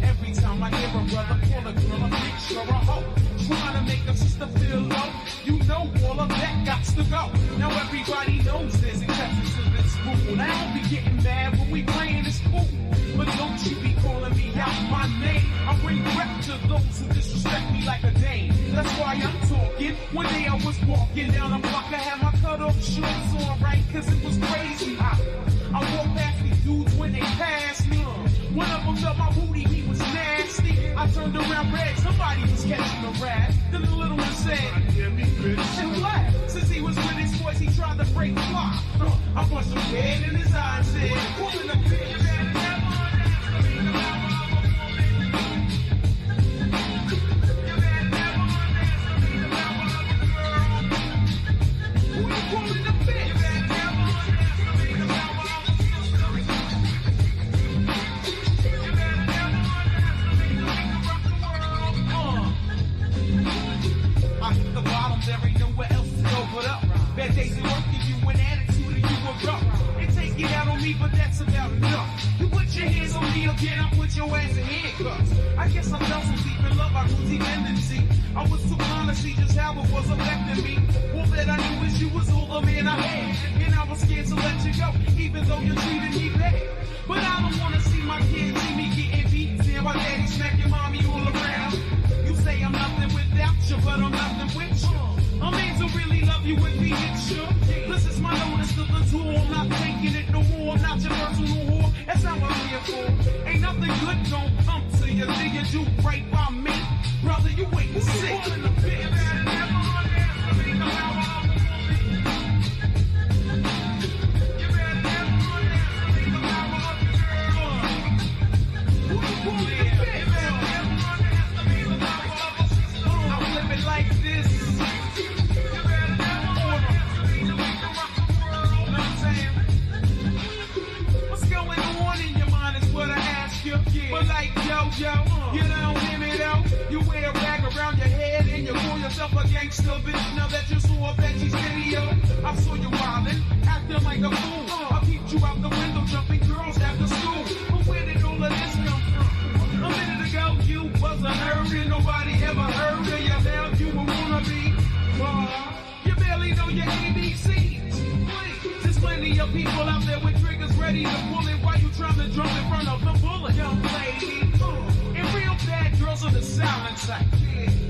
Every time I hear a brother call a girl a bitch or a hoe, trying to make a sister feel low, you know all of that gots to go. Now everybody knows there's exceptions to this rule. I don't be getting mad when we playing this fool, but don't you be calling me out my name. I bring rep to those who disrespect me like a dame. That's why I'm talking. One day I was walking down a block, I had my cut off shorts on, right, cause it was crazy hot. I walked past these dudes when they passed me. One of them felt my booty, he was nasty. I turned around red, somebody was catching a rat. Then the little one said, and laughed. Since he was with his boys, he tried to break the law. I punched him dead in his eye and said, pulling a bitch. Bad days at work give you an attitude and you a rough. They take it out on me, but that's about enough. You put your hands on me again, I put your ass in handcuffs. I guess I fell so deep in love, I grew dependency. I was too blind to see just how it was affecting me. All that I knew is you was all the man I had, and I was scared to let you go, even though you treated me bad. But I don't wanna see my kids see me getting beat. See my daddy smacking mommy all around. You say I'm nothing without you, but I'm nothing with you. A man don't really love you if he hits you. This is my notice to the tool. I'm not taking it no more. I'm not your personal whore. That's not what I'm here for. Ain't nothing good gon' come to you till you do right by me. Brother, you wait and see. I'm living like this. But like yo, you don't hear me though. You wear a bag around your head and you call yourself a gangster bitch. Now that you saw a Betty's video, I saw you wildin', acting like a fool. I peeped you out the window, jumping girls after school. But where did all of this come from? A minute ago you was a nerd and nobody ever heard of you. Now you a wannabe. You barely know your ABCs. There's plenty of people out there with triggers ready to pull it while you trying to jump in front of the bullet, young lady. And real bad girls are the silent type.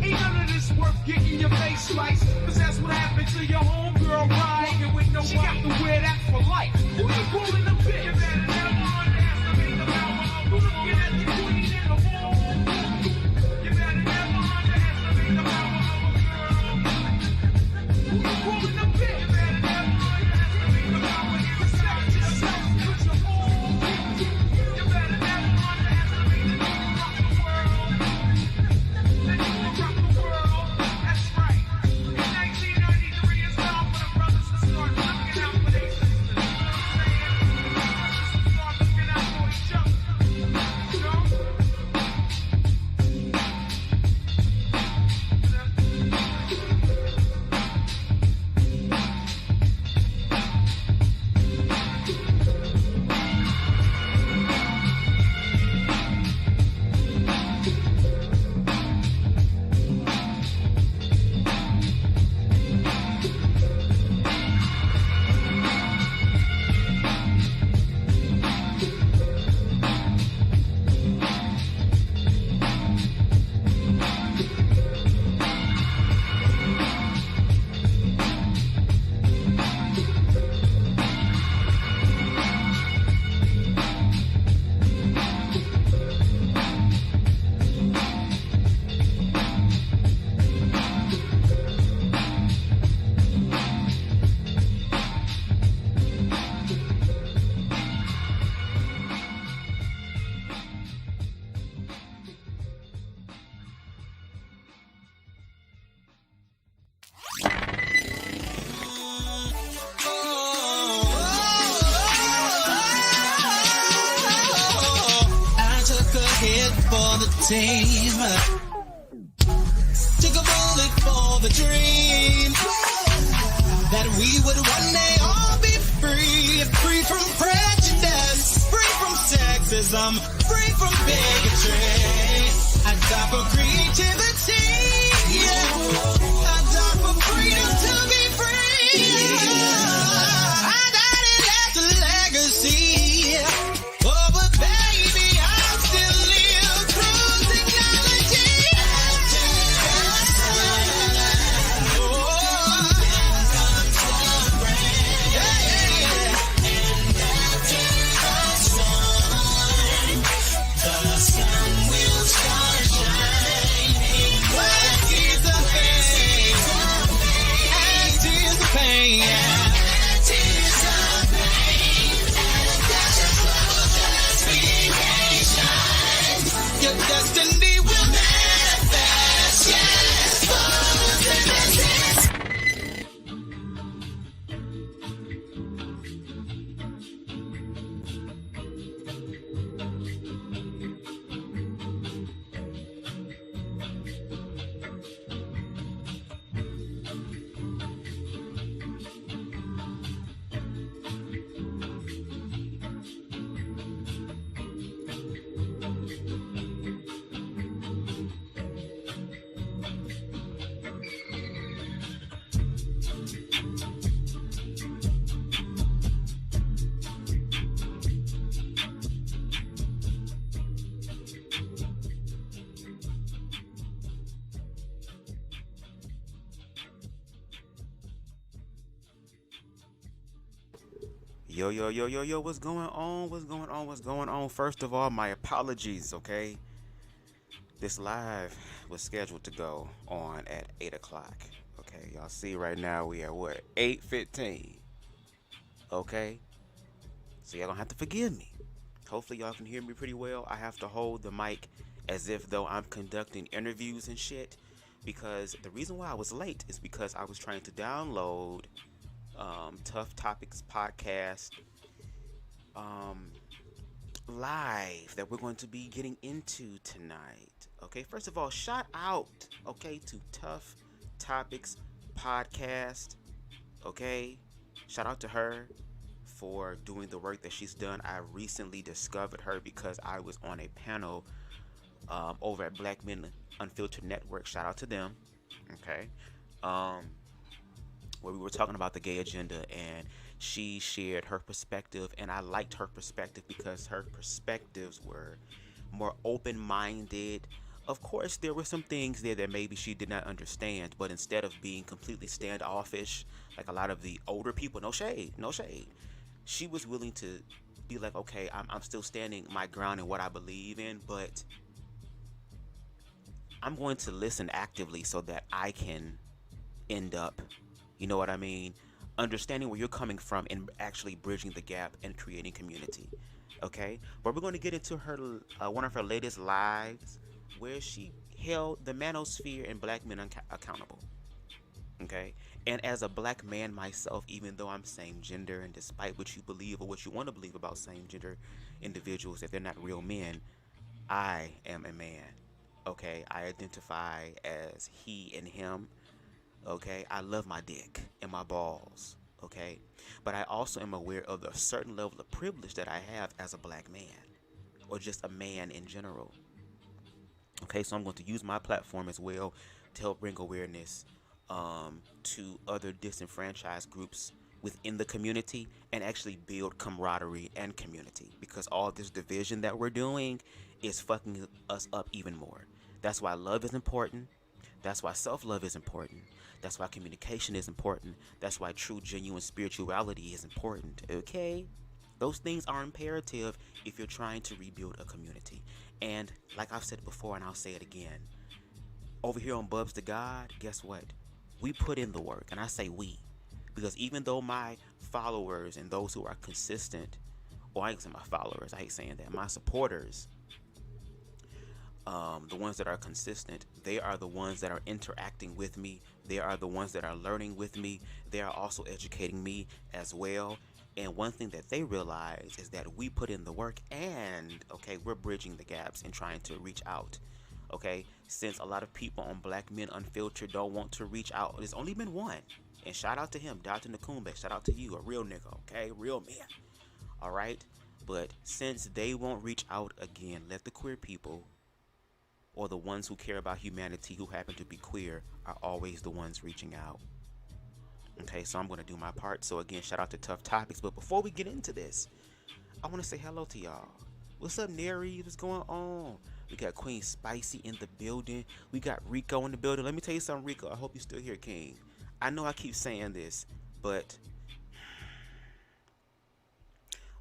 Ain't none of this worth getting your face sliced, cause that's what happened to your homegirl, right? And with no, she got to wear that for life. Who you calling the bitch? You better never underestimate the power of looking at the queen in the wall. You better never underestimate the power of a girl. Who you calling the bitch? You better never underestimate the power of respect yourself with your whole. You better never underestimate the nigga rock the world. The nigga rock the world. That's right. In 1993, it's time for the brothers to start looking out for their sisters. team. Took a bullet for the dream that we would one day all be free. Free from prejudice, free from sexism, free from bigotry. I die for creativity. I die for freedom to be free. I died and left a legacy. Oh, but baby, I still live through technology. The sun will start shining. What is the pain? As is the pain. As is the pain. Just be patient. Your destiny will manifest. Yes, Yo, what's going on? First of all, my apologies, okay? This live was scheduled to go on at 8 o'clock, okay? Y'all see right now we are what? 8:15, okay? So y'all gonna have to forgive me. Hopefully y'all can hear me pretty well. I have to hold the mic as if though I'm conducting interviews and shit, because the reason why I was late is because I was trying to download Tough Topics podcast live that we're going to be getting into tonight. Okay, first of all, shout out, okay, to Tough Topics podcast. Okay, shout out to her for doing the work that she's done. I recently discovered her because I was on a panel over at Black Men Unfiltered Network. Shout out to them. Okay, where we were talking about the gay agenda, and she shared her perspective, and I liked her perspective because her perspectives were more open-minded. Of course, there were some things there that maybe she did not understand, but instead of being completely standoffish, like a lot of the older people, no shade, she was willing to be like, okay, I'm still standing my ground in what I believe in, but I'm going to listen actively so that I can end up, you know what I mean, understanding where you're coming from and actually bridging the gap and creating community. Okay, but we're going to get into her one of her latest lives where she held the manosphere and black men accountable. Okay, and as a black man myself, even though I'm same gender, and despite what you believe or what you want to believe about same gender individuals, if they're not real men, I am a man. Okay, I identify as he and him. Okay, I love my dick and my balls. Okay, but I also am aware of the certain level of privilege that I have as a black man, or just a man in general. Okay, so I'm going to use my platform as well to help bring awareness to other disenfranchised groups within the community, and actually build camaraderie and community, because all this division that we're doing is fucking us up even more. That's why love is important. That's why self-love is important. That's why communication is important. That's why true, genuine spirituality is important. Okay? Those things are imperative if you're trying to rebuild a community. And like I've said before, and I'll say it again, over here on BubzDaGawd, guess what? We put in the work. And I say we, because even though my followers and those who are consistent, or I ain't say my followers, I hate saying that, my supporters, the ones that are consistent, they are the ones that are interacting with me. They are the ones that are learning with me. They are also educating me as well. And one thing that they realize is that we put in the work, and okay, we're bridging the gaps and trying to reach out. Okay, since a lot of people on Black Men Unfiltered don't want to reach out, there's only been one. And shout out to him, Dr. Nakumbe. Shout out to you, a real nigga, okay? Real man. Alright? But since they won't reach out again, let the queer people, or the ones who care about humanity who happen to be queer, are always the ones reaching out. Okay, so I'm going to do my part. So again, shout out to Tough Topics. But before we get into this, I want to say hello to y'all. What's up, Neri? What's going on? We got Queen Spicy in the building. We got Rico in the building. Let me tell you something, Rico. I hope you're still here, King. I know I keep saying this, but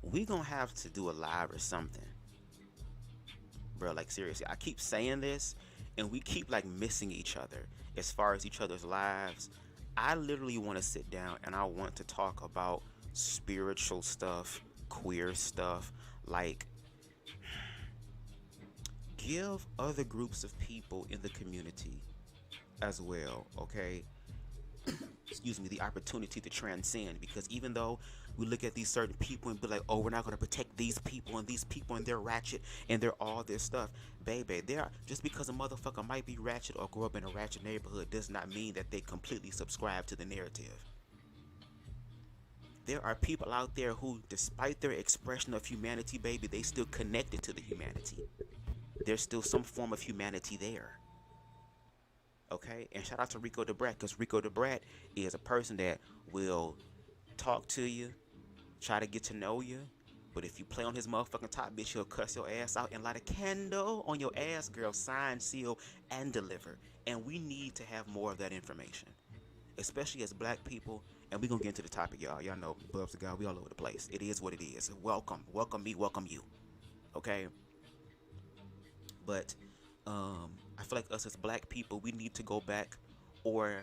we gonna have to do a live or something. Bro, like seriously, I keep saying this, and we keep like missing each other as far as each other's lives. I literally want to sit down and I want to talk about spiritual stuff, queer stuff, like give other groups of people in the community as well, okay? Excuse me, the opportunity to transcend, because even though we look at these certain people and be like, oh, we're not going to protect these people and they're ratchet and they're all this stuff, baby, just because a motherfucker might be ratchet or grow up in a ratchet neighborhood does not mean that they completely subscribe to the narrative. There are people out there who, despite their expression of humanity, baby, they still connected to the humanity. There's still some form of humanity there. Okay, and shout out to Rico DeBrat, because Rico DeBrat is a person that will talk to you, try to get to know you, but if you play on his motherfucking top, bitch, he'll cuss your ass out and light a candle on your ass, girl, sign, seal, and deliver. And we need to have more of that information, especially as Black people. And we're gonna get into the topic, y'all. Y'all know BubzDaGawd, we all over the place. It is what it is. Welcome me, welcome you. Okay, but I feel like us as Black people, we need to go back, or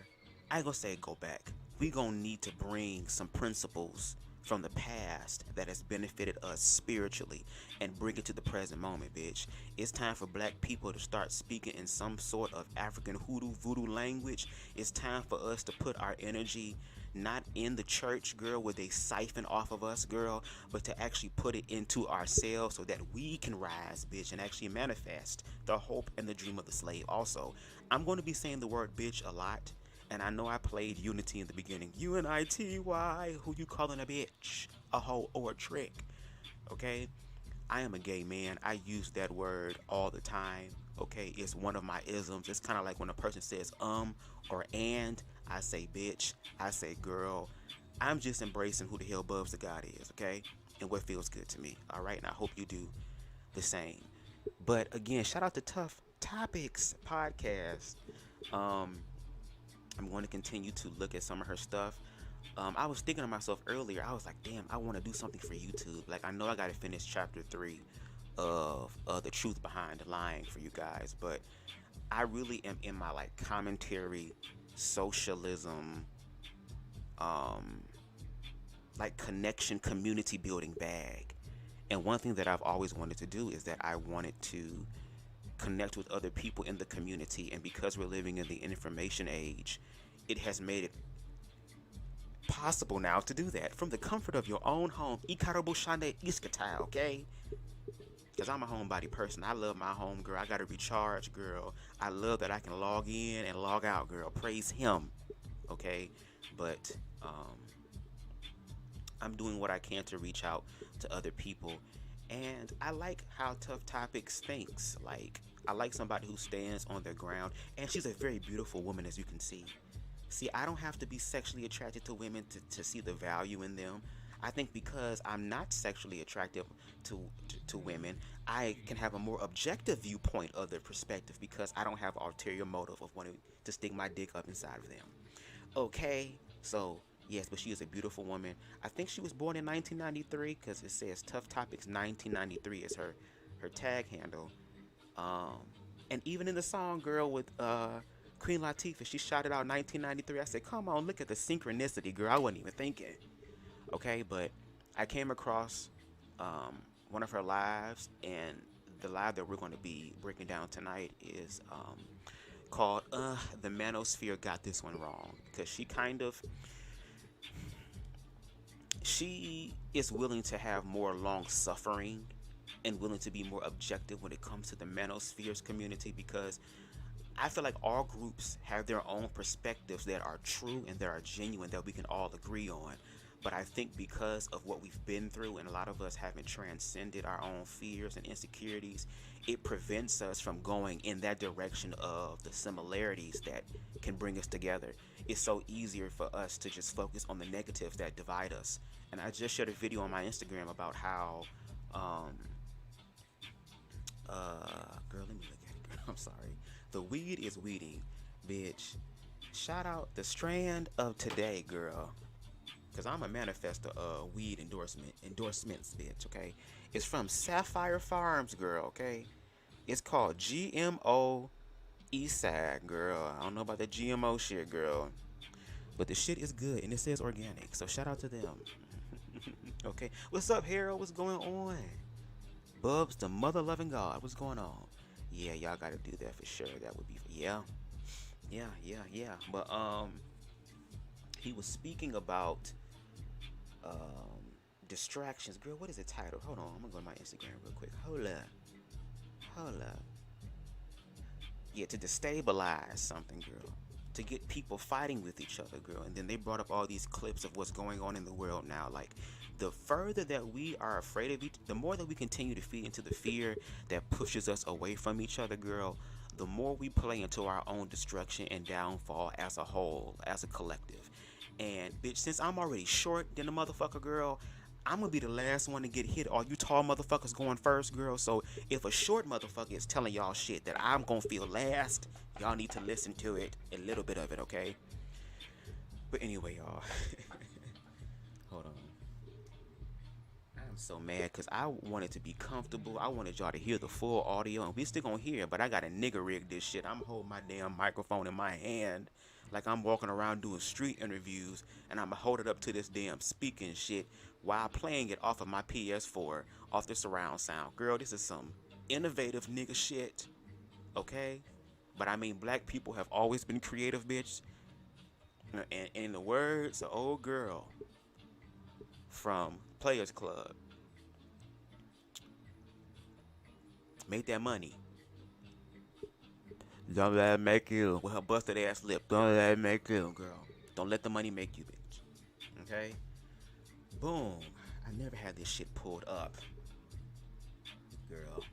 I ain't gonna say go back. We gonna need to bring some principles from the past that has benefited us spiritually and bring it to the present moment, bitch. It's time for Black people to start speaking in some sort of African hoodoo voodoo language. It's time for us to put our energy not in the church, girl, where they siphon off of us, girl, but to actually put it into ourselves so that we can rise, bitch, and actually manifest the hope and the dream of the slave. Also, I'm going to be saying the word bitch a lot, and I know I played Unity in the beginning. UNITY, who you calling a bitch, a hoe, or a trick? Okay, I am a gay man. I use that word all the time. Okay, it's one of my isms. It's kind of like when a person says or and, I say bitch, I say girl. I'm just embracing who the hell BubzDaGawd is, okay? And what feels good to me, all right? And I hope you do the same. But again, shout out to Tough Topics podcast. I'm going to continue to look at some of her stuff. I was thinking to myself earlier, I was like, damn, I want to do something for YouTube. Like, I know I got to finish chapter 3 of the truth behind lying for you guys, but I really am in my like commentary, socialism, like connection, community building bag. And one thing that I've always wanted to do is that I wanted to connect with other people in the community, and because we're living in the information age, it has made it possible now to do that from the comfort of your own home. Okay? Because I'm a homebody person. I love my home, girl. I got to recharge, girl. I love that I can log in and log out, girl. Praise him. Okay? But I'm doing what I can to reach out to other people. And I like how Tough Topics thinks. Like, I like somebody who stands on their ground. And she's a very beautiful woman, as you can see. See, I don't have to be sexually attracted to women to see the value in them. I think because I'm not sexually attractive to women, I can have a more objective viewpoint of their perspective because I don't have ulterior motive of wanting to stick my dick up inside of them. Okay, so yes, but she is a beautiful woman. I think she was born in 1993 because it says Tough Topics 1993 is her tag handle. And even in the song, girl, with Queen Latifah, she shouted out 1993. I said, come on, look at the synchronicity, girl. I wasn't even thinking. Okay, but I came across one of her lives, and the live that we're going to be breaking down tonight is called The Manosphere Got This One Wrong, because she kind of, she is willing to have more long suffering and willing to be more objective when it comes to the Manosphere's community, because I feel like all groups have their own perspectives that are true and that are genuine that we can all agree on. But I think because of what we've been through, and a lot of us haven't transcended our own fears and insecurities, it prevents us from going in that direction of the similarities that can bring us together. It's so easier for us to just focus on the negatives that divide us. And I just shared a video on my Instagram about how, girl, let me look at it, girl. I'm sorry. The weed is weeding, bitch. Shout out the strand of today, girl. Cause I'm a manifester of weed endorsements, bitch, okay? It's from Sapphire Farms, girl, okay? It's called GMO Eastside, girl. I don't know about the GMO shit, girl. But the shit is good and it says organic. So shout out to them. Okay. What's up, Harold? What's going on? Bubs, the mother loving God. What's going on? Yeah, y'all gotta do that for sure. That would be yeah. But he was speaking about distractions. Girl, what is the title? Hold on, I'm gonna go to my Instagram real quick. Hold up. Yeah, to destabilize something, girl. To get people fighting with each other, girl. And then they brought up all these clips of what's going on in the world now. Like, the further that we are afraid of the more that we continue to feed into the fear that pushes us away from each other, girl, the more we play into our own destruction and downfall as a whole, as a collective. And bitch, since I'm already short than a motherfucker, girl, I'm gonna be the last one to get hit. All you tall motherfuckers going first, girl. So if a short motherfucker is telling y'all shit that I'm gonna feel last, y'all need to listen to it, a little bit of it, okay? But anyway, y'all. Hold on. I'm so mad because I wanted to be comfortable. I wanted y'all to hear the full audio, and we still gonna hear it, but I gotta nigga rig this shit. I'm holding my damn microphone in my hand like I'm walking around doing street interviews, and I'm gonna hold it up to this damn speaking shit while playing it off of my PS4, off the surround sound. Girl, this is some innovative nigga shit, okay? But I mean, black people have always been creative, bitch. And in the words of old girl from Players Club, make that money. Don't let it make you. With her busted ass lip. Don't let it make you, girl. Don't let the money make you, bitch. Okay? Boom. I never had this shit pulled up. Girl.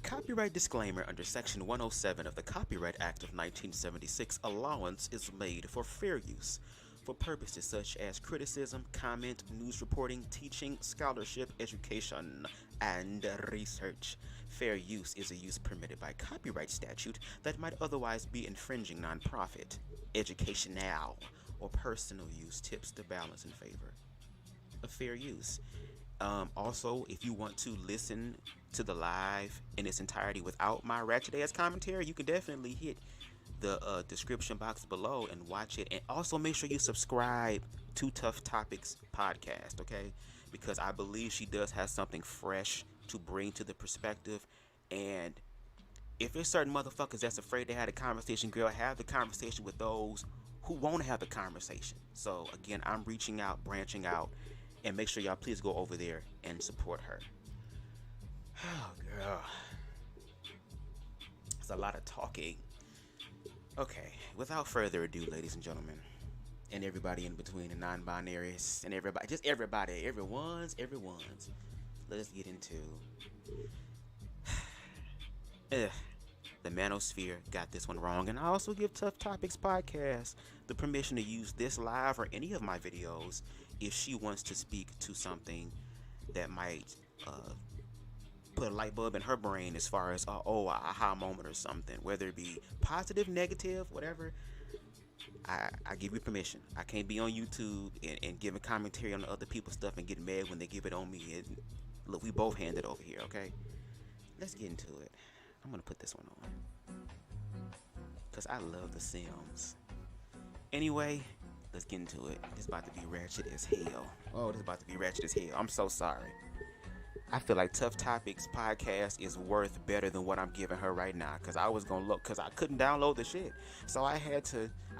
Copyright disclaimer. Under Section 107 of the Copyright Act of 1976, allowance is made for fair use for purposes such as criticism, comment, news reporting, teaching, scholarship, education, and research. Fair use is a use permitted by copyright statute that might otherwise be infringing nonprofit, educational, or personal use tips the balance in favor of fair use. Also, if you want to listen to the live in its entirety without my ratchet ass commentary, you can definitely hit the description box below and watch it. And also make sure you subscribe to Tough Topics podcast, okay? Because I believe she does have something fresh to bring to the perspective. And if there's certain motherfuckers that's afraid to have a conversation, girl, have the conversation with those who won't have the conversation. So again, I'm reaching out, branching out, and make sure y'all please go over there and support her. Oh, girl. It's a lot of talking. Okay, without further ado, ladies and gentlemen, and everybody in between, the non-binaries, and everybody, just everybody, everyone's, let's get into the Manosphere got this one wrong. And I also give Tough Topics podcast the permission to use this live or any of my videos if she wants to speak to something that might put a light bulb in her brain as far as a aha moment or something, whether it be positive, negative, whatever. I give you permission. I can't be on YouTube and giving commentary on the other people's stuff and get mad when they give it on me. Look, we both hand it over here, okay? Let's get into it. I'm gonna put this one on because I love The Sims. Anyway, let's get into it. This is about to be ratchet as hell. Oh, this is about to be ratchet as hell. I'm so sorry. I feel like Tough Topics podcast is worth better than what I'm giving her right now. Cause I was gonna look, cause I couldn't download the shit, so I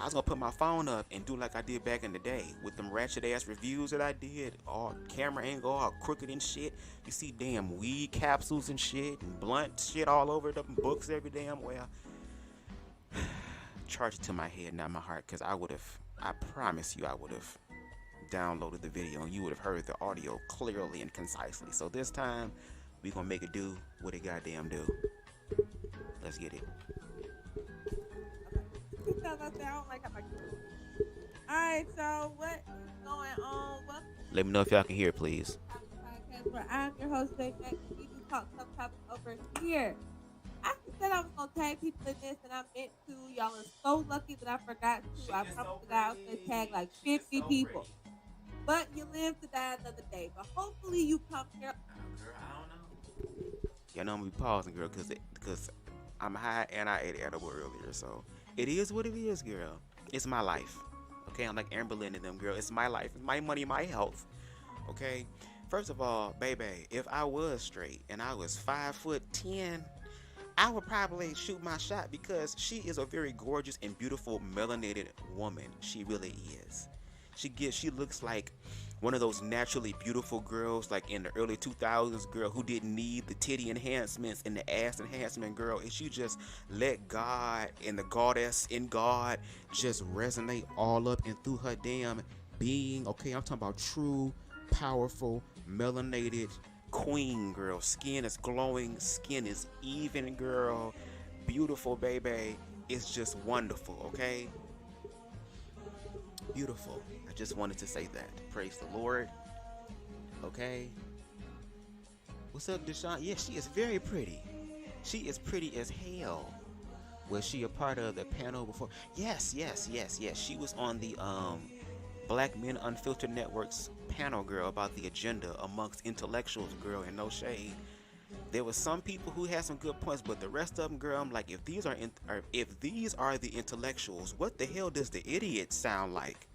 was gonna put my phone up and do like I did back in the day with them ratchet ass reviews that I did, all camera angle, all crooked and shit. You see damn weed capsules and shit and blunt shit all over the books every damn well. Charge it to my head, not my heart, cause I promise you, I would have downloaded the video and you would have heard the audio clearly and concisely. So this time we gonna make it do what it goddamn do. Let's get it. Alright, so what is going on? Welcome Let me know if y'all can hear, please. to the podcast where I'm your host, Jay Mack, and we do talk some topics over here. I said I was gonna tag people in this, and I meant to. Y'all are so lucky that I forgot to. I promised that I was gonna tag like 50 people. But you live to die another day. But hopefully you come here. Girl, I don't know. Y'all know I'm gonna be pausing, girl, because I'm high and I ate edible earlier. So it is what it is, girl. It's my life. Okay, I'm like Amber Lynn and them, girl. It's my life. It's my money, my health. Okay. First of all, baby, if I was straight and I was 5'10", I would probably shoot my shot because she is a very gorgeous and beautiful melanated woman. She really is. She looks like one of those naturally beautiful girls, like in the early 2000s, girl who didn't need the titty enhancements and the ass enhancement, girl. And she just let God and the goddess in God just resonate all up and through her damn being. Okay, I'm talking about true, powerful, melanated queen, girl. Skin is glowing, skin is even, girl. Beautiful, baby. It's just wonderful, okay? Beautiful. I just wanted to say that. Praise the Lord. Okay. What's up, Deshaun? Yeah, she is very pretty. She is pretty as hell. Was she a part of the panel before? Yes. She was on the Black Men Unfiltered Network's panel, girl, about the agenda amongst intellectuals, girl, and no shade. There was some people who had some good points, but the rest of them, girl, I'm like, if these are the intellectuals, what the hell does the idiot sound like?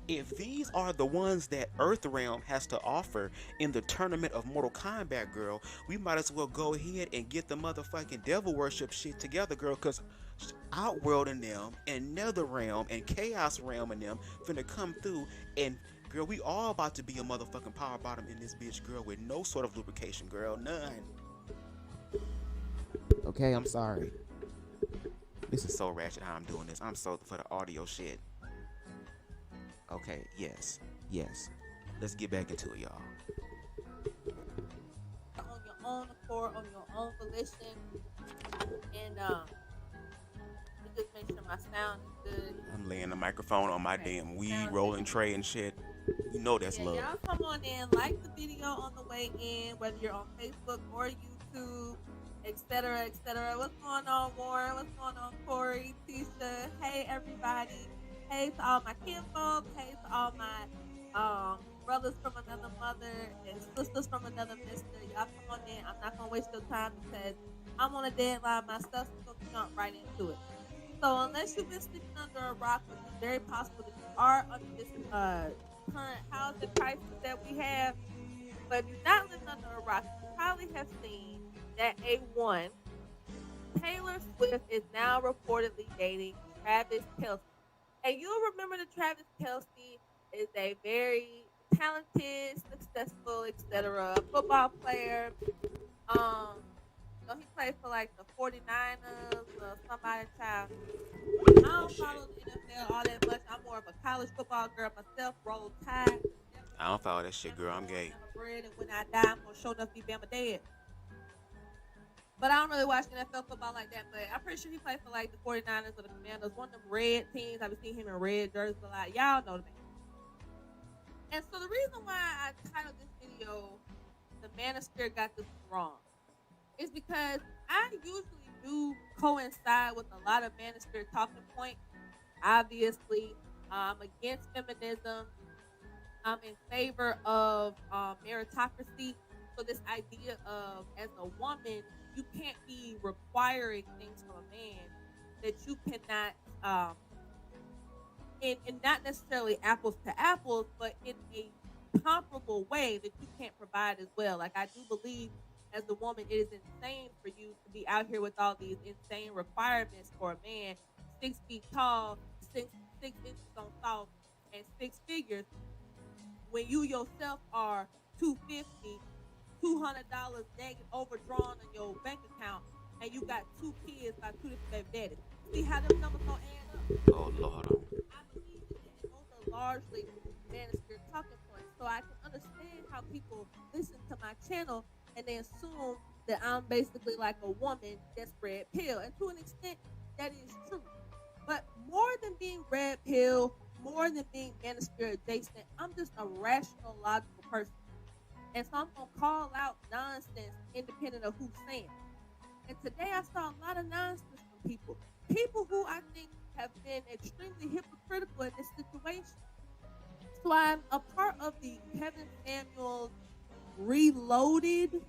If these are the ones that Earthrealm has to offer in the tournament of Mortal Kombat, girl, we might as well go ahead and get the motherfucking devil worship shit together, girl, because Outworld and them and Netherrealm and Chaos Realm and them finna come through, and girl, we all about to be a motherfucking power bottom in this bitch, girl, with no sort of lubrication, girl, none. Okay, I'm sorry. This is so ratchet how I'm doing this. I'm so for the audio shit. Okay, yes. Let's get back into it, y'all. On your own accord, on your own volition. And just make sure my sound is good. I'm laying the microphone on my damn weed rolling tray and shit. You know that's love. Y'all come on in, like the video on the way in, whether you're on Facebook or YouTube, etc. What's going on, Warren? What's going on, Corey, Tisha? Hey, everybody. Hey to all my kinfolk. Hey to all my brothers from another mother and sisters from another mister. Y'all come on in. I'm not going to waste your time because I'm on a deadline myself, so I'm going to jump right into it. So unless you've been sleeping under a rock, it's very possible that you are under this current housing crisis that we have. But if you're not living under a rock, you probably have seen that A1, Taylor Swift, is now reportedly dating Travis Kelce. And you'll remember that Travis Kelce is a very talented, successful, etc. football player. So he played for like the 49ers or somebody child. I don't follow the NFL all that much. I'm more of a college football girl myself. Roll Tide. I don't follow that shit, girl. I'm gay. And when I die, I'm gonna show enough be Bama dead. But I don't really watch NFL football like that. But I'm pretty sure he played for like the 49ers or the Commanders. One of them red teams. I've been seeing him in red jerseys a lot. Y'all know the man. And so the reason why I titled this video, "The Manosphere Got This Wrong," is because I usually do coincide with a lot of Manosphere talking points. Obviously, I'm against feminism. I'm in favor of meritocracy. So this idea of, as a woman, you can't be requiring things from a man that you cannot, and not necessarily apples to apples, but in a comparable tangible way that you can't provide as well. Like, I do believe as a woman, it is insane for you to be out here with all these insane requirements for a man 6 feet tall, six inches on salt, and six figures when you yourself are 250, $200 negative overdrawn on your bank account, and you got 2 kids by 2 different baby daddies. See how them numbers gonna add up? Oh Lord. I believe in that, and those are largely manosphere talking points. So I can understand how people listen to my channel and they assume that I'm basically like a woman that's red pill, and to an extent, that is true. But more than being red pill, more than being manosphere adjacent, I'm just a rational, logical person. And so I'm gonna call out nonsense independent of who's saying it. And today I saw a lot of nonsense from people. People who I think have been extremely hypocritical in this situation. So I'm a part of the Kevin Samuels Reloaded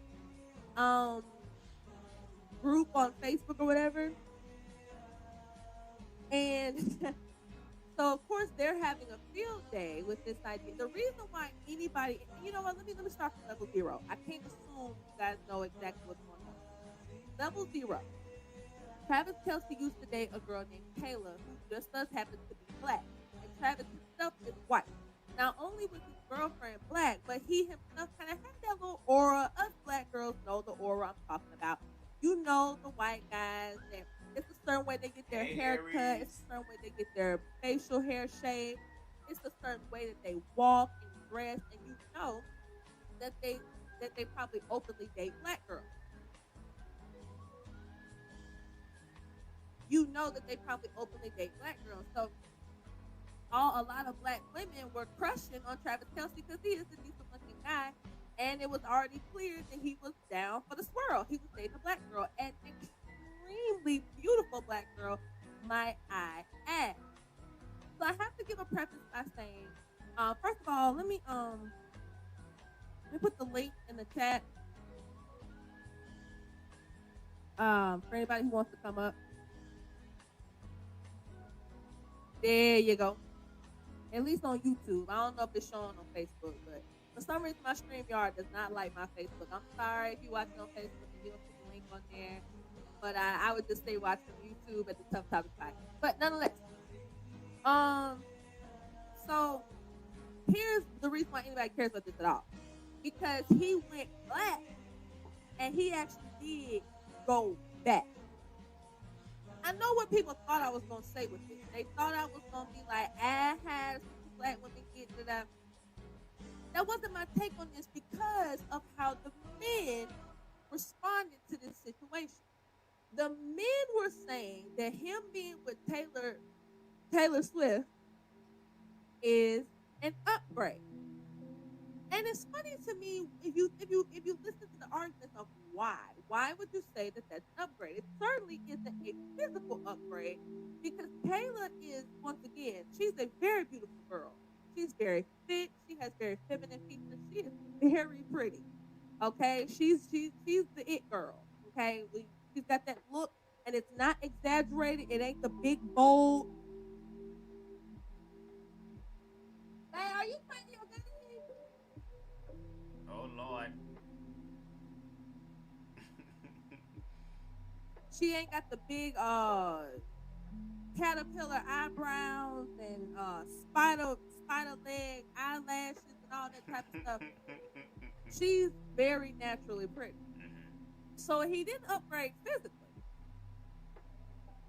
group on Facebook or whatever. And so of course they're having a field day with this idea. The reason why anybody, you know what, let me start from level 0. I can't assume you guys know exactly what's going on. Level 0. Travis Kelce used to date a girl named Kayla who just does happen to be black. And Travis himself is white. Not only was his girlfriend black, but he himself kind of had that little aura. Us black girls know the aura I'm talking about. You know the white guys that it's a certain way they get their hair cut. It's a certain way they get their facial hair shaved. It's a certain way that they walk and dress, and you know that they probably openly date black girls. You know that they probably openly date black girls. So a lot of black women were crushing on Travis Kelce because he is a decent looking guy, and it was already clear that he was down for the swirl. He was dating a black girl, and extremely beautiful black girl, might I add. So I have to give a preface by saying, first of all, let me put the link in the chat for anybody who wants to come up. There you go. At least on YouTube. I don't know if it's showing on Facebook, but for some reason my StreamYard does not like my Facebook. I'm sorry if you watch it on Facebook and you don't see the link on there. But I would just say watch on YouTube at the Tough Topic Podcast. But nonetheless, so here's the reason why anybody cares about this at all. Because he went black, and he actually did go back. I know what people thought I was going to say with this. They thought I was going to be like, I had black women get to that. That wasn't my take on this because of how the men responded to this situation. The men were saying that him being with Taylor Swift is an upgrade. And it's funny to me if you listen to the arguments of why would you say that that's an upgrade? It certainly isn't a physical upgrade because Taylor is, once again, she's a very beautiful girl. She's very fit. She has very feminine features. She is very pretty. Okay, she's the it girl. Okay, she's got that look, and it's not exaggerated. It ain't the big bold. Hey, are you playing your game? Oh Lord. She ain't got the big caterpillar eyebrows and spider leg eyelashes and all that type of stuff. She's very naturally pretty. So he didn't upgrade physically.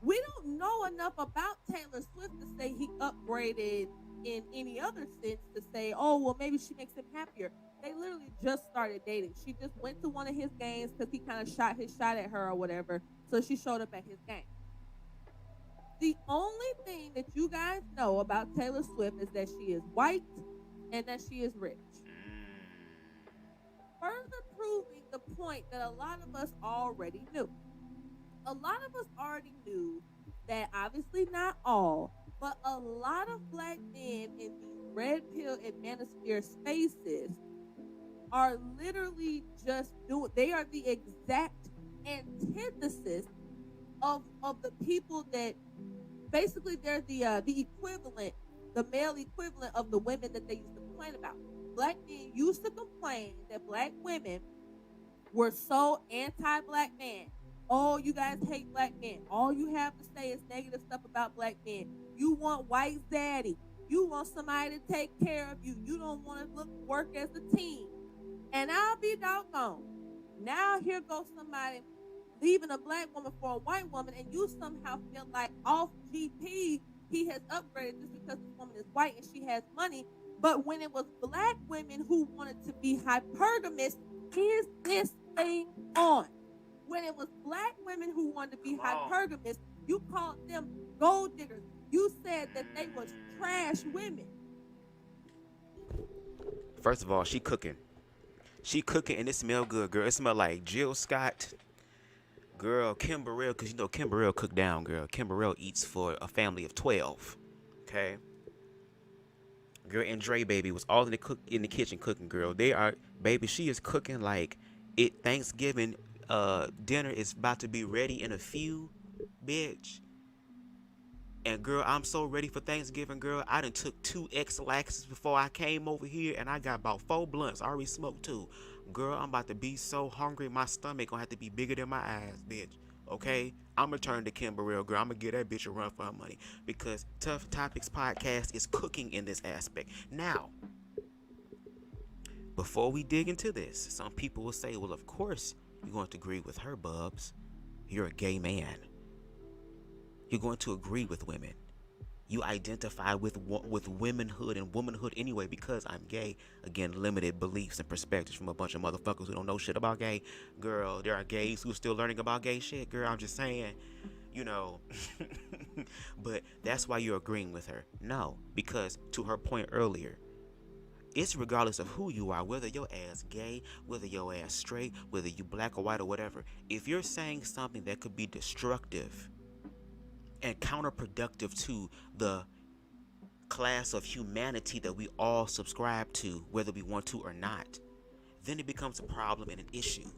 We don't know enough about Taylor Swift to say he upgraded in any other sense to say, oh, well, maybe she makes him happier. They literally just started dating. She just went to one of his games because he kind of shot his shot at her or whatever. So she showed up at his game. The only thing that you guys know about Taylor Swift is that she is white and that she is rich. Further proving the point that a lot of us already knew. A lot of us already knew that, obviously not all, but a lot of black men in these red pill and manosphere spaces are literally just doing, they are the exact antithesis of the people that basically they're the equivalent, the male equivalent of the women that they used to complain about. black men used to complain that black women were so anti-black men. Oh, you guys hate black men. All you have to say is negative stuff about black men. You want white daddy. You want somebody to take care of you. You don't want to work as a team. And I'll be doggone. Now here goes somebody leaving a black woman for a white woman, and you somehow feel like off GP he has upgraded just because this woman is white and she has money. But when it was black women who wanted to be hypergamous, is this thing on? When it was black women who wanted to be hypergamous, you called them gold diggers. You said that they was trash women. First of all, she cooking. She cooking and it smell good, girl. It smell like Jill Scott. Girl, Kim Burrell, because you know Kim Burrell cook down, girl. Kim Burrell eats for a family of 12. Okay? Girl, and Dre, baby, was all in the kitchen cooking, girl. They are, baby, she is cooking like it Thanksgiving dinner is about to be ready in a few, bitch. And girl, I'm so ready for Thanksgiving, girl. I done took 2 X-Laxes before I came over here, and I got about 4 blunts. I already smoked 2. Girl, I'm about to be so hungry, my stomach gonna have to be bigger than my eyes, bitch. Okay? I'm gonna turn to Kim Burrell, girl. I'm gonna give that bitch a run for her money. Because Tough Topics Podcast is cooking in this aspect. Now, before we dig into this, some people will say, well, of course you're going to agree with her, Bubs. You're a gay man. You're going to agree with women. You identify with womanhood and womanhood anyway because I'm gay. Again, limited beliefs and perspectives from a bunch of motherfuckers who don't know shit about gay. Girl, there are gays who are still learning about gay shit. Girl, I'm just saying, you know. But that's why you're agreeing with her. No, because to her point earlier, it's regardless of who you are, whether your ass gay, whether your ass straight, whether you black or white or whatever. If you're saying something that could be destructive and counterproductive to the class of humanity that we all subscribe to, whether we want to or not, then it becomes a problem and an issue.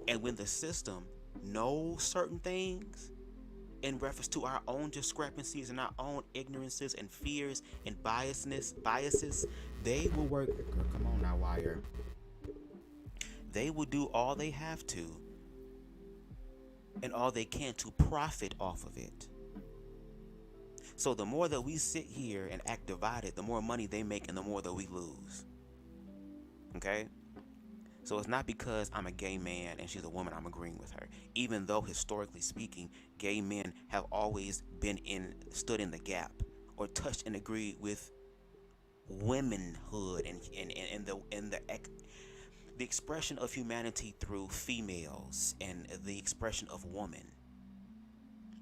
And when the system knows certain things in reference to our own discrepancies and our own ignorances and fears and biases, they will work. Girl, come on now, Wire. They will do all they have to and all they can to profit off of it. So the more that we sit here and act divided, the more money they make and the more that we lose. Okay? So it's not because I'm a gay man and she's a woman I'm agreeing with her. Even though historically speaking, gay men have always stood in the gap or touched and agreed with womanhood and the expression of humanity through females and the expression of woman.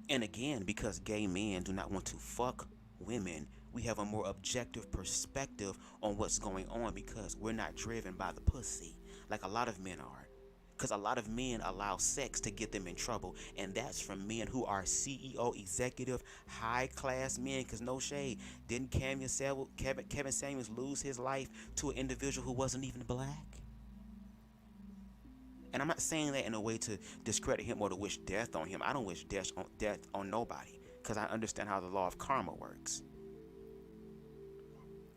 And again, because gay men do not want to fuck women, we have a more objective perspective on what's going on because we're not driven by the pussy like a lot of men are. Because a lot of men allow sex to get them in trouble. And that's from men who are CEO, executive, high-class men. Because no shade, didn't Kevin Samuels lose his life to an individual who wasn't even black? And I'm not saying that in a way to discredit him or to wish death on him. I don't wish death on nobody because I understand how the law of karma works.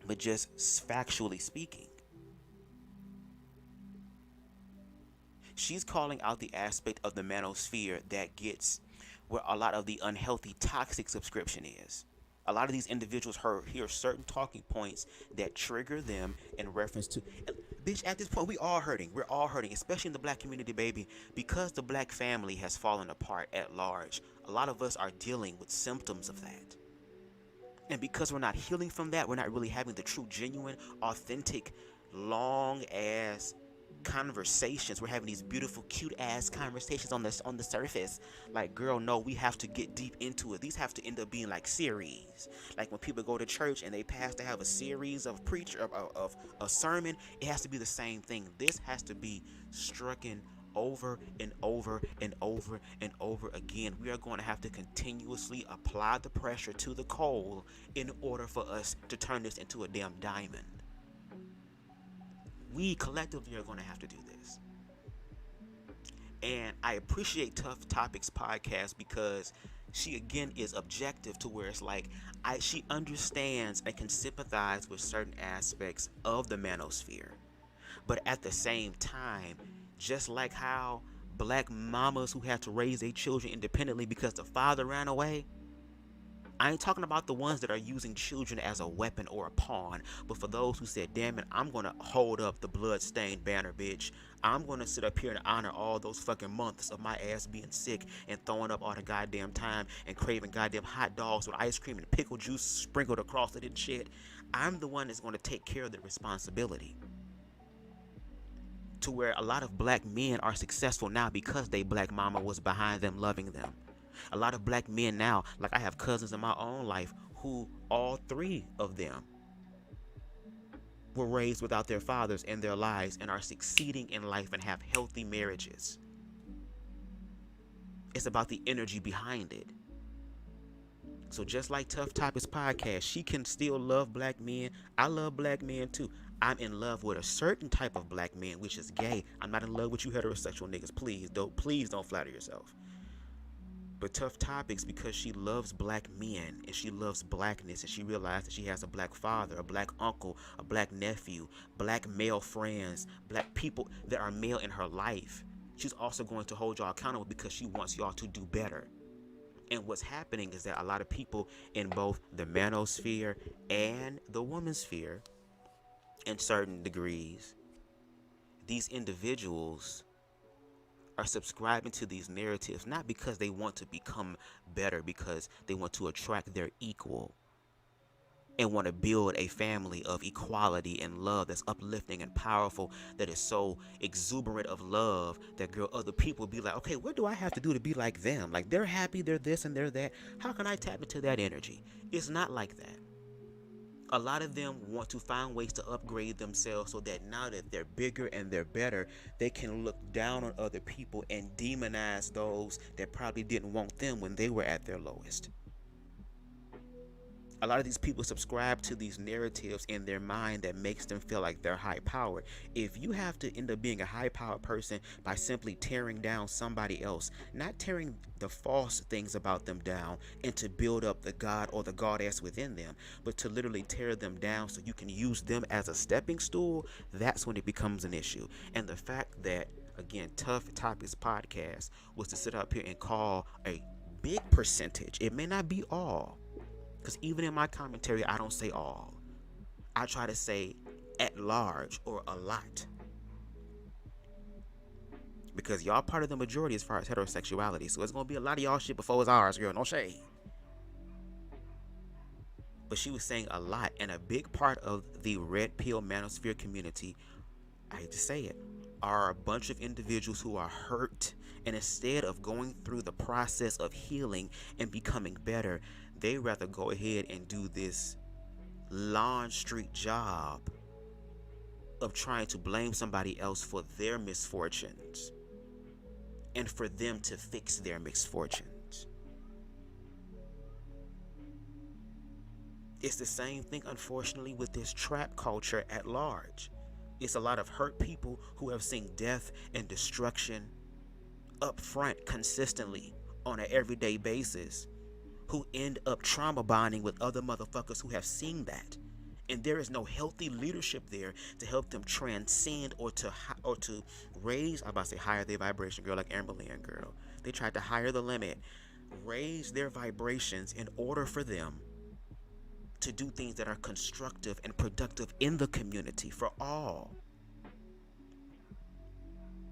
But just factually speaking, she's calling out the aspect of the manosphere that gets where a lot of the unhealthy, toxic subscription is. A lot of these individuals hear certain talking points that trigger them in reference to... Bitch, at this point, we all hurting. We're all hurting, especially in the black community, baby. Because the black family has fallen apart at large, a lot of us are dealing with symptoms of that. And because we're not healing from that, we're not really having the true, genuine, authentic, long-ass conversations. We're having these beautiful, cute-ass conversations on the surface. Like, girl, no, we have to get deep into it. These have to end up being like series. Like when people go to church and they have a series of of a sermon, it has to be the same thing. This has to be stricken over and over and over and over again. We are going to have to continuously apply the pressure to the coal in order for us to turn this into a damn diamond. We collectively are going to have to do this. And I appreciate Tough Topics Podcast because She again is objective to where it's like she understands and can sympathize with certain aspects of the manosphere. But at the same time, just like how black mamas who had to raise their children independently because the father ran away, I ain't talking about the ones that are using children as a weapon or a pawn, but for those who said, damn it, I'm gonna hold up the blood-stained banner, bitch. I'm gonna sit up here and honor all those fucking months of my ass being sick and throwing up all the goddamn time and craving goddamn hot dogs with ice cream and pickle juice sprinkled across it and shit. I'm the one that's gonna take care of the responsibility. To where a lot of black men are successful now because they black mama was behind them, loving them. A lot of black men now, like I have cousins in my own life who all three of them were raised without their fathers in their lives and are succeeding in life and have healthy marriages. It's about the energy behind it. So just like Tough Topics podcast, she can still love black men. I love black men too. I'm in love with a certain type of black man, which is gay. I'm not in love with you heterosexual niggas. Please don't flatter yourself. But Tough Topics, because she loves black men and she loves blackness and she realized that she has a black father, a black uncle, a black nephew, black male friends, black people that are male in her life. She's also going to hold y'all accountable because she wants y'all to do better. And what's happening is that a lot of people in both the manosphere and the woman's sphere, in certain degrees, these individuals are subscribing to these narratives not because they want to become better, because they want to attract their equal and want to build a family of equality and love that's uplifting and powerful, that is so exuberant of love that girl, other people be like, okay, what do I have to do to be like them? Like, they're happy, they're this and they're that. How can I tap into that energy? It's not like that. A lot of them want to find ways to upgrade themselves so that now that they're bigger and they're better, they can look down on other people and demonize those that probably didn't want them when they were at their lowest. A lot of these people subscribe to these narratives in their mind that makes them feel like they're high powered. If you have to end up being a high powered person by simply tearing down somebody else, not tearing the false things about them down and to build up the God or the goddess within them, but to literally tear them down so you can use them as a stepping stool, that's when it becomes an issue. And the fact that, again, Tough Topics podcast was to sit up here and call a big percentage, it may not be all, because even in my commentary, I don't say all. I try to say at large or a lot. Because y'all part of the majority as far as heterosexuality. So it's going to be a lot of y'all shit before it's ours, girl. No shade. But she was saying a lot. And a big part of the red pill manosphere community, I hate to say it, are a bunch of individuals who are hurt. And instead of going through the process of healing and becoming better, they rather go ahead and do this lawn street job of trying to blame somebody else for their misfortunes and for them to fix their misfortunes. It's the same thing, unfortunately, with this trap culture at large. It's a lot of hurt people who have seen death and destruction up front consistently on an everyday basis, who end up trauma bonding with other motherfuckers who have seen that. And there is no healthy leadership there to help them transcend or to raise, I'm about to say higher their vibration, girl, like Amber Lynn, girl. They tried to higher the limit, raise their vibrations in order for them to do things that are constructive and productive in the community for all.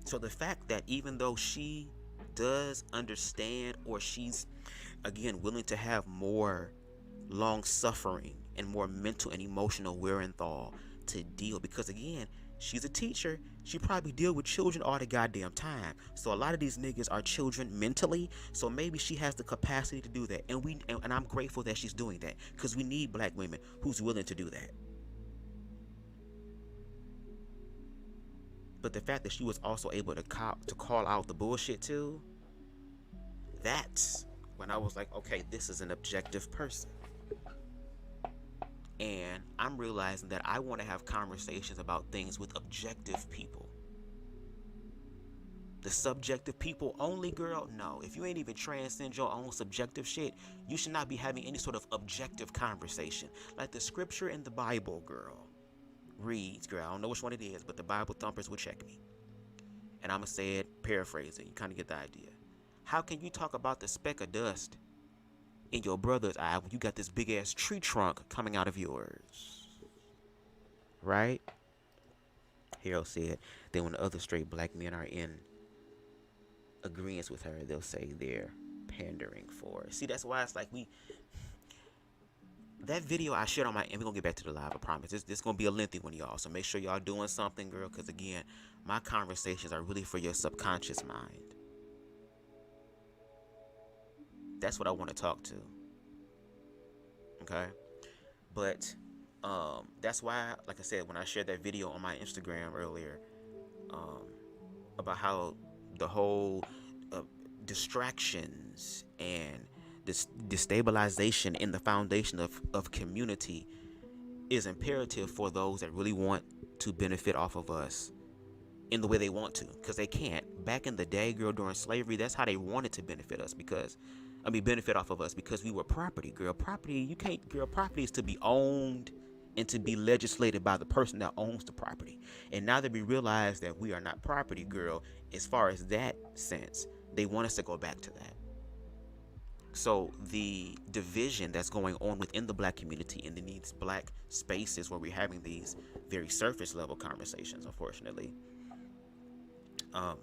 So the fact that even though she does understand, or she's again willing to have more long suffering and more mental and emotional wherewithal to deal, because again, she's a teacher, she probably deal with children all the goddamn time. So a lot of these niggas are children mentally, so maybe she has the capacity to do that. And I'm grateful that she's doing that, because we need black women who's willing to do that. But the fact that she was also able to call out the bullshit too, that's when I was like, okay, this is an objective person. And I'm realizing that I want to have conversations about things with objective people. the subjective people only, girl, no. If you ain't even transcend your own subjective shit, you should not be having any sort of objective conversation. Like the scripture in the Bible, girl, reads, girl, I don't know which one it is, but the Bible thumpers will check me. And I'm going to say it, paraphrase it, you kind of get the idea. How can you talk about the speck of dust in your brother's eye when you got this big ass tree trunk coming out of yours? Right? Harold said, then when the other straight black men are in agreement with her, they'll say they're pandering for her. See, that's why it's like that video I shared on my, and we're going to get back to the live, I promise. This going to be a lengthy one, y'all. So make sure y'all doing something, girl, because again, my conversations are really for your subconscious mind. That's what I want to talk to. Okay? But that's why, like I said, when I shared that video on my Instagram earlier, about how the whole distractions and this destabilization in the foundation of community is imperative for those that really want to benefit off of us in the way they want to, because they can't. Back in the day, girl, during slavery, that's how they wanted to benefit us, benefit off of us, because we were property, girl. Property is to be owned and to be legislated by the person that owns the property. And now that we realize that we are not property, girl, as far as that sense, they want us to go back to that. So the division that's going on within the black community and in these black spaces where we're having these very surface level conversations, unfortunately,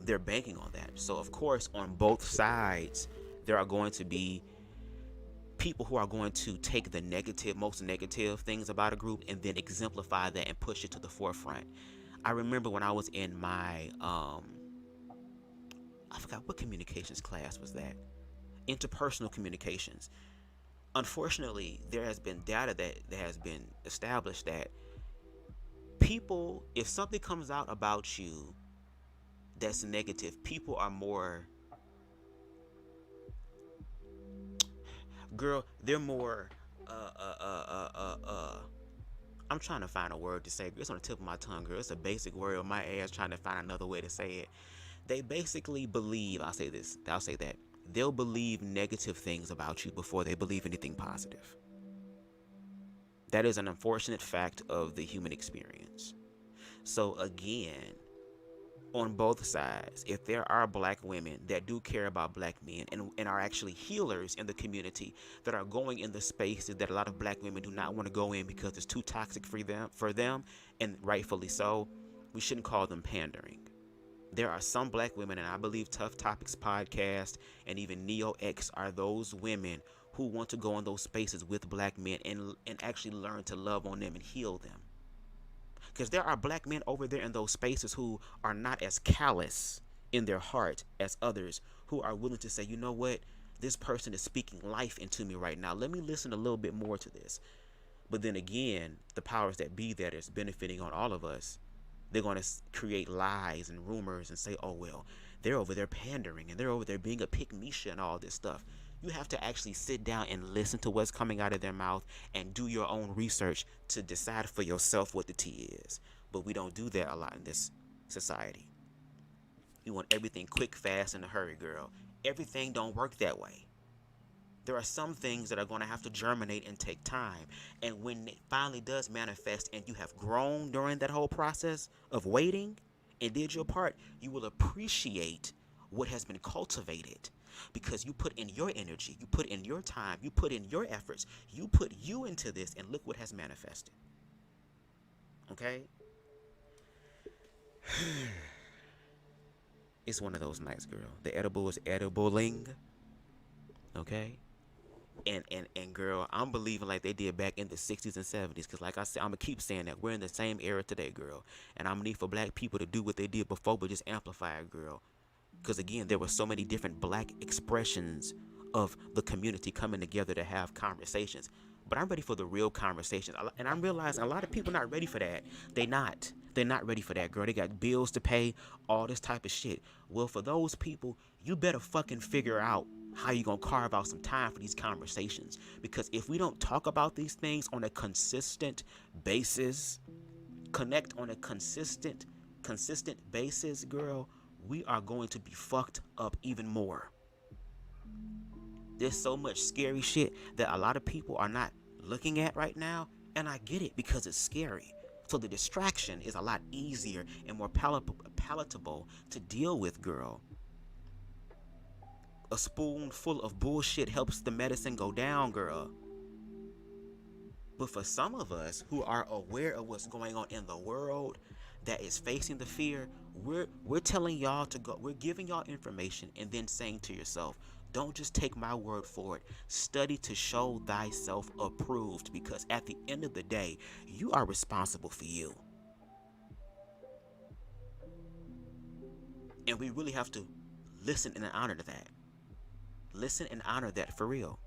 they're banking on that. So of course, on both sides, there are going to be people who are going to take the most negative things about a group and then exemplify that and push it to the forefront. I remember when I was in my, I forgot what communications class was that. Interpersonal communications. Unfortunately, there has been data that has been established that people, if something comes out about you that's negative, people are more, girl, they're more I'm trying to find a word to say. It's on the tip of my tongue, girl. It's a basic word on my ass trying to find another way to say it. They basically believe, I'll say that they'll believe negative things about you before they believe anything positive. That is an unfortunate fact of the human experience. So again, on both sides, if there are black women that do care about black men and are actually healers in the community that are going in the spaces that a lot of black women do not want to go in because it's too toxic for them, and rightfully so, we shouldn't call them pandering. There are some black women, and I believe Tough Topics podcast and even Neo X are those women who want to go in those spaces with black men and actually learn to love on them and heal them. Because there are black men over there in those spaces who are not as callous in their heart as others, who are willing to say, you know what, this person is speaking life into me right now. Let me listen a little bit more to this. But then again, the powers that be that is benefiting on all of us, they're going to create lies and rumors and say, oh, well, they're over there pandering and they're over there being a pick-me-sha and all this stuff. You have to actually sit down and listen to what's coming out of their mouth and do your own research to decide for yourself what the tea is. But we don't do that a lot in this society. You want everything quick, fast, in a hurry, girl. Everything don't work that way. There are some things that are going to have to germinate and take time. And when it finally does manifest and you have grown during that whole process of waiting and did your part, you will appreciate what has been cultivated. Because you put in your energy, you put in your time, you put in your efforts, you put you into this, and look what has manifested. Okay? It's one of those nights, girl. The edible is edibling. Okay? And girl, I'm believing like they did back in the 60s and 70s. Because like I said, I'm going to keep saying that. We're in the same era today, girl. And I'm going to need for black people to do what they did before, but just amplify it, girl. Because again, there were so many different black expressions of the community coming together to have conversations. But I'm ready for the real conversations. And I'm realizing a lot of people not ready for that. They're not ready for that, girl. They got bills to pay, all this type of shit. Well, for those people, you better fucking figure out how you gonna carve out some time for these conversations. Because if we don't talk about these things on a consistent basis, connect on a consistent basis, girl, we are going to be fucked up even more. There's so much scary shit that a lot of people are not looking at right now, and I get it because it's scary. So the distraction is a lot easier and more palatable to deal with, girl. A spoonful of bullshit helps the medicine go down, girl. But for some of us who are aware of what's going on in the world that is facing the fear, we're telling y'all to go. We're giving y'all information and then saying to yourself, don't just take my word for it. Study to show thyself approved, because at the end of the day, you are responsible for you. And we really have to listen and honor that. Listen and honor that for real.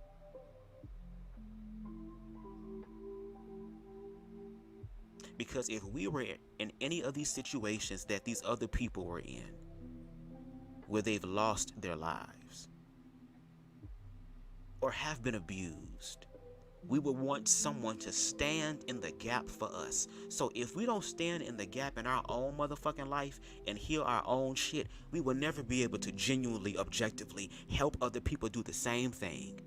Because if we were in any of these situations that these other people were in, where they've lost their lives or have been abused, we would want someone to stand in the gap for us. So if we don't stand in the gap in our own motherfucking life and heal our own shit, we will never be able to genuinely, objectively help other people do the same thing.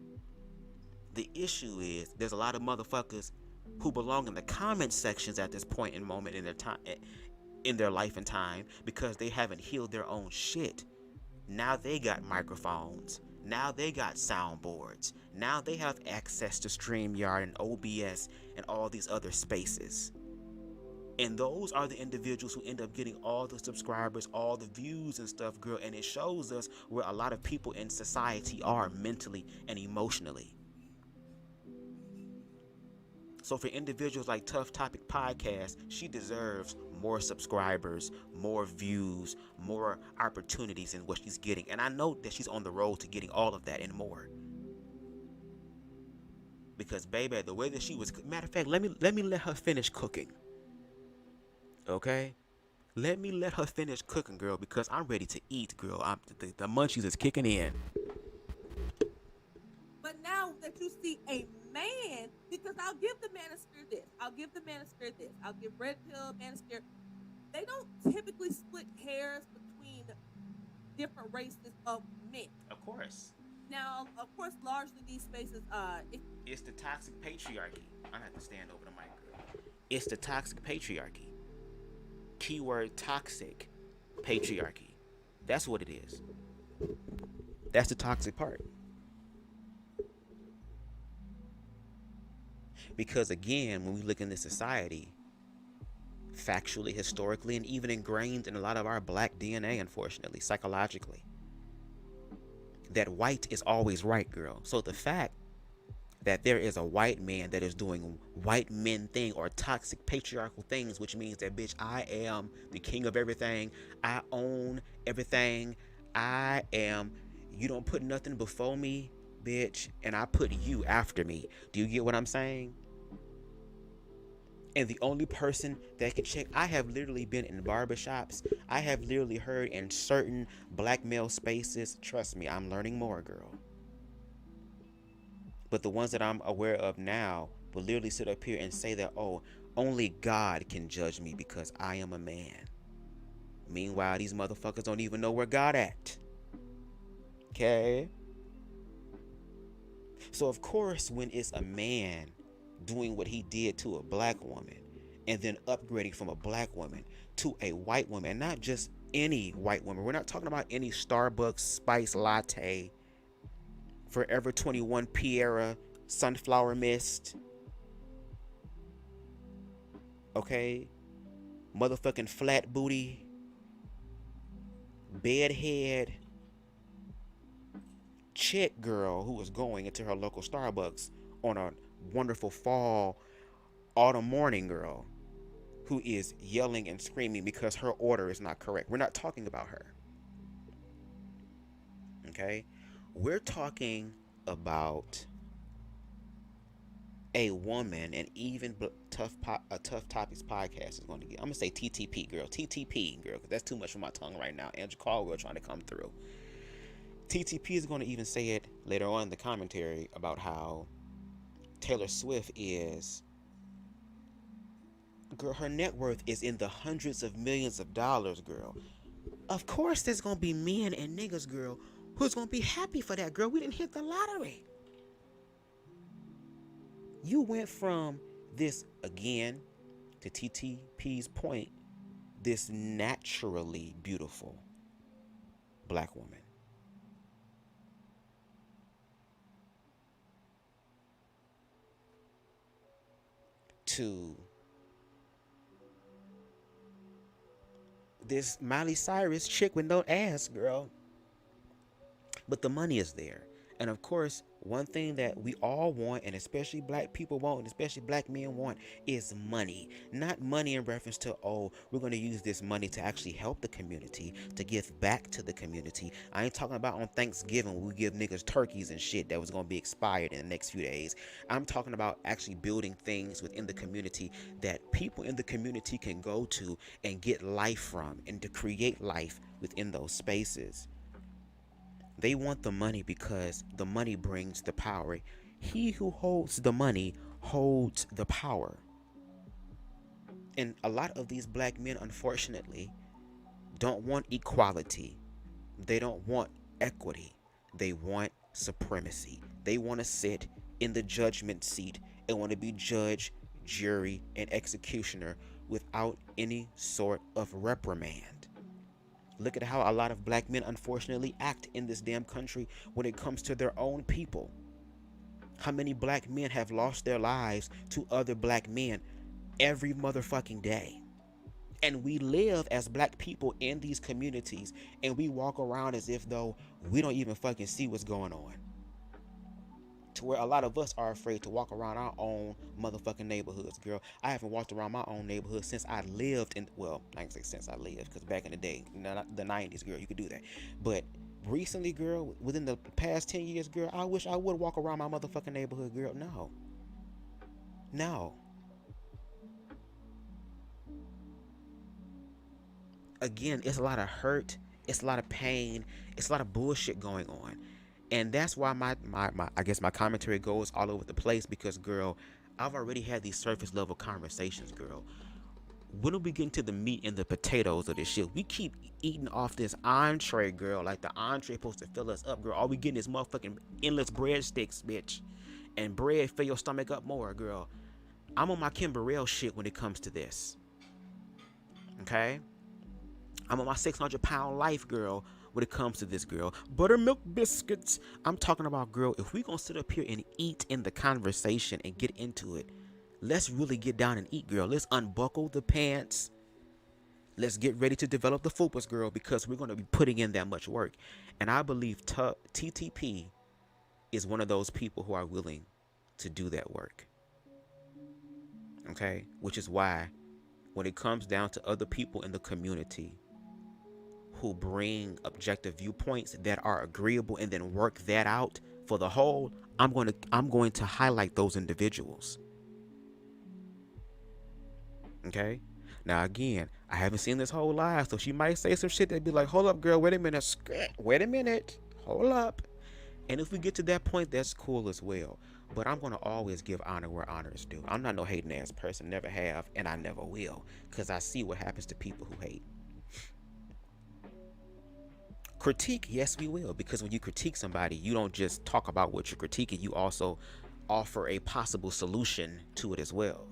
The issue is there's a lot of motherfuckers who belong in the comment sections at this point in moment in their time, in their life and time, because they haven't healed their own shit. Now they got microphones. Now they got soundboards. Now they have access to StreamYard and OBS and all these other spaces. And those are the individuals who end up getting all the subscribers, all the views and stuff, girl. And it shows us where a lot of people in society are mentally and emotionally. So for individuals like Tough Topic Podcast, she deserves more subscribers, more views, more opportunities in what she's getting. And I know that she's on the road to getting all of that and more. Because baby, the way that she was, matter of fact, let me let her finish cooking. Okay? Let me let her finish cooking, girl, because I'm ready to eat, girl. The munchies is kicking in. But now that you see a man, because I'll give the Manosphere this. I'll give the Manosphere this. I'll give Red Pill, Manosphere. They don't typically split hairs between different races of men. Of course. Now, of course, largely these spaces, it's the toxic patriarchy. I have to stand over the mic, girl. It's the toxic patriarchy. Keyword toxic patriarchy. That's what it is. That's the toxic part. Because again, when we look in this society, factually, historically, and even ingrained in a lot of our black DNA, unfortunately, psychologically, that white is always right, girl. So the fact that there is a white man that is doing white men thing or toxic patriarchal things, which means that, bitch, I am the king of everything. I own everything. You don't put nothing before me, bitch, and I put you after me. Do you get what I'm saying? And the only person that can check, I have literally been in barbershops. I have literally heard in certain black male spaces. Trust me, I'm learning more, girl. But the ones that I'm aware of now will literally sit up here and say that, oh, only God can judge me because I am a man. Meanwhile, these motherfuckers don't even know where God at. Okay? So, of course, when it's a man doing what he did to a black woman and then upgrading from a black woman to a white woman, not just any white woman. We're not talking about any Starbucks spice latte, Forever 21 Piera sunflower mist. Okay? Motherfucking flat booty, bedhead chick girl who was going into her local Starbucks on a wonderful fall autumn morning, girl, who is yelling and screaming because her order is not correct. We're not talking about her. Okay? We're talking about a woman, and even Tough Topics podcast is going to get, I'm going to say TTP, girl. TTP, girl, because that's too much for my tongue right now. Andrew Caldwell trying to come through. TTP is going to even say it later on in the commentary about how Taylor Swift is, girl, her net worth is in the hundreds of millions of dollars, girl. Of course there's gonna be men and niggas, girl, who's gonna be happy for that, girl. We didn't hit the lottery. You went from this, again, to TTP's point, this naturally beautiful black woman, to this Miley Cyrus chick with no ass, girl. But the money is there. And of course, one thing that we all want, and especially black people want, and especially black men want, is money. Not money in reference to, oh, we're going to use this money to actually help the community, to give back to the community. I ain't talking about on Thanksgiving when we give niggas turkeys and shit that was going to be expired in the next few days. I'm talking about actually building things within the community that people in the community can go to and get life from, and to create life within those spaces. They want the money because the money brings the power. He who holds the money holds the power. And a lot of these black men, unfortunately, don't want equality. They don't want equity. They want supremacy. They want to sit in the judgment seat and want to be judge, jury, and executioner without any sort of reprimand. Look at how a lot of black men unfortunately act in this damn country when it comes to their own people. How many black men have lost their lives to other black men every motherfucking day? And we live as black people in these communities, and we walk around as if though we don't even fucking see what's going on. To where a lot of us are afraid to walk around our own motherfucking neighborhoods, girl. I haven't walked around my own neighborhood since I lived in, well, I can say since I lived, because back in the day, the 90s, girl, you could do that. But recently, girl, within the past 10 years, girl, I wish I would walk around my motherfucking neighborhood, girl. No. Again, it's a lot of hurt, it's a lot of pain, it's a lot of bullshit going on. And that's why my I guess my commentary goes all over the place, because, girl, I've already had these surface level conversations, girl. When are we getting to the meat and the potatoes of this shit? We keep eating off this entree, girl. Like the entree supposed to fill us up, girl. All we getting is motherfucking endless breadsticks, bitch. And bread fill your stomach up more, girl. I'm on my Kim Burrell shit when it comes to this. Okay? I'm on my 600-pound life, girl, when it comes to this, girl. Buttermilk biscuits. I'm talking about, girl, if we gonna sit up here and eat in the conversation and get into it, let's really get down and eat, girl. Let's unbuckle the pants. Let's get ready to develop the fupas, girl, because we're gonna be putting in that much work. And I believe TTP is one of those people who are willing to do that work. Okay? Which is why when it comes down to other people in the community who bring objective viewpoints that are agreeable and then work that out for the whole, I'm going to highlight those individuals. Okay? Now again, I haven't seen this whole live, so she might say some shit that'd be like, hold up, girl, wait a minute, hold up. And if we get to that point, that's cool as well. But I'm going to always give honor where honor is due. I'm not no hating ass person, never have, and I never will, because I see what happens to people who hate. Critique, yes, we will, because when you critique somebody, you don't just talk about what you're critiquing, you also offer a possible solution to it as well.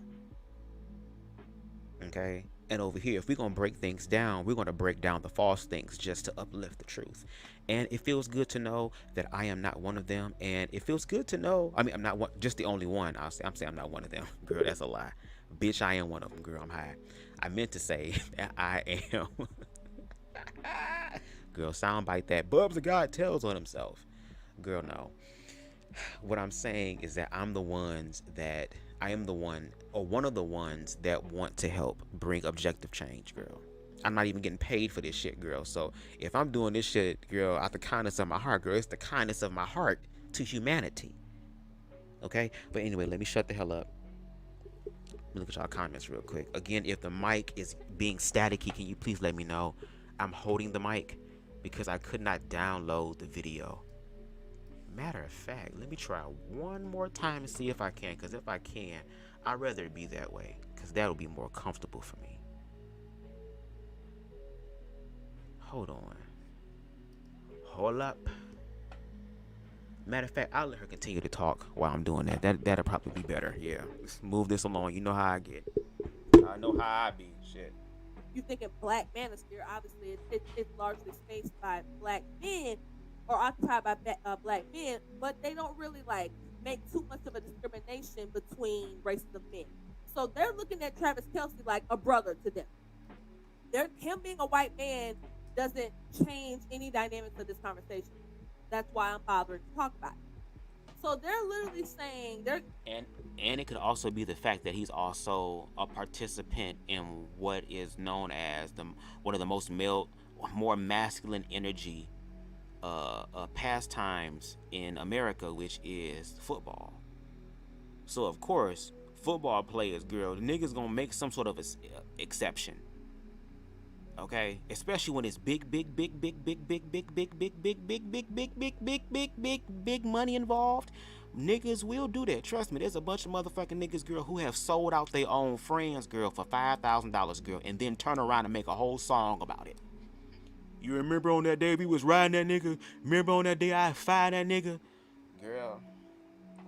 Okay? And over here, if we're going to break things down, we're going to break down the false things just to uplift the truth. And it feels good to know that I am not one of them. And it feels good to know, I mean, I'm not one, just the only one. I'm saying I'm not one of them. Girl, that's a lie. Bitch, I am one of them, girl. I'm high. I meant to say that I am. Girl, soundbite that. BubzDaGawd tells on himself. Girl, no. What I'm saying is that I am the one, or one of the ones that want to help bring objective change, girl. I'm not even getting paid for this shit, girl. So if I'm doing this shit, girl, out the kindness of my heart, girl, it's the kindness of my heart to humanity. Okay? But anyway, let me shut the hell up. Let me look at y'all comments real quick. Again, if the mic is being staticky, can you please let me know? I'm holding the mic because I could not download the video. Matter of fact, let me try one more time and see if I can, because if I can, I'd rather it be that way, because that'll be more comfortable for me. Hold on. Hold up. Matter of fact, I'll let her continue to talk while I'm doing that. That'll probably be better. Yeah. Let's move this along. You know how I get. I know how I be. Shit. You think in Black Manosphere, obviously it's largely spaced by Black men or occupied by Black men, but they don't really like make too much of a discrimination between races of men. So they're looking at Travis Kelce like a brother to them. Him being a white man doesn't change any dynamics of this conversation. That's why I'm bothering to talk about it. So they're literally saying and it could also be the fact that he's also a participant in what is known as one of the more masculine energy pastimes in America, which is football. So of course, football players, girl, the niggas gonna make some sort of exception. Okay, especially when it's big money involved. Niggas will do that. Trust me, there's a bunch of motherfucking niggas, girl, who have sold out their own friends, girl, for $5,000, girl, and then turn around and make a whole song about it. You remember on that day we was riding that nigga? Remember on that day I fired that nigga? Girl,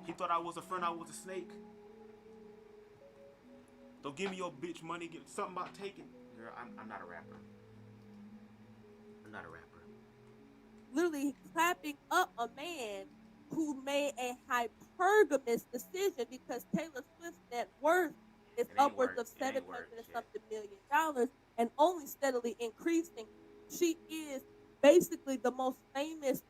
he thought I was a friend, I was a snake. Don't give me your bitch money, get something about taking. Girl, I'm not a rapper. I'm not a rapper. Literally clapping up a man who made a hypergamous decision because Taylor Swift's net worth is upwards of $700 and something million and only steadily increasing. She is basically the most famous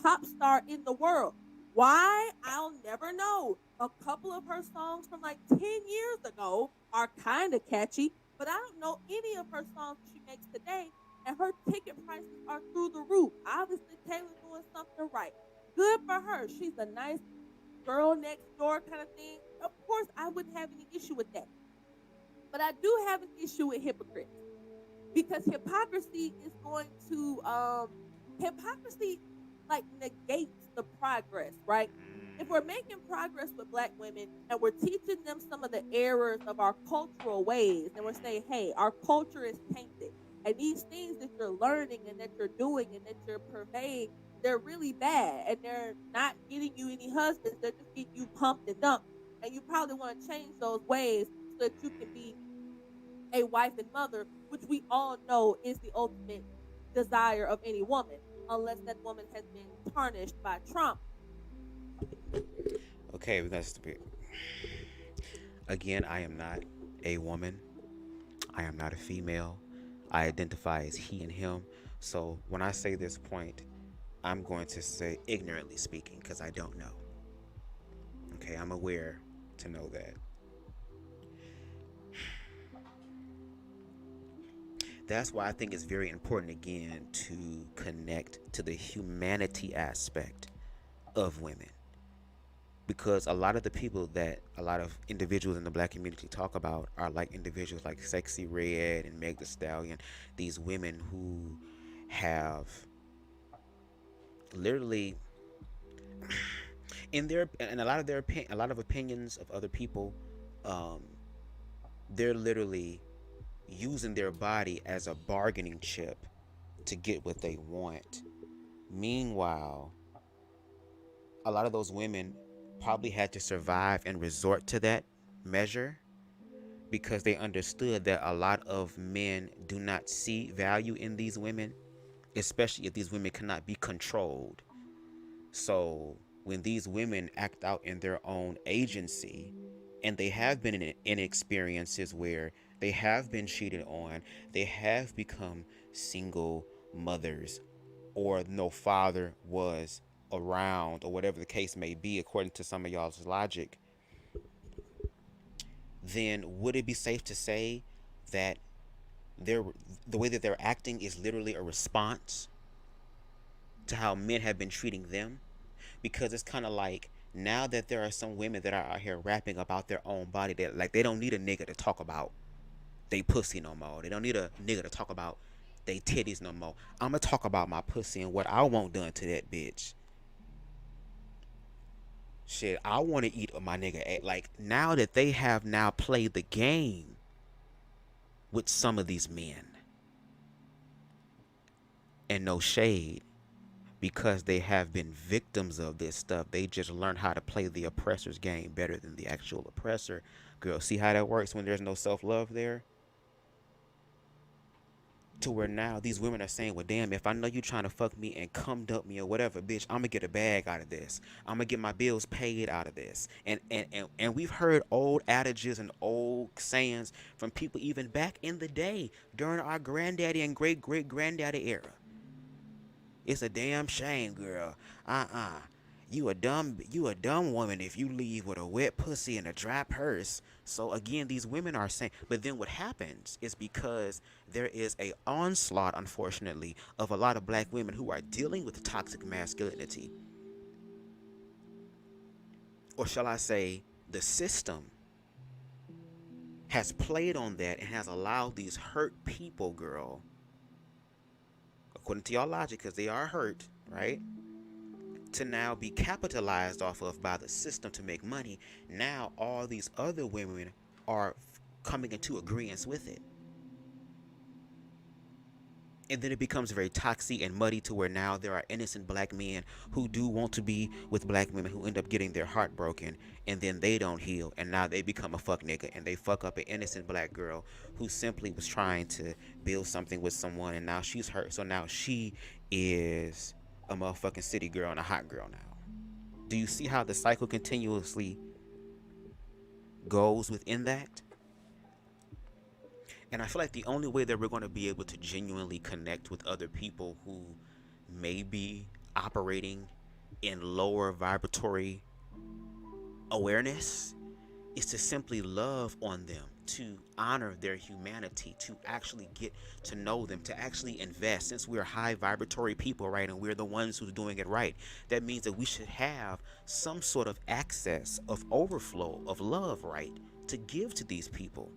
pop star in the world. Why? I'll never know. A couple of her songs from like 10 years ago are kind of catchy, but I don't know any of her songs she makes today, and her ticket prices are through the roof. Obviously, Taylor's doing something right. Good for her. She's a nice girl next door kind of thing. Of course, I wouldn't have any issue with that. But I do have an issue with hypocrites. Because hypocrisy is going to, hypocrisy like negates the progress, right? If we're making progress with Black women and we're teaching them some of the errors of our cultural ways, and we're saying, hey, our culture is tainted, and these things that you're learning and that you're doing and that you're purveying, they're really bad, and they're not getting you any husbands, they're just getting you pumped and dumped, and you probably want to change those ways so that you can be a wife and mother, which we all know is the ultimate desire of any woman, unless that woman has been tarnished by trauma. Okay, we're gonna start. Again, I am not a woman. I am not a female. I identify as he and him. So when I say this point, I'm going to say ignorantly speaking, because I don't know. Okay, I'm aware to know that. That's why I think it's very important, again, to connect to the humanity aspect of women. Because a lot of the people that a lot of individuals in the Black community talk about are like individuals like Sexy Red and Meg Thee Stallion. These women who have literally, in a lot of opinions of other people, they're literally using their body as a bargaining chip to get what they want. Meanwhile, a lot of those women probably had to survive and resort to that measure because they understood that a lot of men do not see value in these women, especially if these women cannot be controlled. So when these women act out in their own agency, and they have been in experiences where they have been cheated on, they have become single mothers, or no father was around, or whatever the case may be, according to some of y'all's logic, then would it be safe to say that the way that they're acting is literally a response to how men have been treating them? Because it's kind of like, now that there are some women that are out here rapping about their own body, that like they don't need a nigga to talk about they pussy no more. They don't need a nigga to talk about they titties no more. I'm gonna talk about my pussy and what I want done to that bitch. Shit, I want to eat my nigga. Like, now that they have now played the game with some of these men, And no shade, because they have been victims of this stuff. They just learn how to play the oppressor's game better than the actual oppressor. Girl, see how that works when there's no self-love there? To where now these women are saying, well, damn, if I know you trying to fuck me and come dump me or whatever, bitch, I'm gonna get a bag out of this. I'm gonna get my bills paid out of this. And we've heard old adages and old sayings from people even back in the day during our granddaddy and great-great-granddaddy era. It's a damn shame, girl. You a dumb woman if you leave with a wet pussy and a dry purse. So again, these women are saying, but then what happens is because there is a onslaught, unfortunately, of a lot of black women who are dealing with toxic masculinity. Or shall I say, the system has played on that and has allowed these hurt people, girl, according to your logic, because they are hurt, right, to now be capitalized off of by the system to make money. Now all these other women are coming into agreement with it. And then it becomes very toxic and muddy to where now there are innocent black men who do want to be with black women who end up getting their heart broken, and then they don't heal, and now they become a fuck nigga and they fuck up an innocent black girl who simply was trying to build something with someone, and now she's hurt. So now she is a motherfucking city girl and a hot girl now. Do you see how the cycle continuously goes within that? And I feel like the only way that we're going to be able to genuinely connect with other people who may be operating in lower vibratory awareness is to simply love on them, to honor their humanity, to actually get to know them, to actually invest. Since we're high vibratory people, right, and we're the ones who's doing it right, that means that we should have some sort of access of overflow of love, right, to give to these people.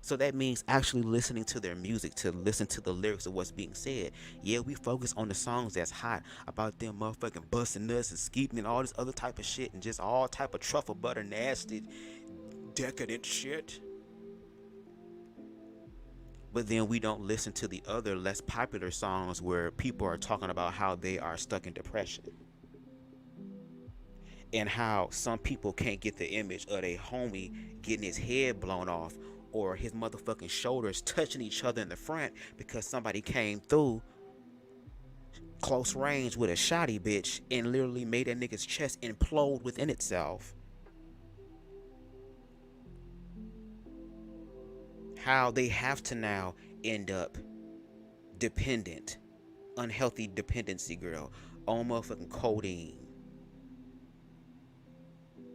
So that means actually listening to their music, to listen to the lyrics of what's being said. Yeah, we focus on the songs that's hot about them motherfucking busting us and skeeting and all this other type of shit and just all type of truffle butter nasty decadent shit. But then we don't listen to the other less popular songs where people are talking about how they are stuck in depression. And how some people can't get the image of a homie getting his head blown off or his motherfucking shoulders touching each other in the front because somebody came through close range with a shotty bitch and literally made that nigga's chest implode within itself. How they have to now end up dependent, unhealthy dependency, girl, on motherfucking codeine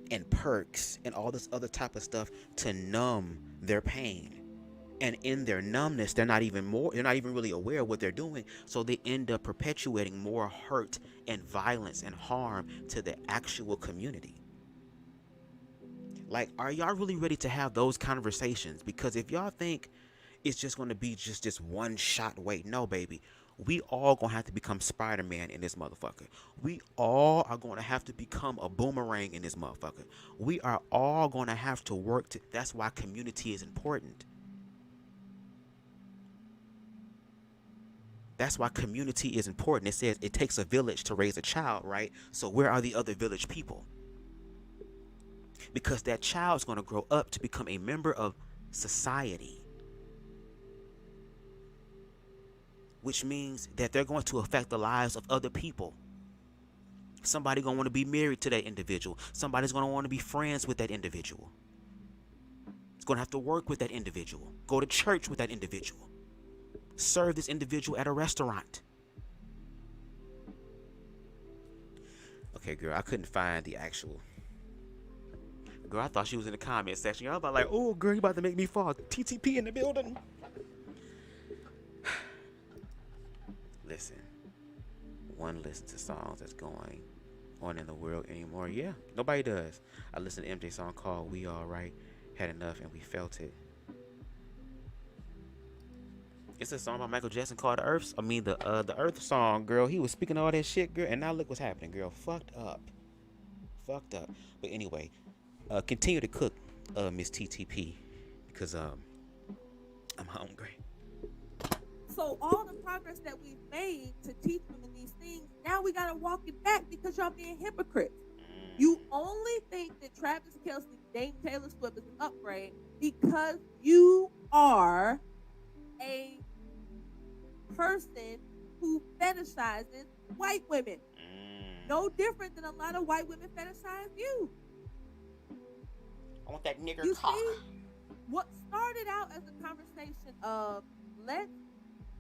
and perks and all this other type of stuff to numb their pain. And in their numbness, they're not even really aware of what they're doing. So they end up perpetuating more hurt and violence and harm to the actual community. Like, are y'all really ready to have those conversations? Because if y'all think it's just going to be just this one shot way, no, baby. We all gonna have to become Spider-Man in this motherfucker. We all are gonna have to become a boomerang in this motherfucker. We are all gonna have to work to. That's why community is important. That's why community is important. It says it takes a village to raise a child, right? So where are the other village people? Because that child's gonna grow up to become a member of society. Which means that they're going to affect the lives of other people. Somebody gonna want to be married to that individual. Somebody's gonna want to be friends with that individual. It's gonna have to work with that individual. Go to church with that individual. Serve this individual at a restaurant. Okay, girl, I couldn't find the actual. Girl, I thought she was in the comment section. I was about like, oh, girl, you about to make me fall. TTP in the building. Listen, one listen to songs that's going on in the world anymore. Yeah, nobody does. I listened to MJ's song called We All Right, Had Enough, and We Felt It. It's a song by Michael Jackson called the Earth song, girl. He was speaking all that shit, girl, and now look what's happening, girl. Fucked up. But anyway, continue to cook, Miss TTP, because I'm hungry. So all the progress that we've made to teach women these things, now we gotta walk it back because y'all being hypocrites. You only think that Travis Kelce, Dame Taylor Swift is an upgrade because you are a person who fetishizes white women. No different than a lot of white women fetishize you. I want that nigger You cock. see, what started out as a conversation of let's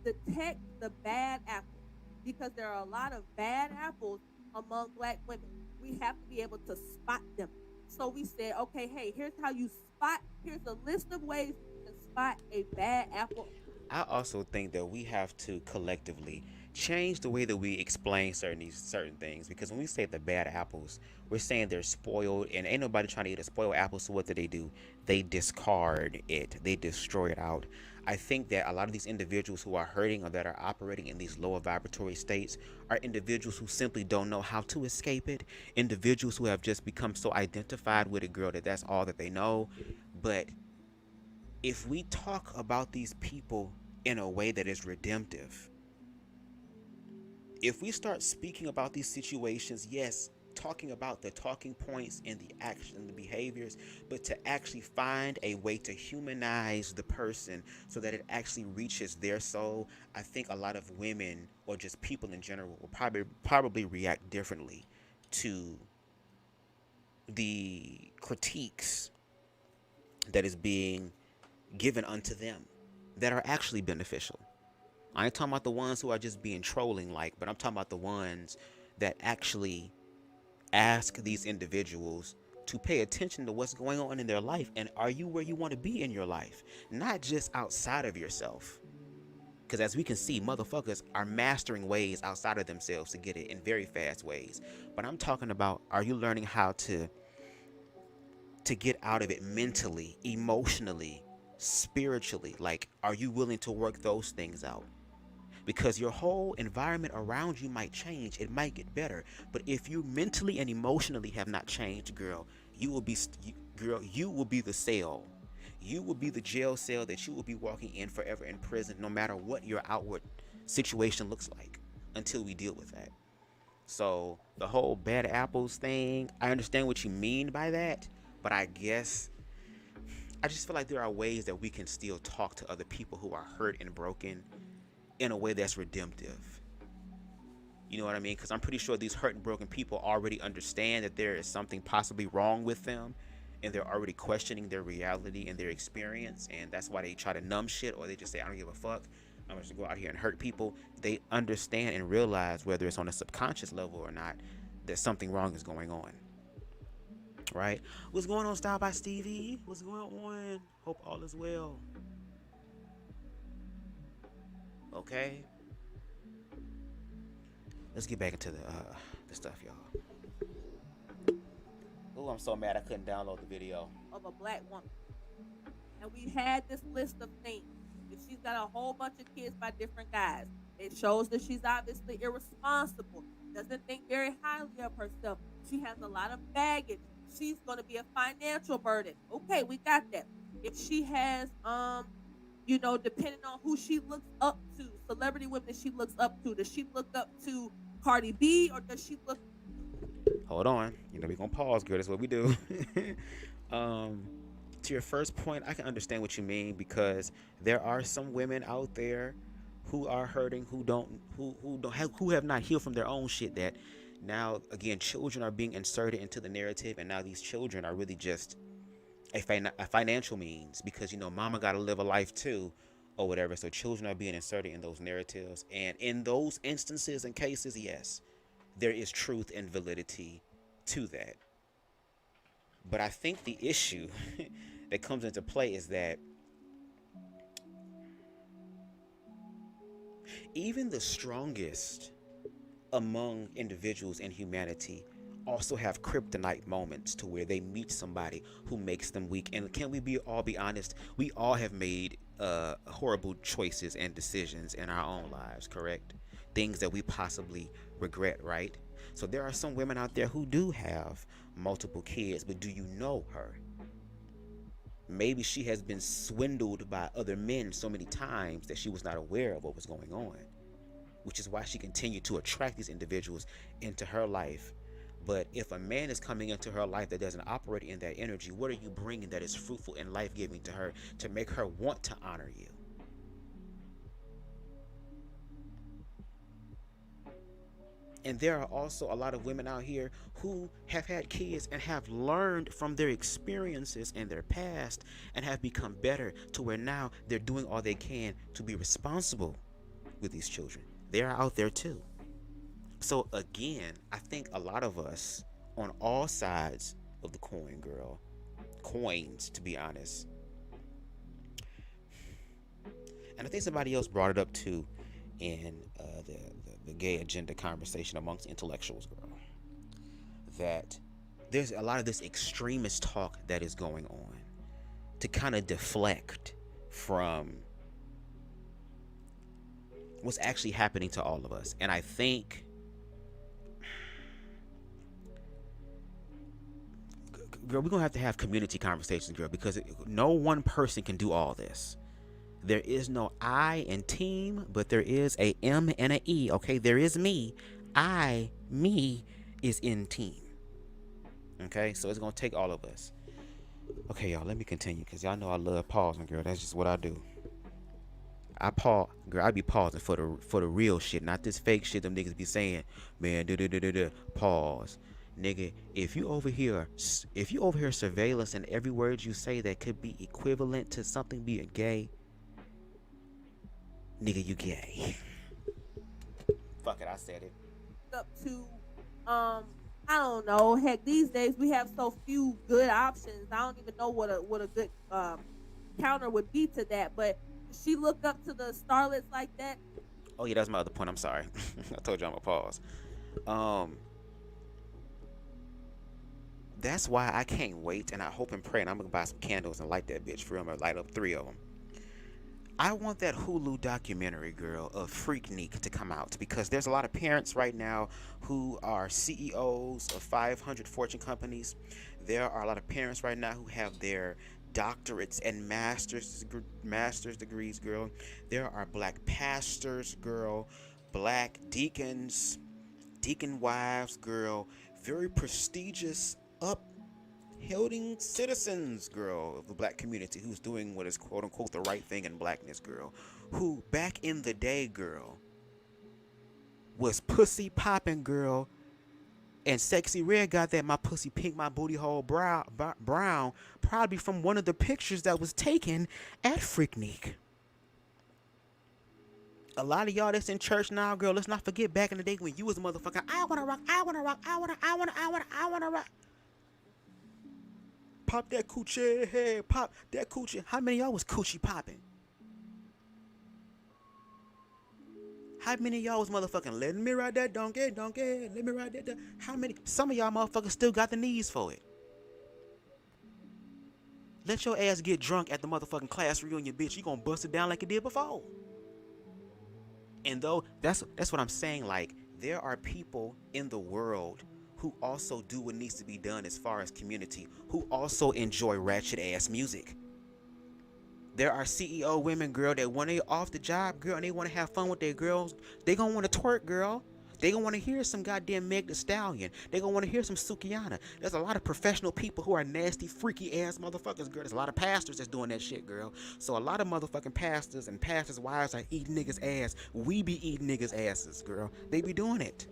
detect the bad apples, because there are a lot of bad apples among black women. We have to be able to spot them. So we said, okay, hey, here's how you spot, here's a list of ways you can spot a bad apple. I also think that we have to collectively change the way that we explain certain things, because when we say the bad apples, we're saying they're spoiled, and ain't nobody trying to eat a spoiled apple. So what do? They discard it. They destroy it out. I think that a lot of these individuals who are hurting or that are operating in these lower vibratory states are individuals who simply don't know how to escape it. Individuals who have just become so identified with a girl that that's all that they know. But if we talk about these people in a way that is redemptive, if we start speaking about these situations, yes, talking about the talking points and the action and the behaviors, but to actually find a way to humanize the person so that it actually reaches their soul, I think a lot of women, or just people in general, will probably react differently to the critiques that is being given unto them that are actually beneficial. I ain't talking about the ones who are just being trolling like, but I'm talking about the ones that actually ask these individuals to pay attention to what's going on in their life, and are you where you want to be in your life, not just outside of yourself. Because as we can see, motherfuckers are mastering ways outside of themselves to get it in very fast ways. But I'm talking about, are you learning how to get out of it mentally, emotionally, spiritually? Like, are you willing to work those things out? Because your whole environment around you might change, it might get better, but if you mentally and emotionally have not changed, girl, you will be the cell. You will be the jail cell that you will be walking in forever in prison, no matter what your outward situation looks like, until we deal with that. So the whole bad apples thing, I understand what you mean by that, but I just feel like there are ways that we can still talk to other people who are hurt and broken in a way that's redemptive. You know what I mean? Because I'm pretty sure these hurt and broken people already understand that there is something possibly wrong with them, and they're already questioning their reality and their experience, and that's why they try to numb shit, or they just say, I don't give a fuck, I'm just gonna go out here and hurt people. They understand and realize, whether it's on a subconscious level or not, that something wrong is going on. Right? What's going on, Style by Stevie? What's going on? Hope all is well. Okay, let's get back into the stuff, y'all. Oh, I'm so mad I couldn't download the video Of a black woman. And we had this list of things. If she's got a whole bunch of kids by different guys, it shows that she's obviously irresponsible, doesn't think very highly of herself. She has a lot of baggage. She's going to be a financial burden. Okay, we got that. If she has depending on who she looks up to, celebrity women that she looks up to. Does she look up to Cardi B, or does she look... Hold on. We're going to pause, girl. That's what we do. To your first point, I can understand what you mean, because there are some women out there who are hurting, who have not healed from their own shit, that now, again, children are being inserted into the narrative, and now these children are really just a financial means, because mama got to live a life too, or whatever. So children are being inserted in those narratives, and in those instances and cases, yes, there is truth and validity to that. But I think the issue that comes into play is that even the strongest among individuals in humanity also have kryptonite moments, to where they meet somebody who makes them weak. And can we all be honest? We all have made horrible choices and decisions in our own lives, correct? Things that we possibly regret, right? So there are some women out there who do have multiple kids, but do you know her? Maybe she has been swindled by other men so many times that she was not aware of what was going on, which is why she continued to attract these individuals into her life. But if a man is coming into her life that doesn't operate in that energy, what are you bringing that is fruitful and life-giving to her to make her want to honor you? And there are also a lot of women out here who have had kids and have learned from their experiences in their past and have become better to where now they're doing all they can to be responsible with these children. They're out there too. So again, I think a lot of us on all sides of the coin, girl, coins to be honest, and I think somebody else brought it up too in the gay agenda conversation amongst intellectuals, girl, that there's a lot of this extremist talk that is going on to kind of deflect from what's actually happening to all of us. And I think girl, we're gonna have community conversations, girl, because no one person can do all this. There is no I in team, but there is a M and a E. Okay, there is me. Me is in team. Okay, so it's gonna take all of us. Okay, y'all, let me continue because y'all know I love pausing, girl. That's just what I do. I pause, girl. I be pausing for the real shit, not this fake shit them niggas be saying. Man, pause, nigga. If you over here surveillance and every word you say that could be equivalent to something being gay, nigga, you gay. Fuck it, I said it. Up to, I don't know. Heck, these days we have so few good options. I don't even know what a good counter would be to that. But does she look up to the starlets like that? Oh yeah, that's my other point. I'm sorry. I told you I'm gonna pause. That's why I can't wait, and I hope and pray, and I'm gonna buy some candles and light that bitch for real. I'm gonna light up 3 of them. I want that Hulu documentary, girl, of Freaknik to come out, because there's a lot of parents right now who are CEOs of 500 Fortune companies. There are a lot of parents right now who have their doctorates and master's degrees, girl. There are black pastors, girl, black deacons, deacon wives, girl, very prestigious, upholding citizens, girl, of the black community who's doing what is quote unquote the right thing in blackness, girl, who back in the day, girl, was pussy popping, girl, and Sexy Red got that my pussy pink, my booty hole brown, probably from one of the pictures that was taken at Freaknik. A lot of y'all that's in church now, girl, let's not forget back in the day when you was a motherfucker. I wanna rock, I wanna rock, I wanna rock. Pop that coochie, hey, pop that coochie. How many of y'all was coochie popping? How many of y'all was motherfucking letting me ride that donkey, let me ride that. How many? Some of y'all motherfuckers still got the knees for it. Let your ass get drunk at the motherfucking class reunion, bitch. You gonna bust it down like you did before. And though that's what I'm saying, like, there are people in the world who also do what needs to be done as far as community, who also enjoy ratchet ass music. There are CEO women, girl, that when they off the job, girl, and they want to have fun with their girls, they gonna want to twerk, girl. They gonna want to hear some goddamn Meg Thee Stallion. They gonna want to hear some Sukihana. There's a lot of professional people who are nasty, freaky ass motherfuckers, girl. There's a lot of pastors that's doing that shit, girl. So a lot of motherfucking pastors and pastors' wives are eating niggas' ass. We be eating niggas' asses, girl. They be doing it.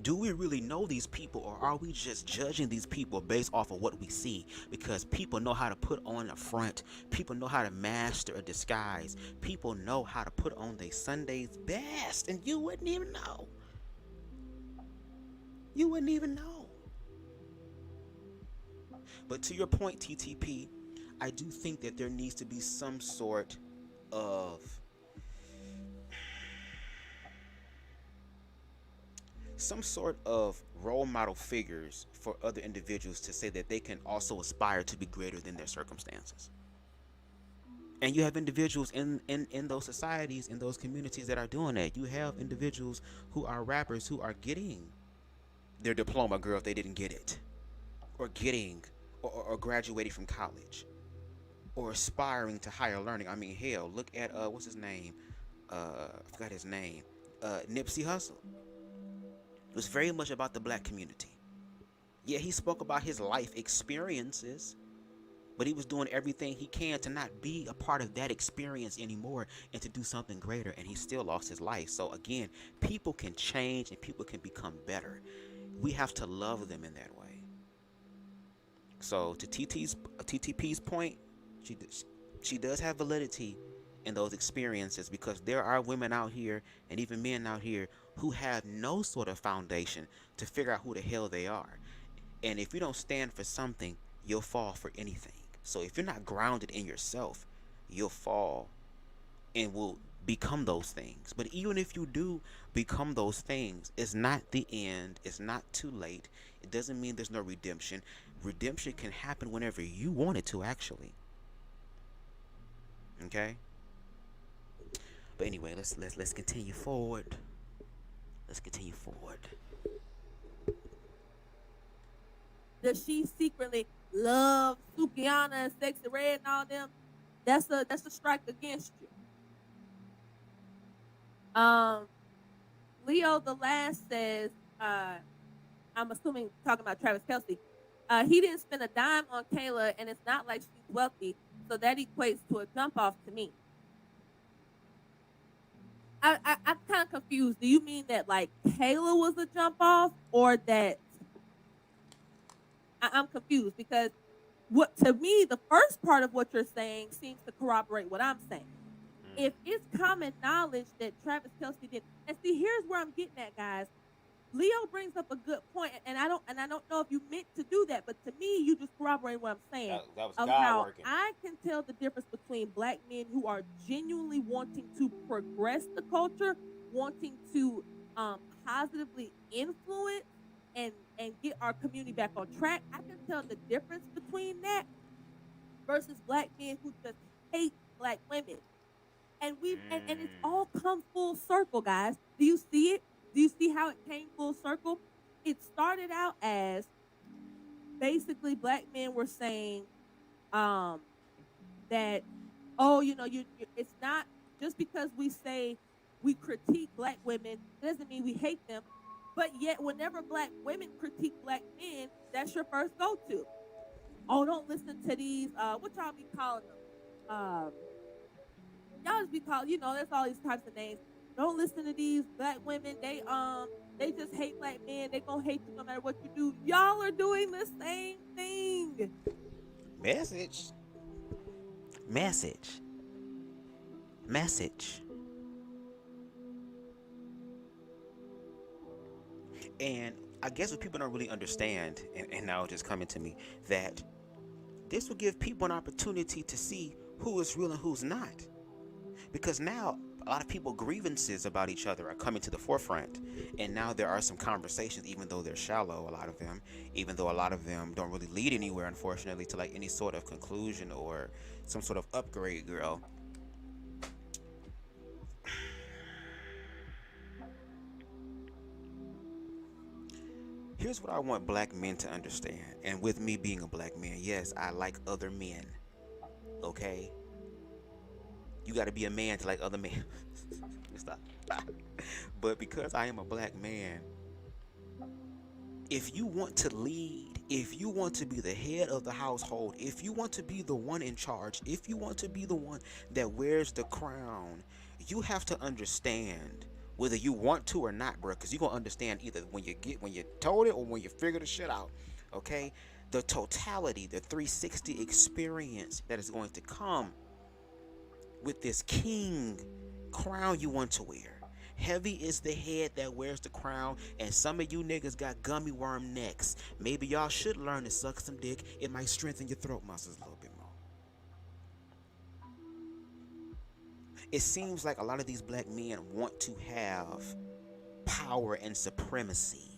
Do we really know these people, or are we just judging these people based off of what we see? Because people know how to put on a front. People know how to master a disguise. People know how to put on their Sunday's best, and you wouldn't even know. You wouldn't even know. But to your point, TTP, I do think that there needs to be some sort of role model figures for other individuals to say that they can also aspire to be greater than their circumstances. And you have individuals in those societies, in those communities that are doing that. You have individuals who are rappers who are getting their diploma, girl, if they didn't get it. or getting or graduating from college or aspiring to higher learning. I mean, hell, look at what's his name? I forgot his name. Nipsey Hussle. It was very much about the black community. Yeah, he spoke about his life experiences, but he was doing everything he can to not be a part of that experience anymore and to do something greater, and he still lost his life. So again, people can change and people can become better. We have to love them in that way. So to TTP's point, she does have validity in those experiences, because there are women out here and even men out here who have no sort of foundation to figure out who the hell they are. And if you don't stand for something, you'll fall for anything. So if you're not grounded in yourself, you'll fall and will become those things. But even if you do become those things, it's not the end. It's not too late. It doesn't mean there's no redemption. Redemption can happen whenever you want it to, actually. Okay? But anyway, let's continue forward. Let's continue forward. Does she secretly love Sukiana and Sexy Red and all them? That's a strike against you. Leo the Last says, I'm assuming talking about Travis Kelce. He didn't spend a dime on Kayla, and it's not like she's wealthy, so that equates to a jump off to me. I'm kind of confused. Do you mean that like Kayla was a jump off, or that I'm confused, because what to me the first part of what you're saying seems to corroborate what I'm saying. If it's common knowledge that Travis Kelce did, and see, here's where I'm getting at, guys. Leo brings up a good point, and I don't know if you meant to do that, but to me, you just corroborate what I'm saying. That was of God how working. I can tell the difference between black men who are genuinely wanting to progress the culture, wanting to positively influence and get our community back on track. I can tell the difference between that versus black men who just hate black women. And and it's all come full circle, guys. Do you see it? Do you see how it came full circle? It started out as basically black men were saying that, oh, you it's not just because we say we critique black women, it doesn't mean we hate them. But yet, whenever black women critique black men, that's your first go-to. Oh, don't listen to these, what y'all be calling them? Y'all just be called, there's all these types of names. Don't listen to these black women. They just hate black men. They gonna hate you no matter what you do. Y'all are doing the same thing. Message. And I guess what people don't really understand, and now it's just coming to me, that this will give people an opportunity to see who is real and who's not. Because now a lot of people grievances about each other are coming to the forefront, and now there are some conversations, even though they're shallow, a lot of them, even though a lot of them don't really lead anywhere, unfortunately, to like any sort of conclusion or some sort of upgrade, girl. Here's what I want black men to understand, and with me being a black man, yes, I like other men, okay? You got to be a man to like other men. Stop. But because I am a black man, if you want to lead, if you want to be the head of the household, if you want to be the one in charge, if you want to be the one that wears the crown, you have to understand whether you want to or not, bro, because you're going to understand either when you told it or when you figure the shit out, okay? The totality, the 360 experience that is going to come with this king crown you want to wear. Heavy is the head that wears the crown, and some of you niggas got gummy worm necks. Maybe y'all should learn to suck some dick. It might strengthen your throat muscles a little bit more. It seems like a lot of these black men want to have power and supremacy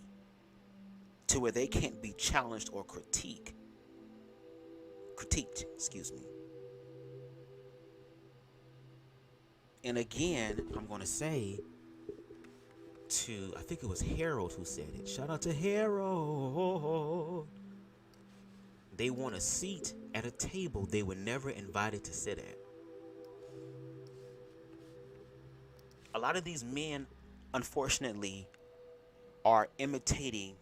to where they can't be challenged or critiqued, excuse me. And again, I'm going to say to, I think it was Harold who said it. Shout out to Harold. They want a seat at a table they were never invited to sit at. A lot of these men, unfortunately, are imitating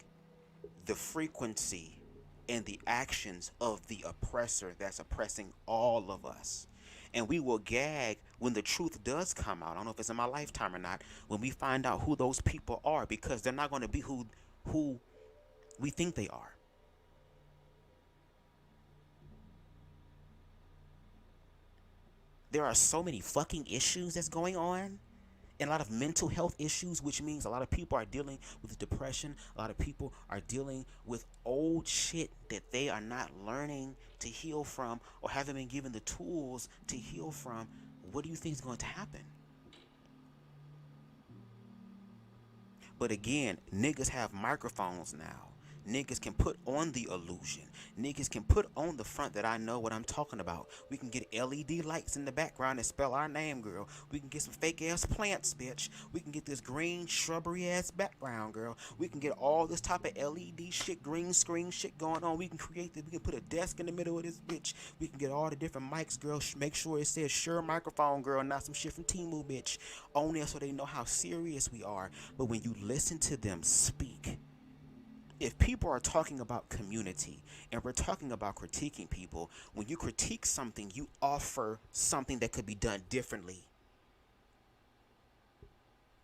the frequency and the actions of the oppressor that's oppressing all of us. And we will gag when the truth does come out. I don't know if it's in my lifetime or not, when we find out who those people are, because they're not going to be who we think they are. There are so many fucking issues that's going on, and a lot of mental health issues, which means a lot of people are dealing with depression. A lot of people are dealing with old shit that they are not learning to heal from or haven't been given the tools to heal from. What do you think is going to happen? But again, niggas have microphones now. Niggas can put on the illusion. Niggas can put on the front that I know what I'm talking about. We can get LED lights in the background and spell our name, girl. We can get some fake ass plants, bitch. We can get this green shrubbery ass background, girl. We can get all this type of LED shit, green screen shit going on. We can create this. We can put a desk in the middle of this bitch. We can get all the different mics, girl. Make sure it says Shure microphone, girl, not some shit from Temu, bitch. On there so they know how serious we are. But when you listen to them speak, if people are talking about community and we're talking about critiquing people, when you critique something, you offer something that could be done differently.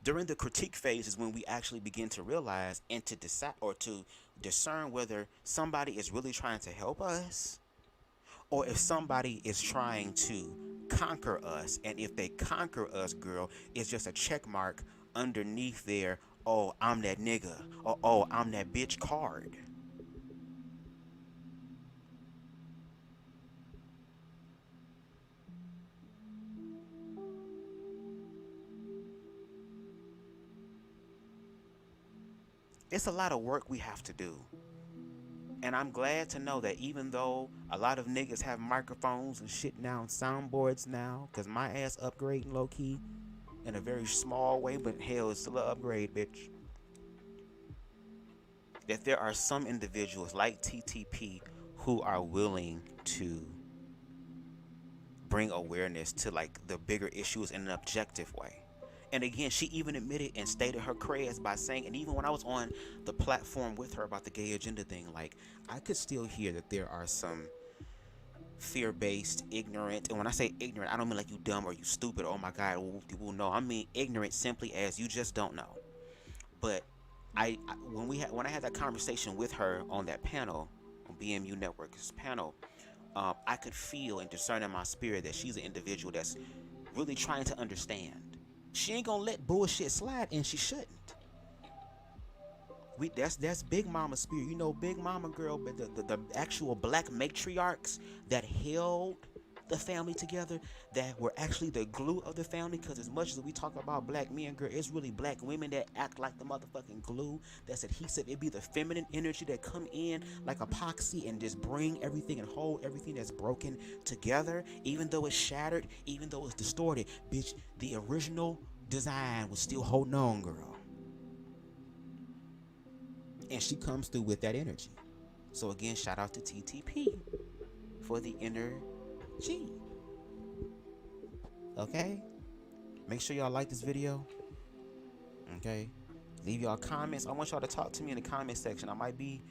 During the critique phase is when we actually begin to realize and to decide or to discern whether somebody is really trying to help us or if somebody is trying to conquer us. And if they conquer us, girl, it's just a check mark underneath there. Oh, I'm that nigga. Or, oh, I'm that bitch card. It's a lot of work we have to do. And I'm glad to know that even though a lot of niggas have microphones and shit now and soundboards now, because my ass upgrading low key in a very small way, but hell, it's still an upgrade, bitch. That there are some individuals like TTP who are willing to bring awareness to like the bigger issues in an objective way. And again, she even admitted and stated her creds by saying, and even when I was on the platform with her about the gay agenda thing, like I could still hear that there are some fear-based, ignorant, and when I say ignorant, I don't mean like you dumb or you stupid or oh my god, well no, I mean ignorant simply as you just don't know. But when I had that conversation with her on that panel, on BMU Network's panel, I could feel and discern in my spirit that she's an individual that's really trying to understand. She ain't gonna let bullshit slide, and she shouldn't. That's Big Mama spirit. You know, Big Mama, girl, but the actual black matriarchs that held the family together, that were actually the glue of the family. Because as much as we talk about black men, girl, it's really black women that act like the motherfucking glue that's adhesive. It be the feminine energy that come in like epoxy and just bring everything and hold everything that's broken together, even though it's shattered, even though it's distorted. Bitch, the original design was still holding on, girl. And she comes through with that energy. So again, shout out to TTP for the inner G. Okay? Make sure y'all like this video. Okay? Leave y'all comments. I want y'all to talk to me in the comment section. It might be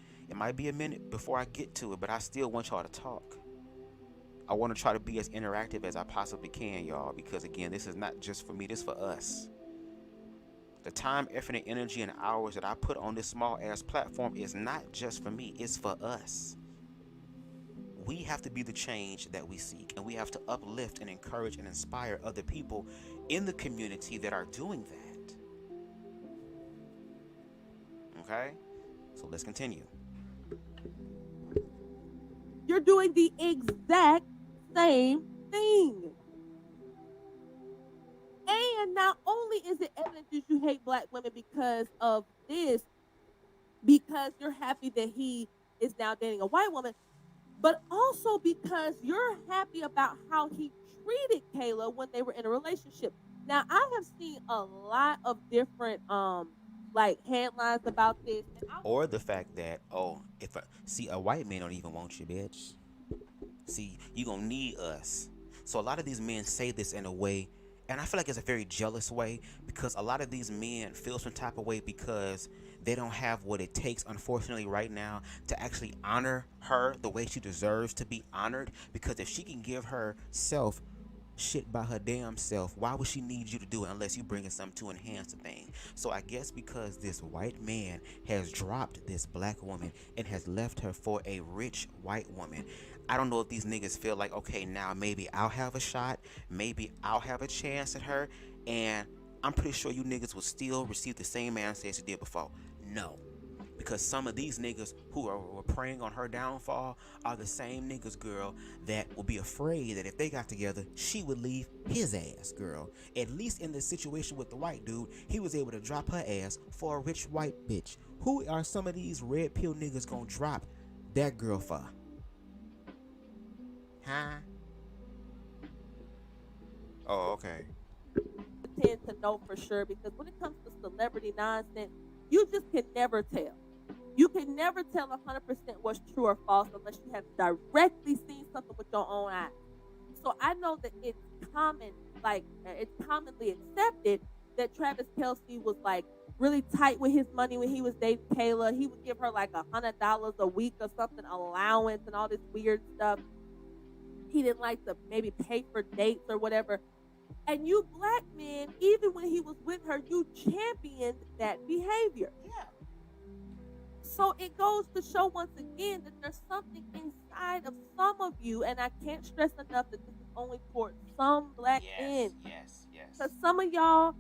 a minute before I get to it, but I still want y'all to talk. I want to try to be as interactive as I possibly can, y'all, because again, this is not just for me, this is for us. The time, effort, and energy and hours that I put on this small ass platform is not just for me, it's for us. We have to be the change that we seek, and we have to uplift and encourage and inspire other people in the community that are doing that. Okay? So let's continue. You're doing the exact same thing. And not only is it evident that you hate black women because of this, because you're happy that he is now dating a white woman, but also because you're happy about how he treated Kayla when they were in a relationship. Now, I have seen a lot of different like headlines about this. And Or the fact that, oh, see, a white man don't even want you, bitch. See, you gonna need us. So a lot of these men say this in a way, and I feel like it's a very jealous way, because a lot of these men feel some type of way because they don't have what it takes, unfortunately, right now to actually honor her the way she deserves to be honored. Because if she can give herself shit by her damn self, why would she need you to do it unless you bringing something to enhance the thing? So I guess because this white man has dropped this black woman and has left her for a rich white woman, I don't know if these niggas feel like, okay, now maybe I'll have a shot, maybe I'll have a chance at her, and I'm pretty sure you niggas will still receive the same answer as you did before. No. Because some of these niggas who were preying on her downfall are the same niggas, girl, that will be afraid that if they got together, she would leave his ass, girl. At least in this situation with the white dude, he was able to drop her ass for a rich white bitch. Who are some of these red pill niggas gonna drop that girl for? Huh? Oh, okay. tend to know for sure, because when it comes to celebrity nonsense, you just can never tell. You can never tell 100% what's true or false unless you have directly seen something with your own eyes. So I know that it's common, like it's commonly accepted that Travis Kelce was like really tight with his money when he was dating Kayla. He would give her like $100 a week or something, allowance and all this weird stuff. He didn't like to maybe pay for dates or whatever. And you black men, even when he was with her, you championed that behavior. Yeah. So it goes to show once again that there's something inside of some of you, and I can't stress enough that this is only for some black men. Yes. Because some of y'all,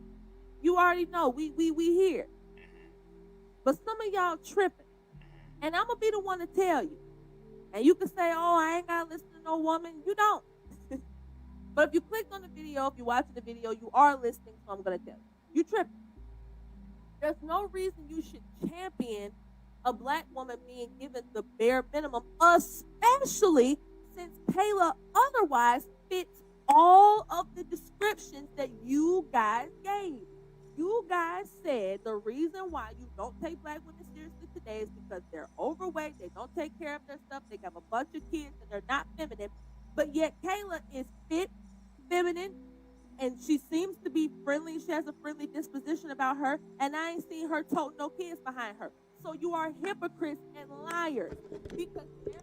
you already know, we here. But some of y'all tripping. And I'm going to be the one to tell you. And you can say, oh, I ain't got to listen to no woman. You don't. But if you clicked on the video, if you're watching the video, you are listening, so I'm going to tell you. You tripping. There's no reason you should champion a black woman being given the bare minimum, especially since Kayla otherwise fits all of the descriptions that you guys gave. You guys said the reason why you don't take black women seriously today is because they're overweight, they don't take care of their stuff, they have a bunch of kids, and they're not feminine. But yet Kayla is fit, feminine, and she seems to be friendly. She has a friendly disposition about her, and I ain't seen her tote no kids behind her. So you are hypocrites and liars.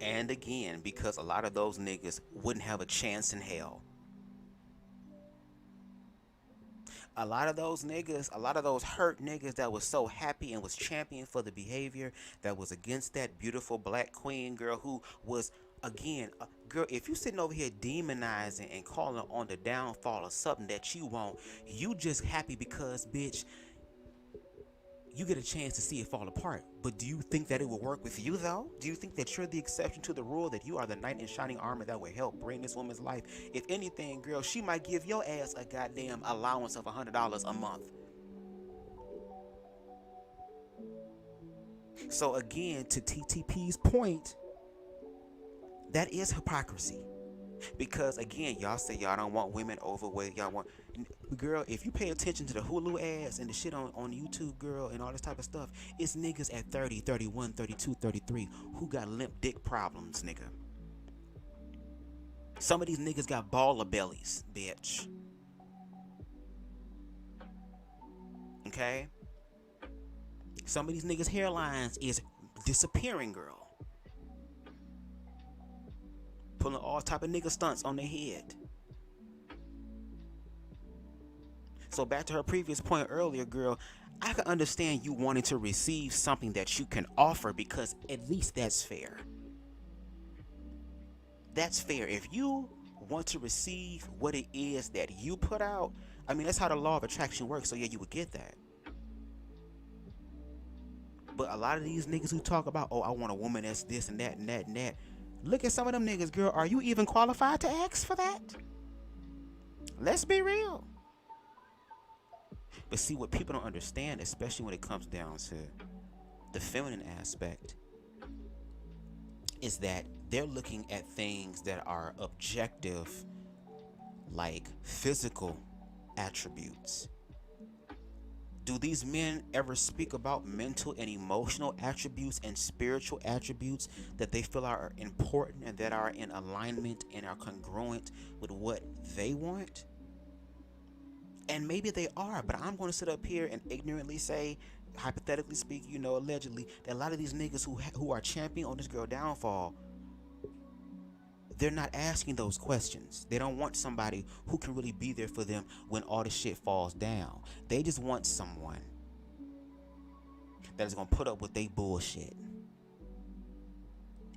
And again, because a lot of those niggas wouldn't have a chance in hell. A lot of those niggas, a lot of those hurt niggas that was so happy and was championing for the behavior that was against that beautiful black queen girl who was, again, girl, if you sitting over here demonizing and calling on the downfall of something that you want, you just happy because, bitch, you get a chance to see it fall apart. But do you think that it will work with you, though? Do you think that you're the exception to the rule, that you are the knight in shining armor that will help bring this woman's life? If anything, girl, she might give your ass a goddamn allowance of $100 a month. So again, to TTP's point, that is hypocrisy. Because again, y'all say y'all don't want women overweight. Y'all want, girl, if you pay attention to the Hulu ads and the shit on YouTube, girl, and all this type of stuff, it's niggas at 30, 31, 32, 33 who got limp dick problems, nigga. Some of these niggas got baller bellies, bitch. Okay? Some of these niggas' hairlines is disappearing, girl. Pulling all type of nigga stunts on their head. So back to her previous point earlier, girl, I can understand you wanting to receive something that you can offer, because at least that's fair. That's fair. If you want to receive what it is that you put out, I mean, that's how the law of attraction works, so yeah, you would get that. But a lot of these niggas who talk about, oh, I want a woman that's this and that and that and that, look at some of them niggas, girl. Are you even qualified to ask for that? Let's be real. But see, what people don't understand, especially when it comes down to the feminine aspect, is that they're looking at things that are objective, like physical attributes. Do these men ever speak about mental and emotional attributes and spiritual attributes that they feel are important and that are in alignment and are congruent with what they want? And maybe they are, but I'm going to sit up here and ignorantly say, hypothetically speaking, allegedly, that a lot of these niggas who are champion on this girl downfall, they're not asking those questions. They don't want somebody who can really be there for them when all the shit falls down. They just want someone that is going to put up with they bullshit.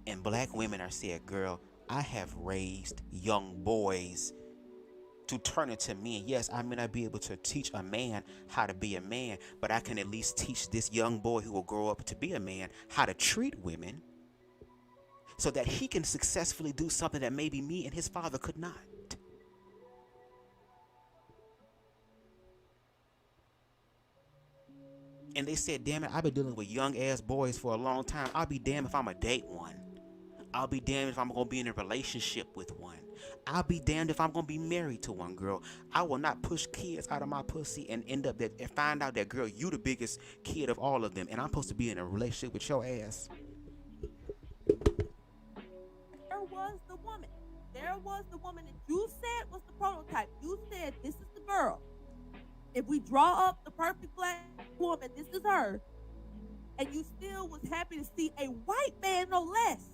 And black women are saying, girl, I have raised young boys to turn into men. Yes, I may not be able to teach a man how to be a man, but I can at least teach this young boy who will grow up to be a man how to treat women, so that he can successfully do something that maybe me and his father could not. And they said, damn it, I've been dealing with young ass boys for a long time. I'll be damned if I'm going to date one. I'll be damned if I'm going to be in a relationship with one. I'll be damned if I'm going to be married to one, girl. I will not push kids out of my pussy and end up and find out that, girl, you the biggest kid of all of them, and I'm supposed to be in a relationship with your ass. There was the woman that you said was the prototype. You said, this is the girl. If we draw up the perfect black woman, this is her. And you still was happy to see a white man, no less.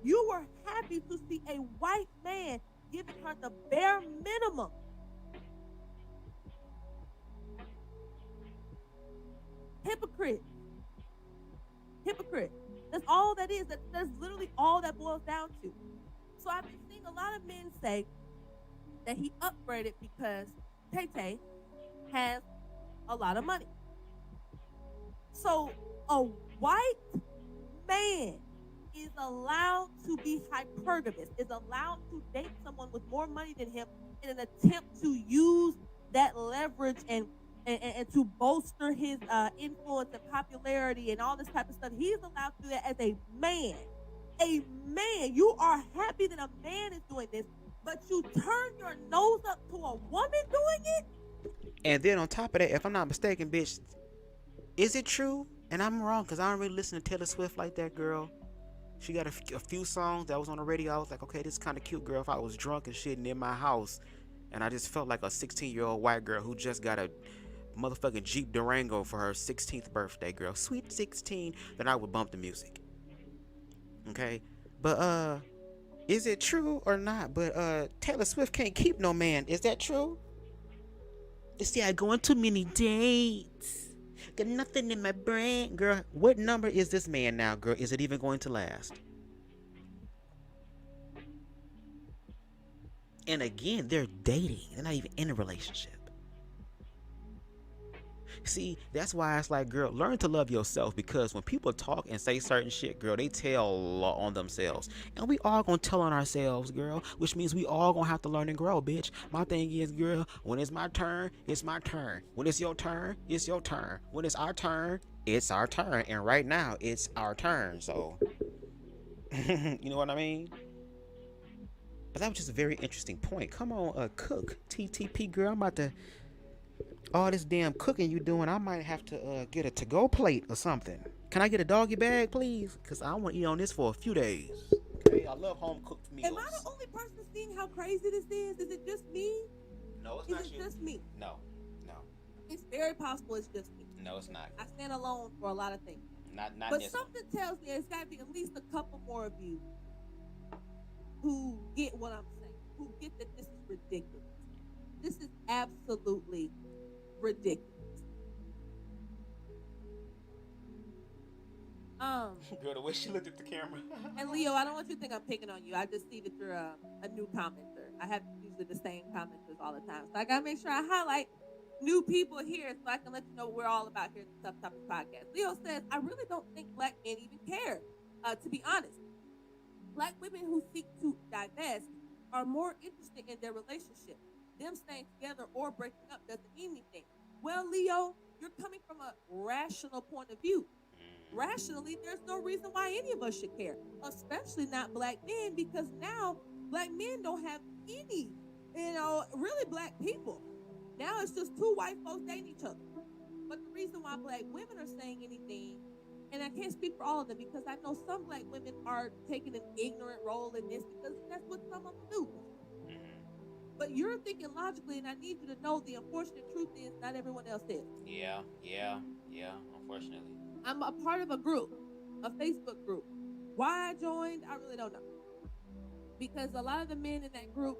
You were happy to see a white man giving her the bare minimum. Hypocrite. That's all that is. That's literally all that boils down to. So I've been seeing a lot of men say that he upgraded because Tay has a lot of money. So a white man is allowed to be hypergamous, is allowed to date someone with more money than him in an attempt to use that leverage and to bolster his influence and popularity and all this type of stuff. He's allowed to do that as a man. A man. You are happy that a man is doing this, but you turn your nose up to a woman doing it? And then on top of that, if I'm not mistaken, bitch, is it true? And I'm wrong, because I don't really listen to Taylor Swift like that, girl. She got a few songs that was on the radio. I was like, okay, this is kind of cute, girl. If I was drunk and shit in my house, and I just felt like a 16-year-old white girl who just got a motherfucking Jeep Durango for her 16th birthday, girl. Sweet 16, then I would bump the music. Okay? But, is it true or not? But, Taylor Swift can't keep no man. Is that true? You see, I go on too many dates. Got nothing in my brain. Girl, what number is this man now, girl? Is it even going to last? And again, they're dating. They're not even in a relationship. See, that's why it's like, girl, learn to love yourself, because when people talk and say certain shit, girl, they tell on themselves. And we all gonna tell on ourselves, girl, which means we all gonna have to learn and grow, bitch. My thing is, girl, when it's my turn, it's my turn. When it's your turn, it's your turn. When it's our turn, it's our turn. And right now, it's our turn. So, you know what I mean? But that was just a very interesting point. Come on, cook, TTP, girl. I'm about to... all this damn cooking you doing, I might have to get a to-go plate or something. Can I get a doggy bag, please? Because I want to eat on this for a few days. Okay, I love home-cooked meals. Am I the only person seeing how crazy this is? Is it just me? No, it's not you. Is it just me? No. It's very possible it's just me. No, it's not. I stand alone for a lot of things. Not but this something tells me it's got to be at least a couple more of you who get what I'm saying, who get that this is ridiculous. This is absolutely ridiculous. Girl, the way she looked at the camera. And Leo, I don't want you to think I'm picking on you. I just see that you're a new commenter. I have usually the same commenters all the time, so I gotta make sure I highlight new people here so I can let you know what we're all about here at the Tough Topic Podcast. Leo says, I really don't think black men even care. To be honest, black women who seek to divest are more interested in their relationship. Them staying together or breaking up doesn't mean anything. Well, Leo, you're coming from a rational point of view. Rationally, there's no reason why any of us should care, especially not black men, because now black men don't have any, really black people. Now it's just two white folks dating each other. But the reason why black women are saying anything, and I can't speak for all of them because I know some black women are taking an ignorant role in this because that's what some of them do. But you're thinking logically, and I need you to know the unfortunate truth is not everyone else is. Yeah, unfortunately. I'm a part of a group, a Facebook group. Why I joined, I really don't know. Because a lot of the men in that group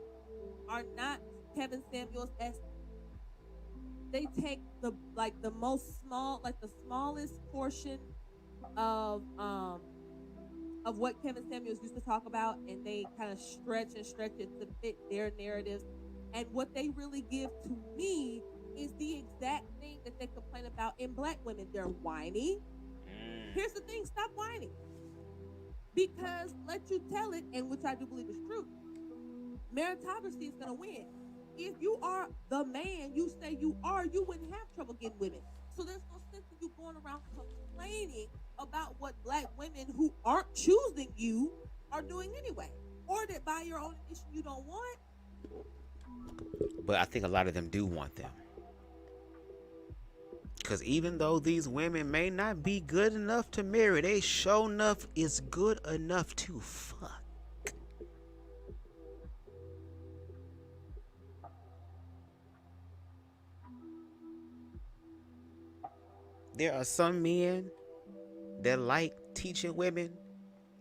are not Kevin Samuels esque. They take the smallest portion of what Kevin Samuels used to talk about, and they kind of stretch it to fit their narratives. And what they really give to me is the exact thing that they complain about in black women. They're whiny. Here's the thing: stop whining. Because let you tell it, and which I do believe is true, meritocracy is going to win. If you are the man you say you are, you wouldn't have trouble getting women. So there's no sense in you going around complaining about what black women who aren't choosing you are doing anyway, or that by your own initiative you don't want. But I think a lot of them do want them. Because even though these women may not be good enough to marry, they sure enough is good enough to fuck. There are some men that like teaching women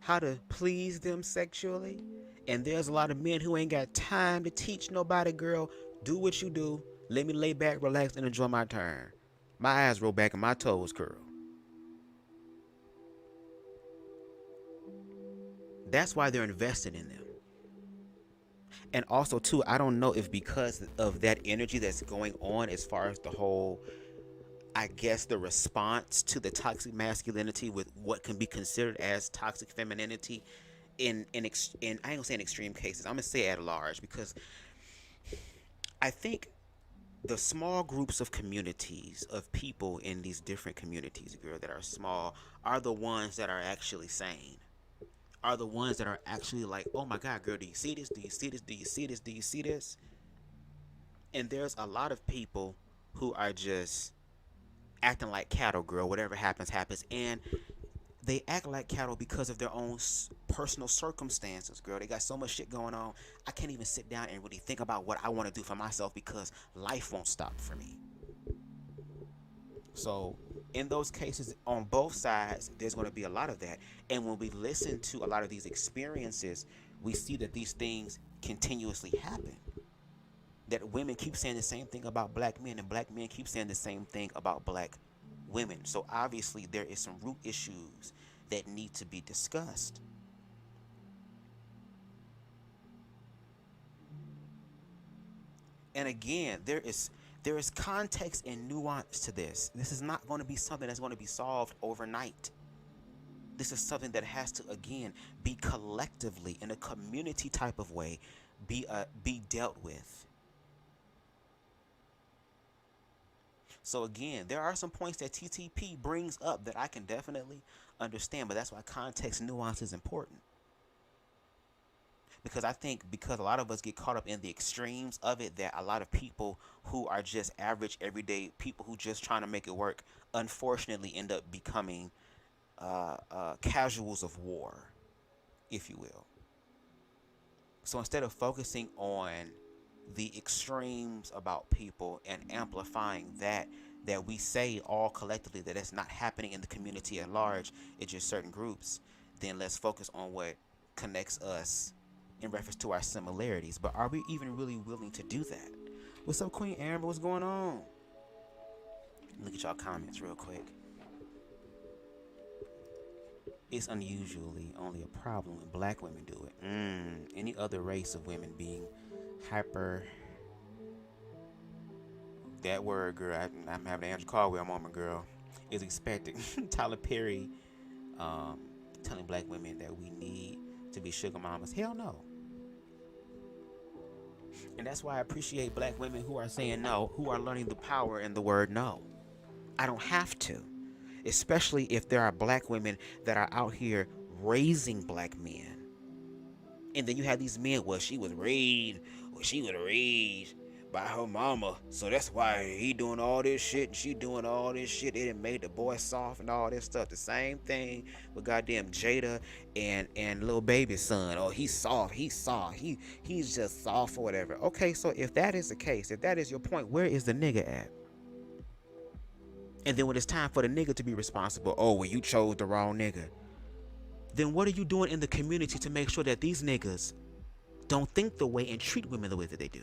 how to please them sexually. And there's a lot of men who ain't got time to teach nobody. Girl, do what you do. Let me lay back, relax, and enjoy my turn. My eyes roll back and my toes curl. That's why they're invested in them. And also, too, I don't know if because of that energy that's going on as far as the whole, I guess, the response to the toxic masculinity with what can be considered as toxic femininity in I ain't gonna say in extreme cases. I'm gonna say at large, because I think the small groups of communities of people in these different communities, girl, that are small, are the ones that are actually sane. Are the ones that are actually like, oh my God, girl, do you see this? Do you see this? Do you see this? Do you see this? And there's a lot of people who are just acting like cattle, girl. Whatever happens, happens. And they act like cattle because of their own personal circumstances, girl. They got so much shit going on. I can't even sit down and really think about what I want to do for myself because life won't stop for me. So in those cases, on both sides, there's going to be a lot of that. And when we listen to a lot of these experiences, we see that these things continuously happen. That women keep saying the same thing about black men, and black men keep saying the same thing about black women. So obviously there is some root issues that need to be discussed. And again, there is context and nuance to this. This is not going to be something that's going to be solved overnight. This is something that has to, again, be collectively, in a community type of way, be dealt with. So again, there are some points that TTP brings up that I can definitely understand, but that's why context and nuance is important. Because I think because a lot of us get caught up in the extremes of it, that a lot of people who are just average, everyday people who just trying to make it work, unfortunately end up becoming casuals of war, if you will. So instead of focusing on the extremes about people and amplifying that we say all collectively that it's not happening in the community at large, it's just certain groups, then let's focus on what connects us in reference to our similarities. But are we even really willing to do that? What's up, Queen Amber? What's going on? Look at y'all comments real quick. It's unusually only a problem when black women do it. Any other race of women being hyper, that word, girl, I'm having an Andrew Caldwell moment, girl, is expected. Tyler Perry telling black women that we need to be sugar mamas. Hell no. And that's why I appreciate black women who are saying no, who are learning the power in the word no. I don't have to. Especially if there are black women that are out here raising black men. And then you have these men, well, she was raised by her mama. So that's why he doing all this shit and she doing all this shit. It done made the boy soft and all this stuff. The same thing with goddamn Jada and little baby's son. Oh, he's soft. He's soft. He's just soft or whatever. Okay, so if that is the case, if that is your point, where is the nigga at? And then when it's time for the nigga to be responsible, oh, well, you chose the wrong nigga. Then what are you doing in the community to make sure that these niggas don't think the way and treat women the way that they do?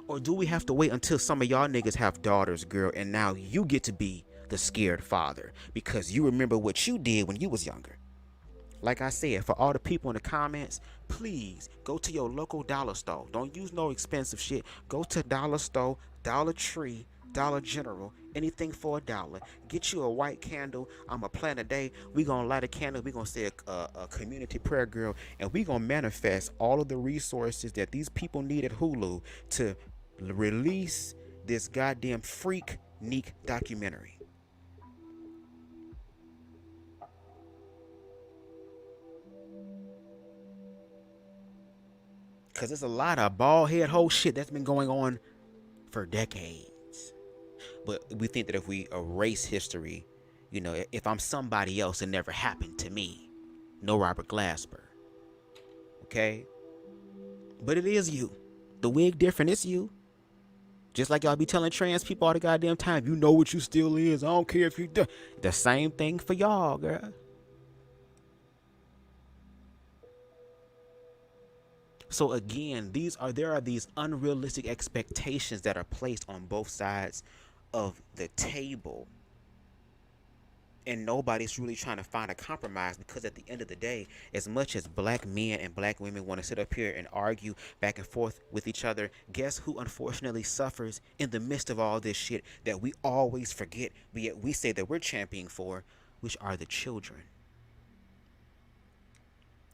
Or do we have to wait until some of y'all niggas have daughters, girl, and now you get to be the scared father because you remember what you did when you was younger? Like I said, for all the people in the comments, please go to your local dollar store. Don't use no expensive shit. Go to dollar store, Dollar Tree, Dollar General, anything for $1. Get you a white candle. I'ma plan a day. We gonna light a candle. We gonna say a community prayer, girl, and we gonna manifest all of the resources that these people need at Hulu to release this goddamn freak Neek documentary. Because there's a lot of bald head whole shit that's been going on for decades. But we think that if we erase history, you know, if I'm somebody else, it never happened to me. No Robert Glasper. Okay? But it is you. The wig different, it's you. Just like y'all be telling trans people all the goddamn time, you know what you still is. I don't care if you do. The same thing for y'all, girl. So again, there are these unrealistic expectations that are placed on both sides of the table. And nobody's really trying to find a compromise, because at the end of the day, as much as black men and black women want to sit up here and argue back and forth with each other, guess who unfortunately suffers in the midst of all this shit that we always forget, but yet we say that we're championing for, which are the children.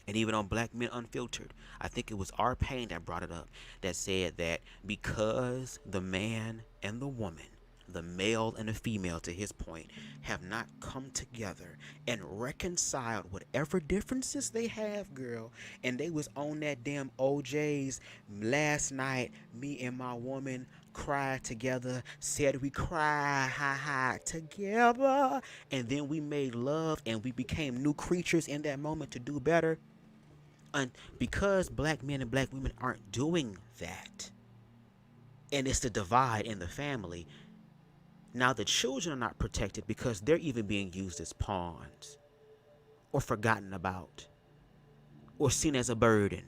And even on Black Men Unfiltered, I think it was our Pain that brought it up, that said that because the man and the woman, the male and the female, to his point, have not come together and reconciled whatever differences they have, girl, and they was on that damn OJ's last night, me and my woman cried together, said we cry ha together, and then we made love and we became new creatures in that moment to do better. And because black men and black women aren't doing that, and it's the divide in the family, now the children are not protected because they're even being used as pawns, or forgotten about, or seen as a burden.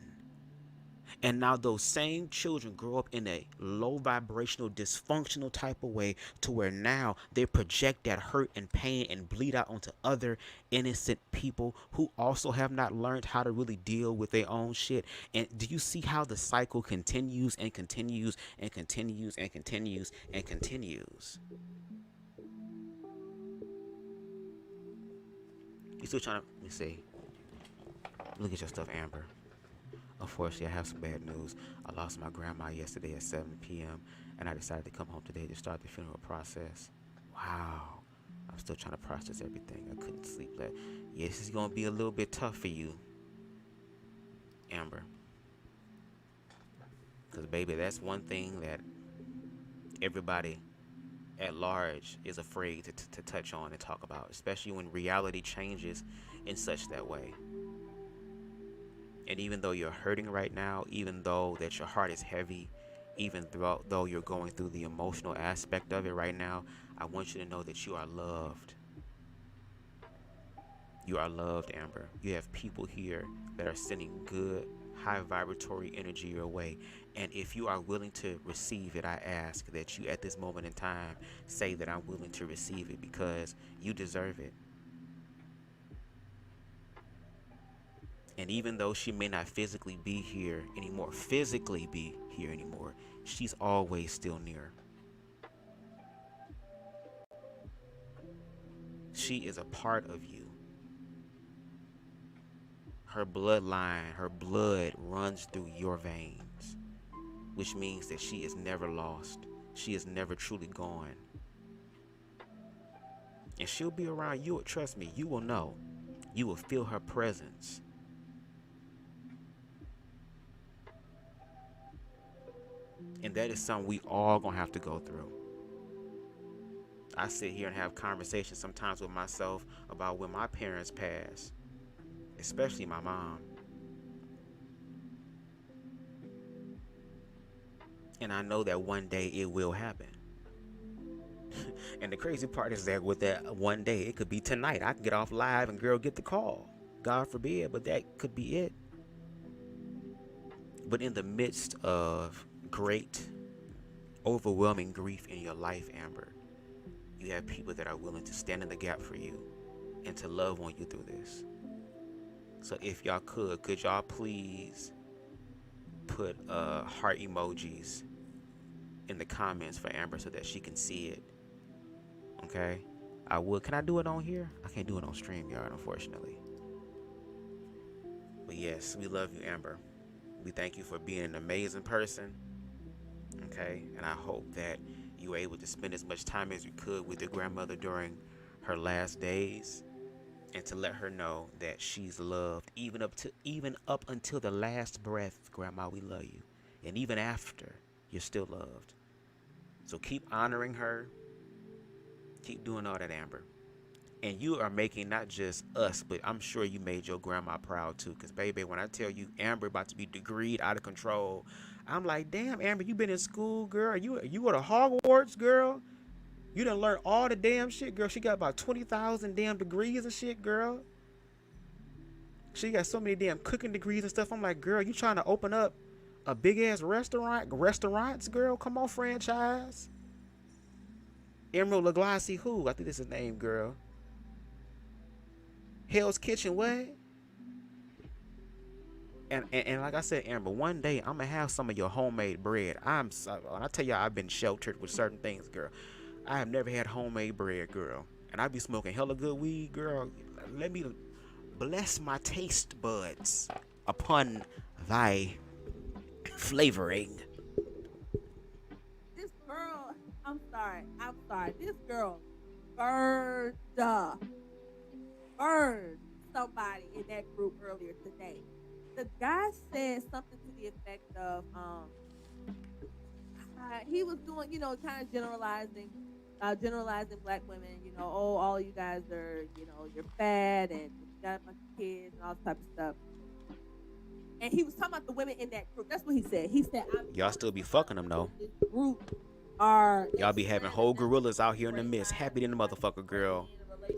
And now those same children grow up in a low vibrational, dysfunctional type of way, to where now they project that hurt and pain and bleed out onto other innocent people who also have not learned how to really deal with their own shit. And do you see how the cycle continues and continues and continues and continues and continues? You still trying to, let me see. Look at your stuff, Amber. Unfortunately, I have some bad news. I lost my grandma yesterday at 7 p.m. and I decided to come home today to start the funeral process. Wow. I'm still trying to process everything. I couldn't sleep. Yeah, this is going to be a little bit tough for you, Amber. Because, baby, that's one thing that everybody at large is afraid to touch on and talk about, especially when reality changes in such that way. And even though you're hurting right now, even though that your heart is heavy, even though you're going through the emotional aspect of it right now, I want you to know that you are loved. You are loved, Amber. You have people here that are sending good, high vibratory energy your way. And if you are willing to receive it, I ask that you at this moment in time say that I'm willing to receive it, because you deserve it. And even though she may not physically be here anymore, she's always still near. She is a part of you. Her bloodline, her blood runs through your veins, which means that she is never lost. She is never truly gone. And she'll be around you. Trust me, you will know. You will feel her presence. And that is something we all gonna have to go through. I sit here and have conversations sometimes with myself about when my parents pass, especially my mom. And I know that one day it will happen. And the crazy part is that with that one day, it could be tonight. I can get off live and girl get the call. God forbid, but that could be it. But in the midst of great, overwhelming grief in your life, Amber, you have people that are willing to stand in the gap for you and to love on you through this. So if y'all could y'all please put heart emojis in the comments for Amber so that she can see it. Okay? I would. Can I do it on here? I can't do it on StreamYard, unfortunately. But yes, we love you, Amber. We thank you for being an amazing person. Okay? And I hope that you were able to spend as much time as you could with your grandmother during her last days, and to let her know that she's loved even up until the last breath. Grandma, we love you. And even after, you're still loved. So keep honoring her. Keep doing all that, Amber. And you are making not just us, but I'm sure you made your grandma proud too. Because, baby, when I tell you Amber about to be degreed out of control, I'm like, damn, Amber, you been in school, girl. You go to Hogwarts, girl. You done learned all the damn shit, girl. She got about 20,000 damn degrees and shit, girl. She got so many damn cooking degrees and stuff. I'm like, girl, you trying to open up a big ass restaurants, girl? Come on, franchise. Emerald Lagasse, who? I think this is his name, girl. Hell's Kitchen, what? And like I said, Amber, one day I'm gonna have some of your homemade bread. When I tell y'all I've been sheltered with certain things, girl. I have never had homemade bread, girl. And I be smoking hella good weed, girl. Let me bless my taste buds upon thy flavoring. This girl, I'm sorry. This girl burned somebody in that group earlier today. The guy said something to the effect of, he was doing, kind of generalizing black women, oh, all you guys are, you're fat and you got a bunch of kids and all this type of stuff. And he was talking about the women in that group. That's what he said. He said, y'all still be fucking them though. This group are y'all be having whole gorillas out here in the mist, happy than the motherfucker, girl.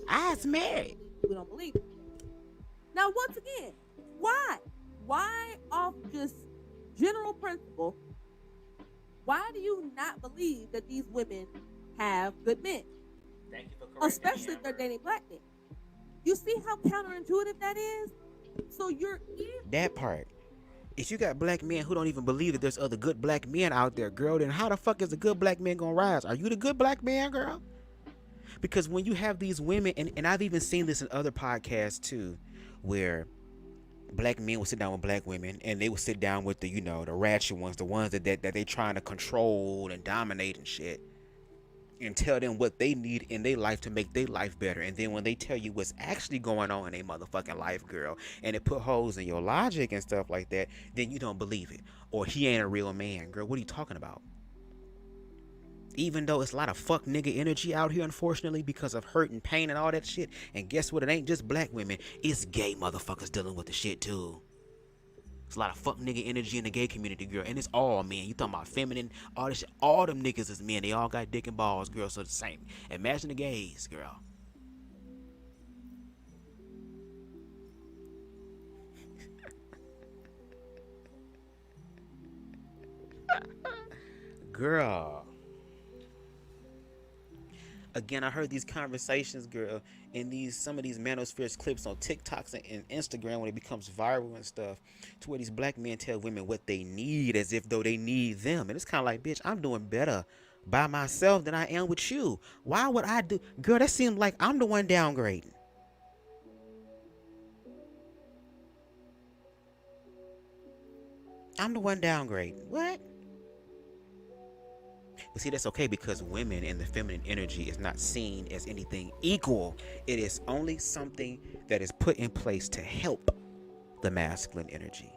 I's married. We don't believe it. Now, once again, why? Why off just general principle? Why do you not believe that these women have good men? Thank you for correcting especially if they're dating black men. You see how counterintuitive that is? So you're that part. If you got black men who don't even believe that there's other good black men out there, girl, then how the fuck is a good black man gonna rise? Are you the good black man, girl? Because when you have these women, and I've even seen this in other podcasts too, where black men will sit down with black women, and they will sit down with the, the ratchet ones, the ones that they trying to control and dominate and shit, and tell them what they need in their life to make their life better. And then when they tell you what's actually going on in their motherfucking life, girl, and it put holes in your logic and stuff like that, then you don't believe it. Or he ain't a real man, girl. What are you talking about? Even though it's a lot of fuck nigga energy out here, unfortunately, because of hurt and pain and all that shit. And guess what? It ain't just black women. It's gay motherfuckers dealing with the shit too. It's a lot of fuck nigga energy in the gay community, girl. And it's all men. You talking about feminine, all this shit. All them niggas is men. They all got dick and balls, girl. So the same. Imagine the gays, girl. Girl. Again, I heard these conversations, girl, in some of these MANOSPHERE'S clips on TikToks and Instagram when it becomes viral and stuff, to where these black men tell women what they need as if though they need them. And it's kind of like, bitch, I'm doing better by myself than I am with you. Why would I do? Girl, that seems like I'm the one downgrading. I'm the one downgrading. What? But see, that's okay, because women and the feminine energy is not seen as anything equal. It is only something that is put in place to help the masculine energy.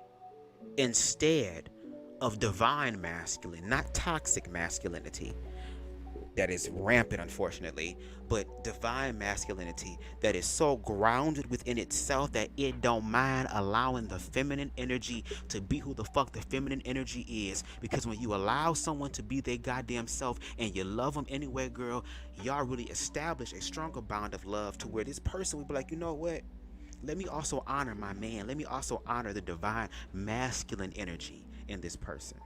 Instead of divine masculine, not toxic masculinity that is rampant, unfortunately, but divine masculinity that is so grounded within itself that it don't mind allowing the feminine energy to be who the fuck the feminine energy is. Because when you allow someone to be their goddamn self and you love them anyway, girl, y'all really establish a stronger bond of love to where this person will be like, you know what? Let me also honor my man. Let me also honor the divine masculine energy in this person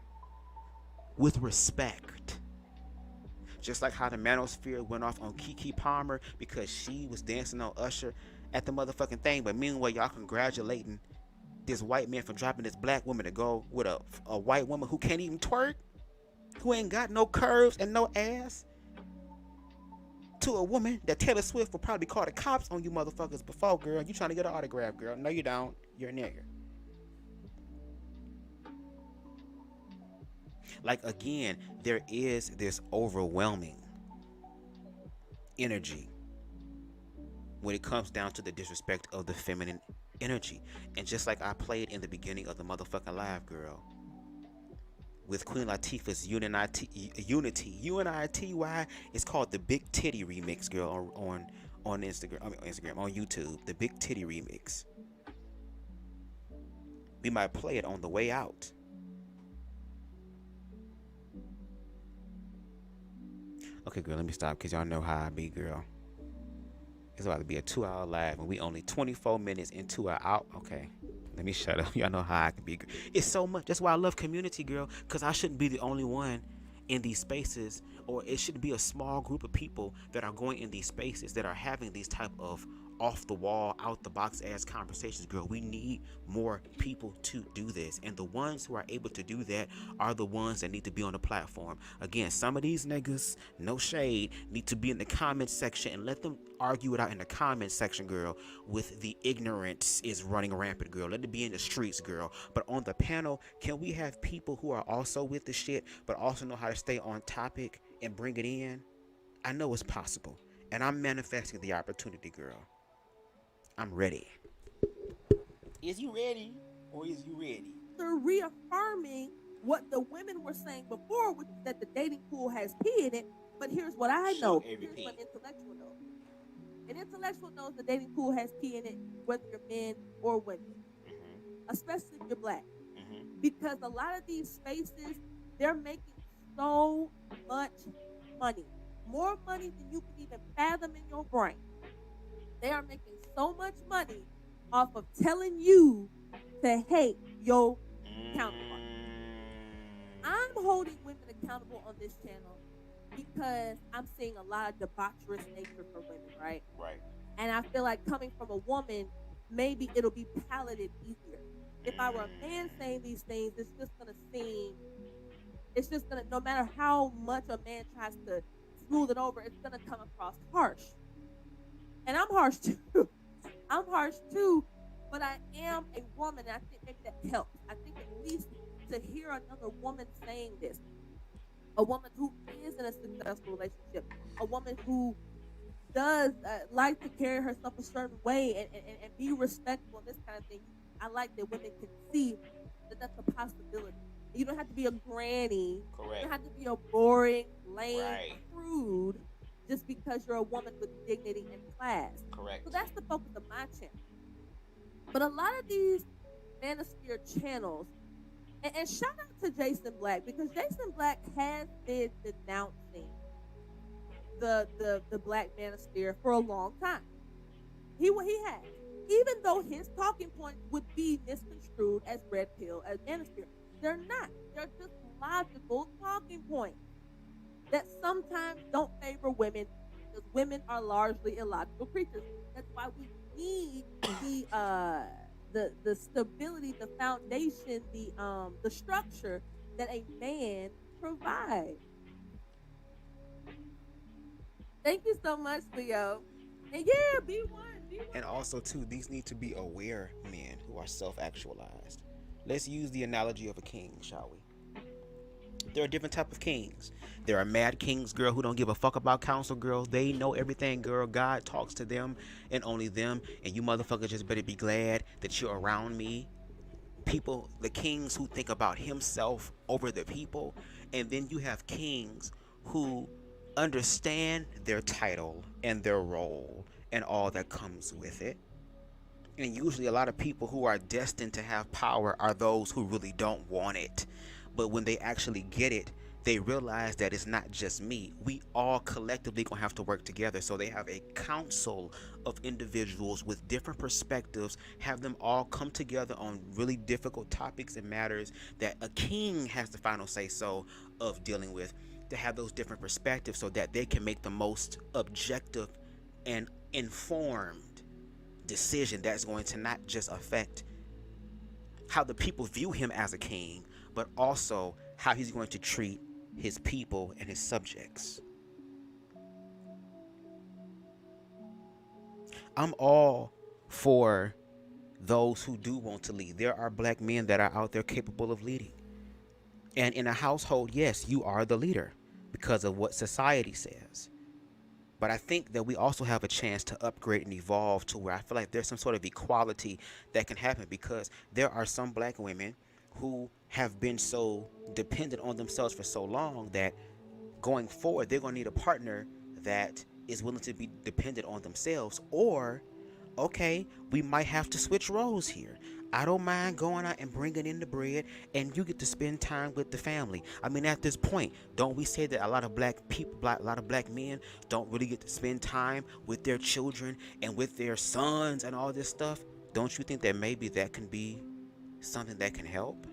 with respect. Just like how the manosphere went off on Keke Palmer because she was dancing on Usher at the motherfucking thing. But meanwhile, y'all congratulating this white man for dropping this black woman to go with a white woman who can't even twerk, who ain't got no curves and no ass, to a woman that Taylor Swift will probably call the cops on you motherfuckers before, girl. You trying to get an autograph, girl. No, you don't. You're a nigger. Like, again, there is this overwhelming energy when it comes down to the disrespect of the feminine energy. And just like I played in the beginning of the motherfucking live, girl, with Queen Latifah's Unity, UNITY, it's called the Big Titty Remix, girl, on Instagram, on YouTube, the Big Titty Remix. We might play it on the way out. Okay, girl, let me stop because y'all know how I be, girl. It's about to be a 2-hour live and we only 24 minutes into our out. Okay, let me shut up. Y'all know how I can be. It's so much. That's why I love community, girl, because I shouldn't be the only one in these spaces, or it shouldn't be a small group of people that are going in these spaces that are having these type of off the wall, out the box ass conversations, girl. We need more people to do this, and the ones who are able to do that are the ones that need to be on the platform. Again, some of these niggas, no shade, need to be in the comment section and let them argue it out in the comment section, girl, with the ignorance is running rampant, girl. Let it be in the streets, girl. But on the panel, can we have people who are also with the shit but also know how to stay on topic and bring it in? I know it's possible, and I'm manifesting the opportunity, girl. I'm ready. Is you ready? Or is you ready? They're reaffirming what the women were saying before, which is that the dating pool has pee in it. But here's what I know. Here's what an intellectual knows. An intellectual knows the dating pool has pee in it, whether you're men or women. Mm-hmm. Especially if you're black. Mm-hmm. Because a lot of these spaces, they're making so much money. More money than you can even fathom in your brain. They are making so much money off of telling you to hate your counterpart. I'm holding women accountable on this channel because I'm seeing a lot of debaucherous nature for women, right? Right. And I feel like coming from a woman, maybe it'll be palatable easier. If I were a man saying these things, it's just gonna, no matter how much a man tries to smooth it over, it's gonna come across harsh. And I'm harsh too. But I am a woman, and I think maybe that helps. I think at least to hear another woman saying this, a woman who is in a successful relationship, a woman who does like to carry herself a certain way and be respectful and this kind of thing. I like that women can see that that's a possibility. You don't have to be a granny. Correct. You don't have to be a boring, lame, crude, just because you're a woman with dignity and class. Correct. So that's the focus of my channel. But a lot of these manosphere channels, and shout out to Jason Black, because Jason Black has been denouncing the black manosphere for a long time. He has. Even though his talking points would be misconstrued as red pill, as manosphere, they're not. They're just logical talking points that sometimes don't favor women, because women are largely illogical creatures. That's why we need the stability, the foundation, the structure that a man provides. Thank you so much, Leo. And yeah, be one. And also too, these need to be aware men who are self-actualized. Let's use the analogy of a king, shall we? There are different type of kings. There are mad kings, girl, who don't give a fuck about counsel, girl. They know everything, girl. God talks to them and only them. And you motherfuckers just better be glad that you're around me people, the kings who think about himself over the people, and then you have kings who understand their title and their role and all that comes with it. And usually a lot of people who are destined to have power are those who really don't want it. But when they actually get it, they realize that it's not just me. We all collectively gonna have to work together. So they have a council of individuals with different perspectives, have them all come together on really difficult topics and matters that a king has the final say so of dealing with, to have those different perspectives so that they can make the most objective and informed decision that's going to not just affect how the people view him as a king, but also how he's going to treat his people and his subjects. I'm all for those who do want to lead. There are black men that are out there capable of leading. And in a household, yes, you are the leader because of what society says. But I think that we also have a chance to upgrade and evolve to where I feel like there's some sort of equality that can happen, because there are some black women who have been so dependent on themselves for so long that going forward, they're going to need a partner that is willing to be dependent on themselves. Or, okay, we might have to switch roles here. I don't mind going out and bringing in the bread, and you get to spend time with the family. I mean, at this point, don't we say that a lot of black people, a lot of black men don't really get to spend time with their children and with their sons and all this stuff? Don't you think that maybe that can be something that can help?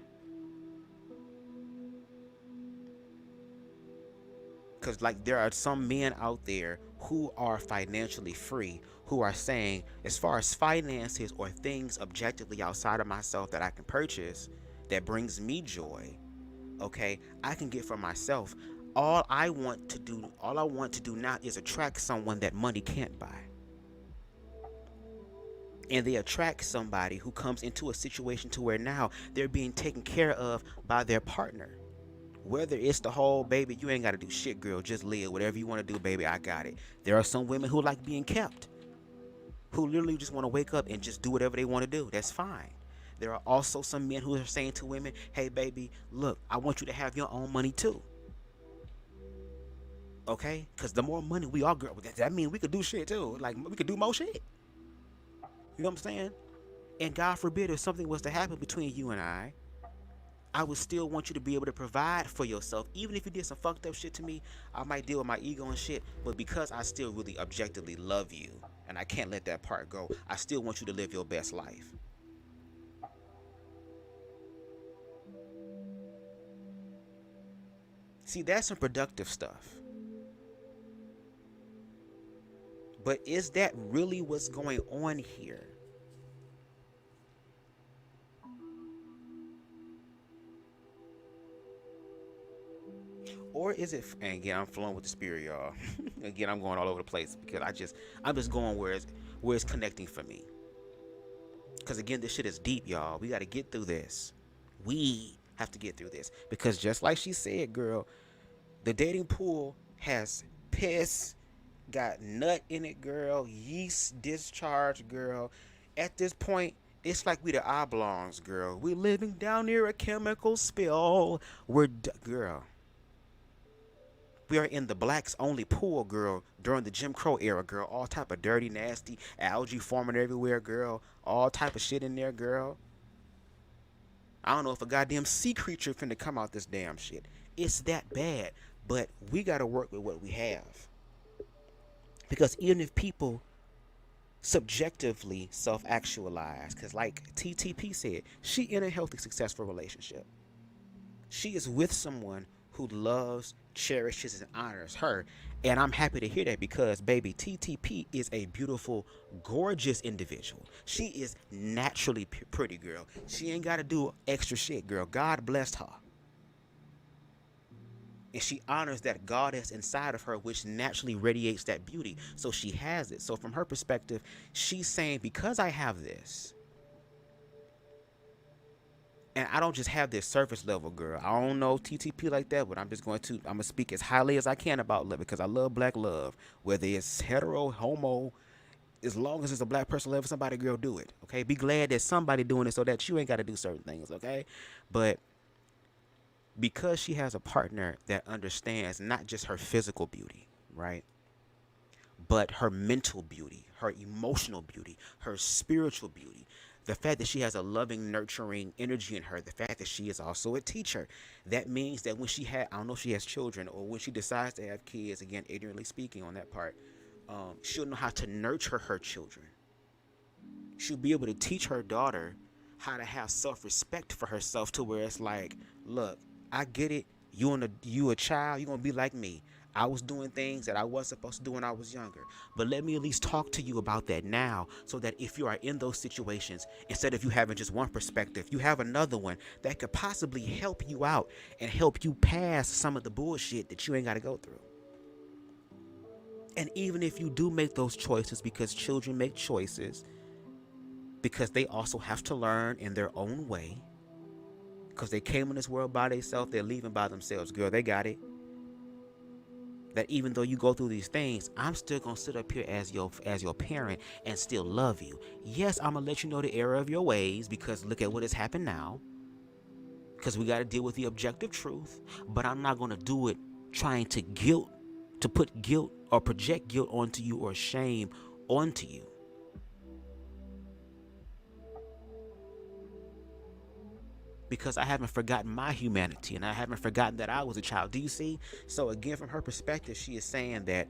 Because, like, there are some men out there who are financially free, who are saying, as far as finances or things objectively outside of myself that I can purchase that brings me joy, okay, I can get for myself. All I want to do now is attract someone that money can't buy. And they attract somebody who comes into a situation to where now they're being taken care of by their partner. Whether it's the whole, baby, you ain't got to do shit, girl, just live. Whatever you want to do, baby, I got it. There are some women who like being kept, who literally just want to wake up and just do whatever they want to do. That's fine. There are also some men who are saying to women, hey, baby, look, I want you to have your own money too. Okay? Because the more money we all, girl, that means we could do shit too. Like, we could do more shit. You know what I'm saying? And God forbid if something was to happen between you and I would still want you to be able to provide for yourself. Even if you did some fucked up shit to me, I might deal with my ego and shit, but because I still really objectively love you, and I can't let that part go, I still want you to live your best life. See, that's some productive stuff. But is that really what's going on here? Or is it, and again, I'm flowing with the spirit, y'all. Again, I'm going all over the place because I'm just going where it's connecting for me. Because again, this shit is deep, y'all. We got to get through this. We have to get through this, because just like she said, girl, the dating pool has piss, got nut in it, girl, yeast discharge, girl. At this point, it's like we the oblongs, girl. We're living down near a chemical spill. Girl. We are in the blacks only pool, girl, during the Jim Crow era, girl. All type of dirty, nasty algae forming everywhere, girl. All type of shit in there, girl. I don't know if a goddamn sea creature finna come out this damn shit. It's that bad. But we gotta work with what we have. Because even if people subjectively self-actualize, because like TTP said, she in a healthy, successful relationship. She is with someone who loves, cherishes, and honors her. And I'm happy to hear that, because, baby, TTP is a beautiful, gorgeous individual. She is naturally pretty, girl. She ain't got to do extra shit, girl. God blessed her. And she honors that goddess inside of her, which naturally radiates that beauty. So she has it. So from her perspective, she's saying, because I have this, and I don't just have this surface level, girl. I don't know TTP like that, but I'm going to speak as highly as I can about love, because I love black love. Whether it's hetero, homo, as long as it's a black person loving somebody, girl, do it. Okay, be glad that somebody doing it so that you ain't got to do certain things. Okay, but because she has a partner that understands not just her physical beauty, right, but her mental beauty, her emotional beauty, her spiritual beauty, the fact that she has a loving, nurturing energy in her, the fact that she is also a teacher, that means that when she I don't know if she has children or when she decides to have kids, again, ignorantly speaking on that part, she'll know how to nurture her children. She'll be able to teach her daughter how to have self-respect for herself, to where it's like, look, I get it. You a child. You gonna be like me. I was doing things that I wasn't supposed to do when I was younger. But let me at least talk to you about that now, so that if you are in those situations, instead of you having just one perspective, you have another one that could possibly help you out and help you pass some of the bullshit that you ain't got to go through. And even if you do make those choices, because children make choices, because they also have to learn in their own way, because they came in this world by themselves, they're leaving by themselves. Girl, they got it. That even though you go through these things, I'm still gonna sit up here as your parent and still love you. Yes, I'm gonna let you know the error of your ways, because look at what has happened now. Because we got to deal with the objective truth. But I'm not gonna do it trying to put guilt or project guilt onto you or shame onto you. Because I haven't forgotten my humanity, and I haven't forgotten that I was a child. Do you see? So again, from her perspective, she is saying that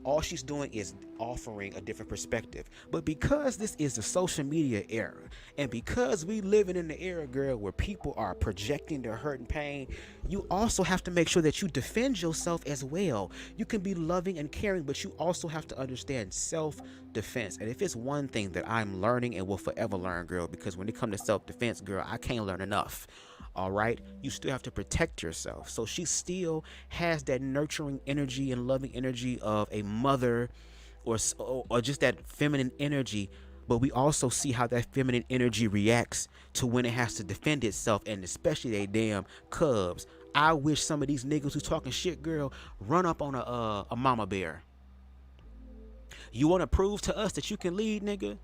all she's doing is offering a different perspective. But because this is the social media era, and because we living in the era, girl, where people are projecting their hurt and pain, you also have to make sure that you defend yourself as well. You can be loving and caring, but you also have to understand self-defense. And if it's one thing that I'm learning and will forever learn, girl, because when it comes to self-defense, girl, I can't learn enough. All right, you still have to protect yourself. So she still has that nurturing energy and loving energy of a mother, or just that feminine energy. But we also see how that feminine energy reacts to when it has to defend itself, and especially they damn cubs. I wish some of these niggas who's talking shit, girl, run up on a mama bear. You want to prove to us that you can lead, nigga?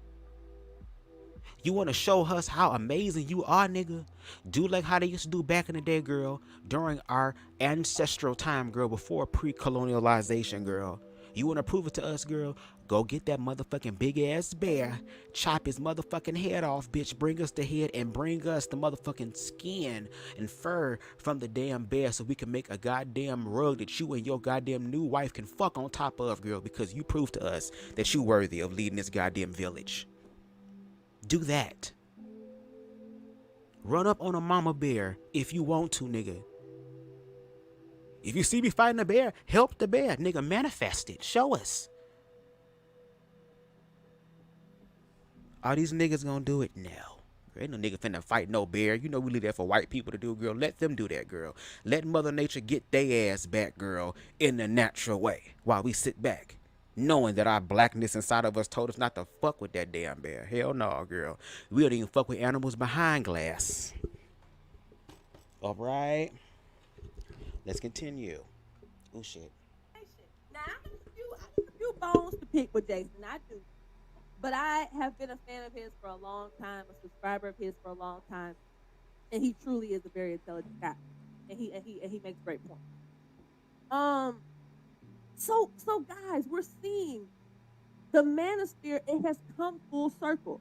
You want to show us how amazing you are, nigga? Do like how they used to do back in the day, girl, during our ancestral time, girl, before pre-colonialization, girl. You want to prove it to us, girl? Go get that motherfucking big ass bear, chop his motherfucking head off, bitch. Bring us the head and bring us the motherfucking skin and fur from the damn bear, so we can make a goddamn rug that you and your goddamn new wife can fuck on top of, girl, because you proved to us that you worthy of leading this goddamn village. Do that. Run up on a mama bear if you want to, nigga. If you see me fighting a bear, help the bear, nigga. Manifest it. Show us. Are these niggas gonna do it? No. Ain't no nigga finna fight no bear. You know we leave that for white people to do, girl. Let them do that, girl. Let Mother Nature get their ass back, girl, in the natural way, while we sit back, knowing that our blackness inside of us told us not to fuck with that damn bear. Hell no, girl. We don't even fuck with animals behind glass. All right. Let's continue. Oh, shit. Now, I have a few bones to pick with Jason. I do. But I have been a fan of his for a long time, a subscriber of his for a long time. And he truly is a very intelligent guy. And he makes great points. So guys, we're seeing the manosphere, it has come full circle.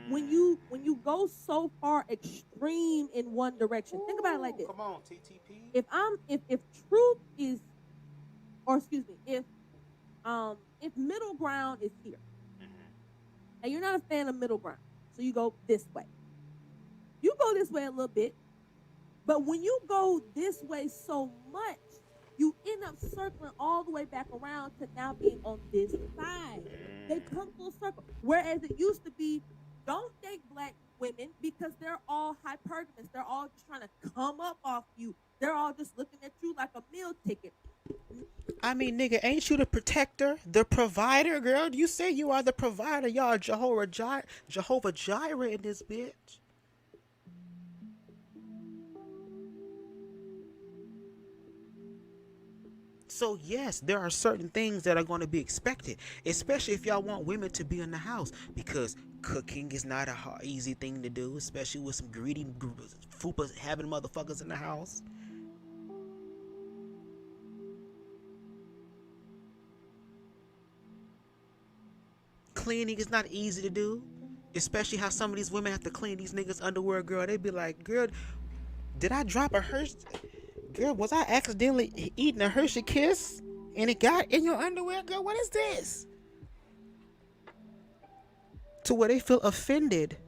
When you go so far extreme in one direction, think about it like this. Come on, TTP. If truth is, or excuse me, if middle ground is here, and you're not a fan of middle ground, so you go this way. You go this way a little bit, but when you go this way so much, you end up circling all the way back around to now being on this side. They come full circle. Whereas it used to be, don't date black women because they're all hypergamous. They're all just trying to come up off you. They're all just looking at you like a meal ticket. I mean, nigga, ain't you the protector, the provider, girl? You say you are the provider. Y'all Jehovah Jireh in this bitch. So yes, there are certain things that are going to be expected, especially if y'all want women to be in the house, because cooking is not a easy thing to do, especially with some greedy fupas having motherfuckers in the house. Cleaning is not easy to do, especially how some of these women have to clean these niggas' underwear, girl. They be like, girl, did I drop a Hershey? Girl, was I accidentally eating a Hershey Kiss and it got in your underwear? Girl, what is this? To where they feel offended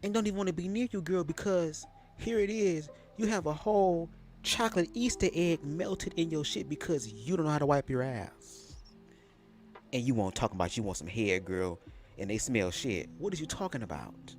and don't even want to be near you, girl, because here it is. You have a whole chocolate Easter egg melted in your shit because you don't know how to wipe your ass. And you won't talk about you want some hair, girl, and they smell shit. What is you talking about?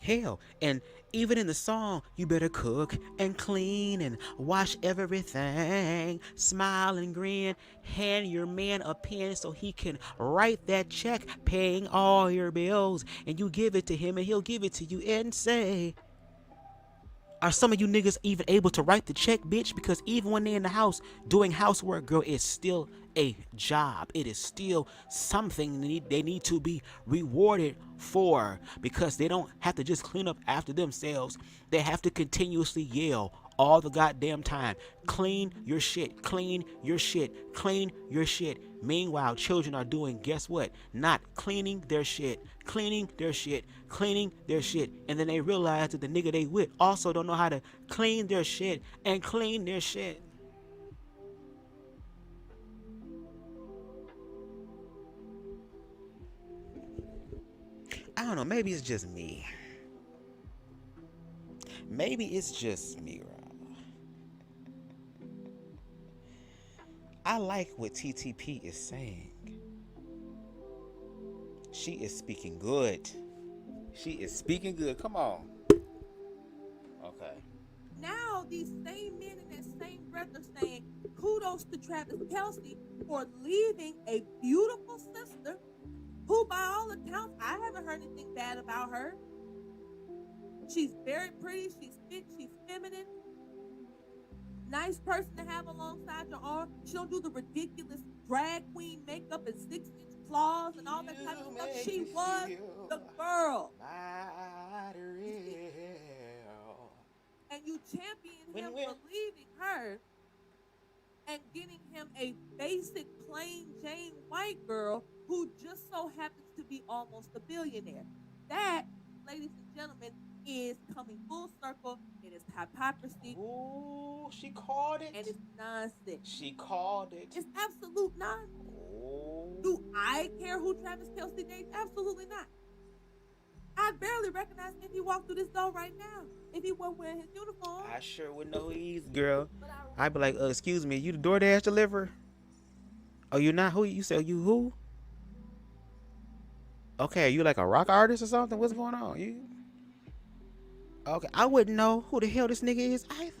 Hell, and even in the song, you better cook and clean and wash everything, smile and grin, hand your man a pen so he can write that check, paying all your bills, and you give it to him and he'll give it to you and say, are some of you niggas even able to write the check, bitch? Because even when they're in the house doing housework, girl, it's still a job. It is still something they need to be rewarded for, because they don't have to just clean up after themselves. They have to continuously yell all the goddamn time, clean your shit, clean your shit, clean your shit. Meanwhile, children are doing, guess what? Not cleaning their shit, cleaning their shit, cleaning their shit. And then they realize that the nigga they with also don't know how to clean their shit and clean their shit. I don't know, maybe it's just me. Maybe it's just me, Rob. I like what TTP is saying. She is speaking good. She is speaking good. Come on. Okay. Now these same men in that same breath are saying kudos to Travis Kelce for leaving a beautiful sister who, by all accounts, I haven't heard anything bad about her. She's very pretty, she's fit, she's feminine. Nice person to have alongside your arm. She don't do the ridiculous drag queen makeup and 6-inch claws and all that type of stuff. She was the girl. And you champion him for leaving her and getting him a basic plain Jane white girl who just so happens to be almost a billionaire. That, ladies and gentlemen, is coming full circle. It is hypocrisy. Ooh, she called it. And it's nonsense. She called it. It's absolute nonsense. Ooh. Do I care who Travis Kelce dates? Absolutely not. I barely recognize him if he walked through this door right now. If he wasn't wearing his uniform. I sure would know he's, girl. I'd be like, excuse me, you the DoorDash deliverer? Oh, you're not? Who? You said you who? Okay, are you like a rock artist or something? What's going on? You? Okay, I wouldn't know who the hell this nigga is either.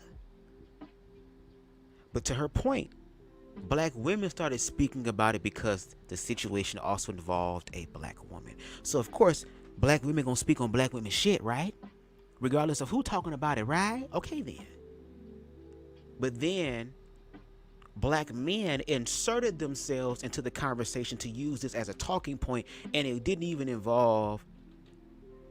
But to her point, black women started speaking about it because the situation also involved a black woman. So of course, black women gonna speak on black women shit, right? Regardless of who talking about it, right? Okay then. But then black men inserted themselves into the conversation to use this as a talking point, and it didn't even involve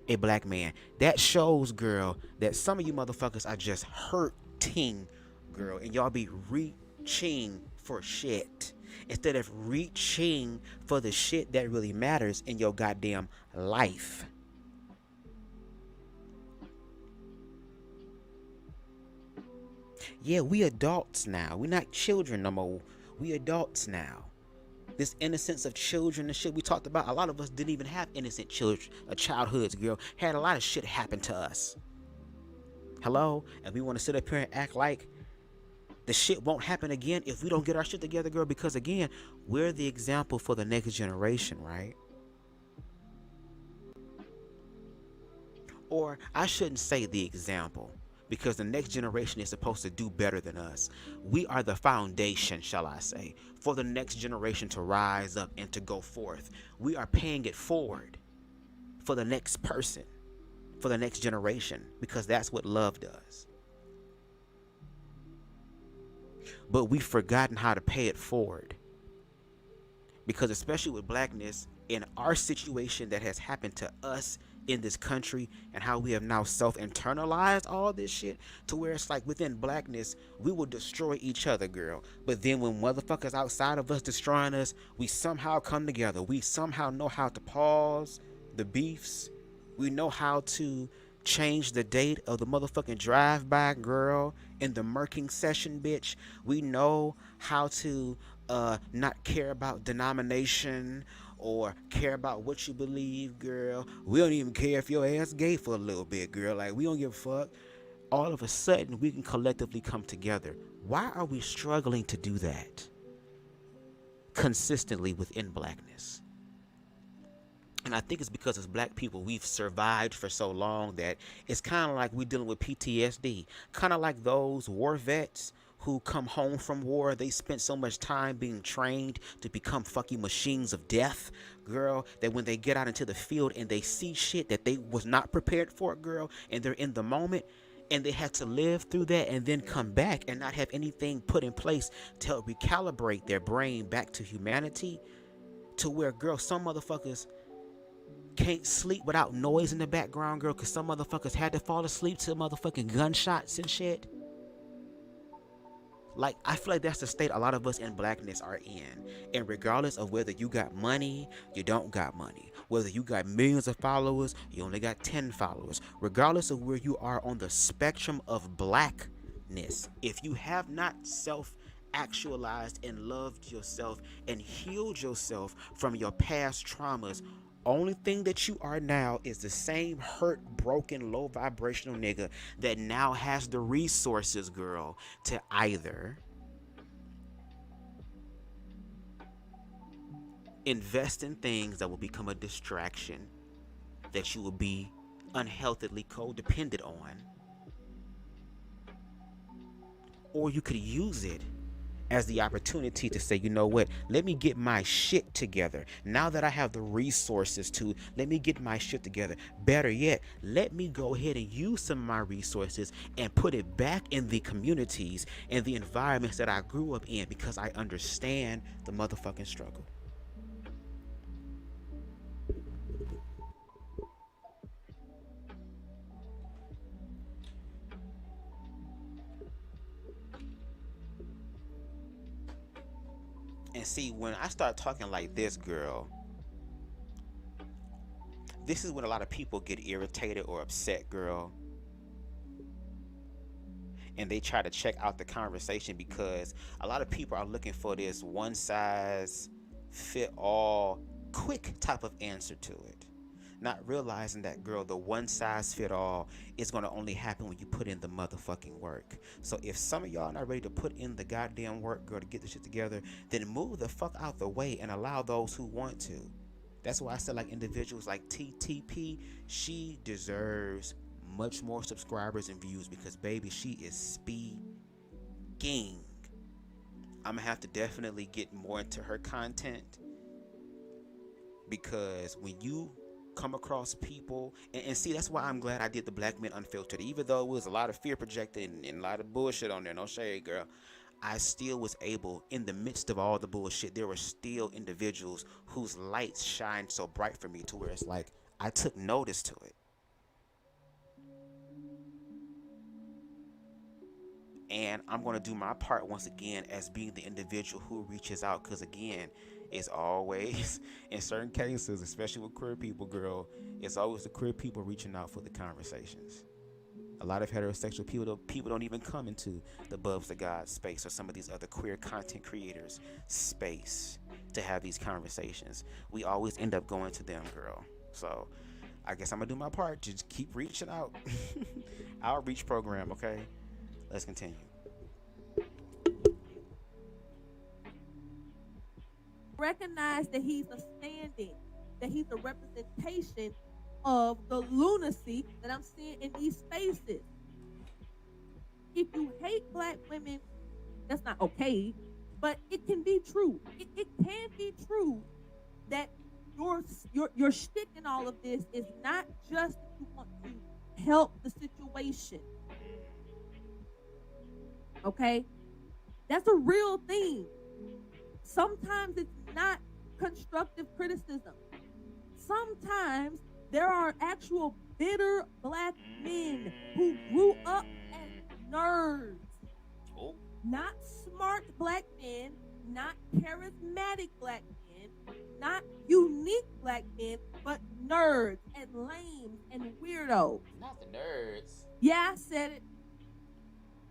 a black man. That shows, girl, that some of you motherfuckers are just hurting, girl, and y'all be reaching for shit instead of reaching for the shit that really matters in your goddamn life. Yeah, we adults now. We're not children no more. We adults now. This innocence of children and shit we talked about, a lot of us didn't even have innocent childhoods, girl. Had a lot of shit happen to us. Hello? And we want to sit up here and act like the shit won't happen again if we don't get our shit together, girl, because again, we're the example for the next generation, right? Or I shouldn't say the example, because the next generation is supposed to do better than us. We are the foundation, shall I say, for the next generation to rise up and to go forth. We are paying it forward for the next person. for the next generation, because that's what love does. But we've forgotten how to pay it forward. Because especially with blackness, in our situation that has happened to us in this country, and how we have now self-internalized all this shit, to where it's like within blackness, we will destroy each other, girl. But then when motherfuckers outside of us destroying us, we somehow come together. We somehow know how to pause the beefs. We know how to change the date of the motherfucking drive-by, girl, in the murking session, bitch. We know how to not care about denomination or care about what you believe, girl. We don't even care if your ass gay for a little bit, girl. Like, we don't give a fuck. All of a sudden, we can collectively come together. Why are we struggling to do that consistently within blackness? And I think it's because as black people, we've survived for so long that it's kind of like we're dealing with PTSD. Kind of like those war vets who come home from war. They spent so much time being trained to become fucking machines of death, girl, that when they get out into the field and they see shit that they was not prepared for, girl, and they're in the moment, and they had to live through that and then come back and not have anything put in place to help recalibrate their brain back to humanity, to where, girl, some motherfuckers can't sleep without noise in the background, girl, because some motherfuckers had to fall asleep to motherfucking gunshots and shit. Like, I feel like that's the state a lot of us in blackness are in. And regardless of whether you got money, you don't got money. Whether you got millions of followers, you only got 10 followers. Regardless of where you are on the spectrum of blackness, if you have not self-actualized and loved yourself and healed yourself from your past traumas, only thing that you are now is the same hurt, broken, low vibrational nigga that now has the resources, girl, to either invest in things that will become a distraction that you will be unhealthily codependent on, or you could use it as the opportunity to say, you know what, let me get my shit together. Now that I have the resources to, let me get my shit together. Better yet, let me go ahead and use some of my resources and put it back in the communities and the environments that I grew up in, because I understand the motherfucking struggle. And see, when I start talking like this, girl, this is when a lot of people get irritated or upset, girl. And they try to check out the conversation, because a lot of people are looking for this one size fit all quick type of answer to it. Not realizing that, girl, the one size fit all is going to only happen when you put in the motherfucking work. So if some of y'all are not ready to put in the goddamn work, girl, to get this shit together, then move the fuck out the way and allow those who want to. That's why I said, like, individuals like TTP, she deserves much more subscribers and views, because, baby, she is speaking. I'm going to have to definitely get more into her content, because when you come across people, and see, that's why I'm glad I did the Black Men Unfiltered, even though it was a lot of fear projecting and a lot of bullshit on there, no shade, girl. I still was able, in the midst of all the bullshit, there were still individuals whose lights shined so bright for me, to where it's like I took notice to it. And I'm going to do my part once again as being the individual who reaches out, because again, it's always, in certain cases, especially with queer people, girl, it's always the queer people reaching out for the conversations. A lot of heterosexual people don't even come into the BubzDaGawd space or some of these other queer content creators space to have these conversations. We always end up going to them, girl. So I guess I'm going to do my part. Just keep reaching out. Outreach program, okay? Let's continue. Recognize that he's a stand-in, that he's a representation of the lunacy that I'm seeing in these spaces. If you hate black women, that's not okay, but it can be true. It can be true that your shtick in all of this is not just that you want to help the situation. Okay? That's a real thing. Sometimes it's not constructive criticism. Sometimes there are actual bitter black men who grew up as nerds. Oh. Not smart black men, not charismatic black men, not unique black men, but nerds and lames and weirdos. Not the nerds. Yeah, I said it.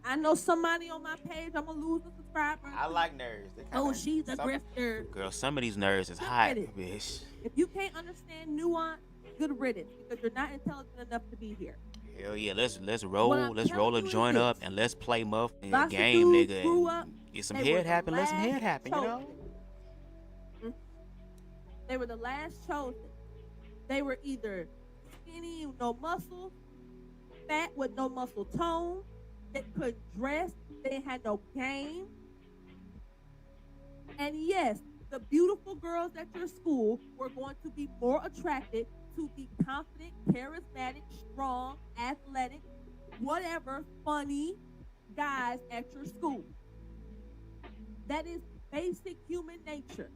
I know somebody on my page, I'm going to lose a subscriber. I like nerds. Oh, she's a grifter. Girl, some of these nerds is hot, bitch. If you can't understand nuance, good riddance, because you're not intelligent enough to be here. Hell yeah, let's roll a joint up and let's play motherfucking game, nigga. And get some head happen, let some head happen, you know? They were the last chosen. They were either skinny with no muscle, fat with no muscle tone, they couldn't dress, they had no game. And yes, the beautiful girls at your school were going to be more attracted to the confident, charismatic, strong, athletic, whatever, funny guys at your school. That is basic human nature.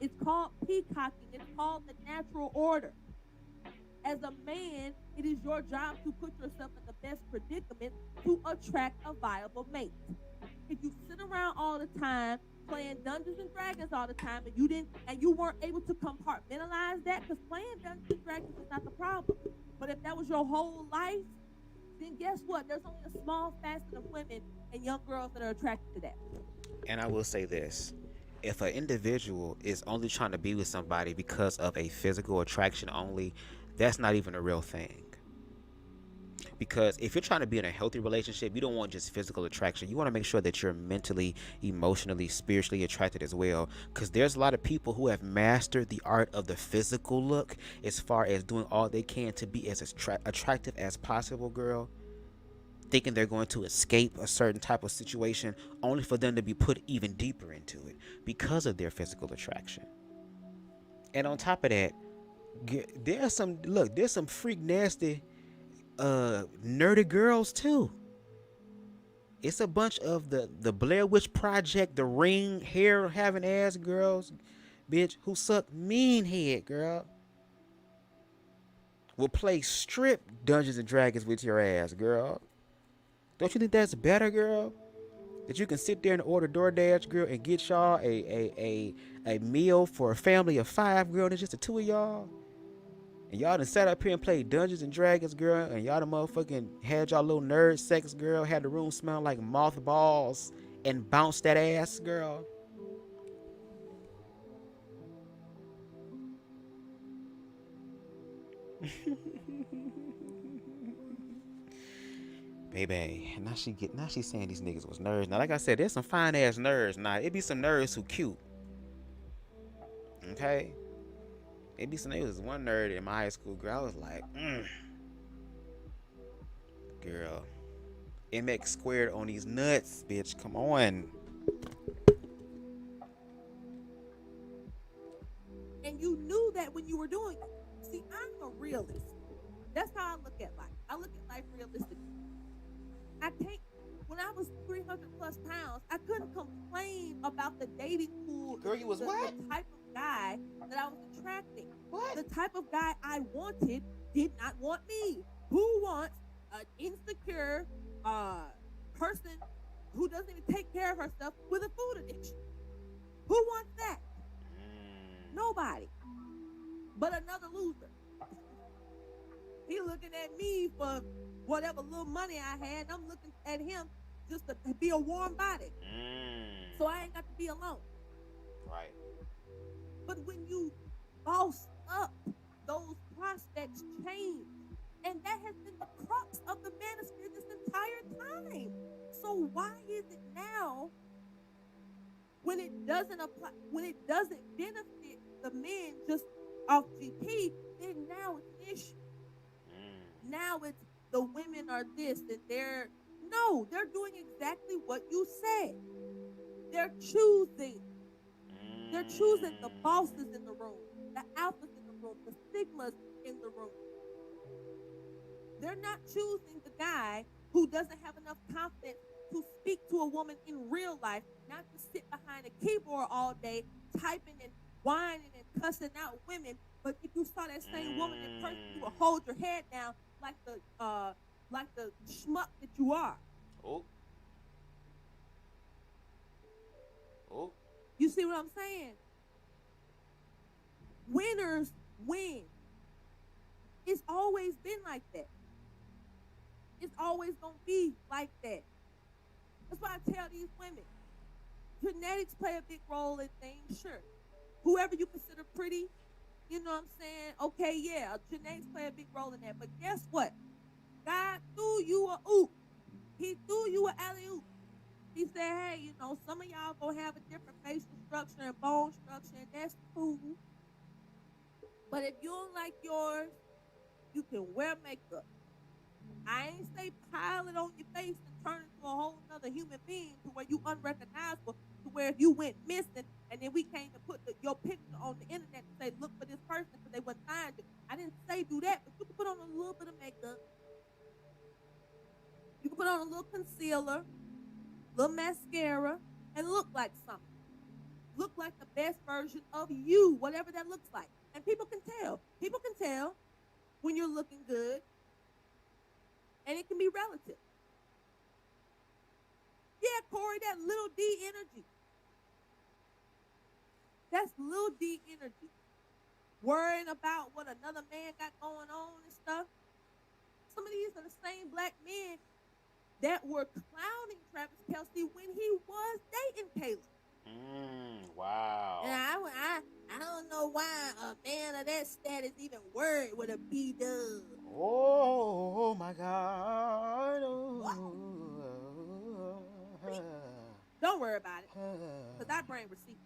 It's called peacocking. It's called the natural order. As a man, it is your job to put yourself in the best predicament to attract a viable mate. If you sit around all the time playing Dungeons and Dragons all the time and you weren't able to compartmentalize that, because playing Dungeons and Dragons is not the problem. But if that was your whole life, then guess what? There's only a small facet of women and young girls that are attracted to that. And I will say this. If an individual is only trying to be with somebody because of a physical attraction only, that's not even a real thing. Because if you're trying to be in a healthy relationship, you don't want just physical attraction. You want to make sure that you're mentally, emotionally, spiritually attracted as well. Because there's a lot of people who have mastered the art of the physical look as far as doing all they can to be as attractive as possible, girl. Thinking they're going to escape a certain type of situation only for them to be put even deeper into it because of their physical attraction. And on top of that, there's some freak nasty nerdy girls too. It's a bunch of the Blair Witch Project, the Ring, hair having ass girls, bitch, who suck mean head, girl. Will play strip Dungeons and Dragons with your ass, girl. Don't you think that's better, girl? That you can sit there and order DoorDash, girl, and get y'all a meal for a family of 5, girl, and it's just the 2 of y'all. And y'all done sat up here and played Dungeons and Dragons, girl, and y'all done motherfucking had y'all little nerd sex, girl, had the room smell like mothballs and bounced that ass, girl. Baby, now she's saying these niggas was nerds. Now, like I said, there's some fine ass nerds. Now, it be some nerds who cute. Okay? It be some niggas. One nerd in my high school, girl, I was like, girl, MX squared on these nuts, bitch. Come on. And you knew that when you were doing it. See, I'm a realist. That's how I look at life. I look at life realistically. I can't, when I was 300 plus pounds, I couldn't complain about the dating pool. Girl, you was what? The type of guy that I was attracting. What? The type of guy I wanted did not want me. Who wants an insecure person who doesn't even take care of herself with a food addiction? Who wants that? Nobody. But another loser. He looking at me for whatever little money I had. I'm looking at him just to be a warm body. So I ain't got to be alone. Right. But when you boss up, those prospects change. And that has been the crux of the manosphere this entire time. So why is it now, when it doesn't apply, when it doesn't benefit the men just off GP, then now it's an issue. Now it's the women are this and they're doing exactly what you said. They're choosing the bosses in the room, the alphas in the room, the sigmas in the room. They're not choosing the guy who doesn't have enough confidence to speak to a woman in real life, not to sit behind a keyboard all day, typing and whining and cussing out women. But if you saw that same woman in person, you would hold your head down like the schmuck that you are. Oh. Oh. You see what I'm saying? Winners win. It's always been like that. It's always gonna be like that. That's why I tell these women, genetics play a big role in things, sure. Whoever you consider pretty, you know what I'm saying? Okay, yeah, genetics play a big role in that. But guess what? God threw you a oop. He threw you an alley-oop. He said, hey, you know, some of y'all gonna have a different facial structure and bone structure, and that's cool. But if you don't like yours, you can wear makeup. I ain't say pile it on your face and turn into a whole nother human being to where you unrecognizable, to where if you went missing and then we came to put your picture on the internet and say, look for this person because they wouldn't find you. I didn't say do that, but you can put on a little bit of makeup. You can put on a little concealer, little mascara, and look like something. Look like the best version of you, whatever that looks like. And people can tell. People can tell when you're looking good. And it can be relative. Yeah, Corey, that little D energy. That's little D energy. Worrying about what another man got going on and stuff. Some of these are the same black men that were clowning Travis Kelce when he was dating Kayla. Wow. And I don't know why a man of that status even worried with a B-dub. Oh my God. Don't worry about it. Because I bring receipts.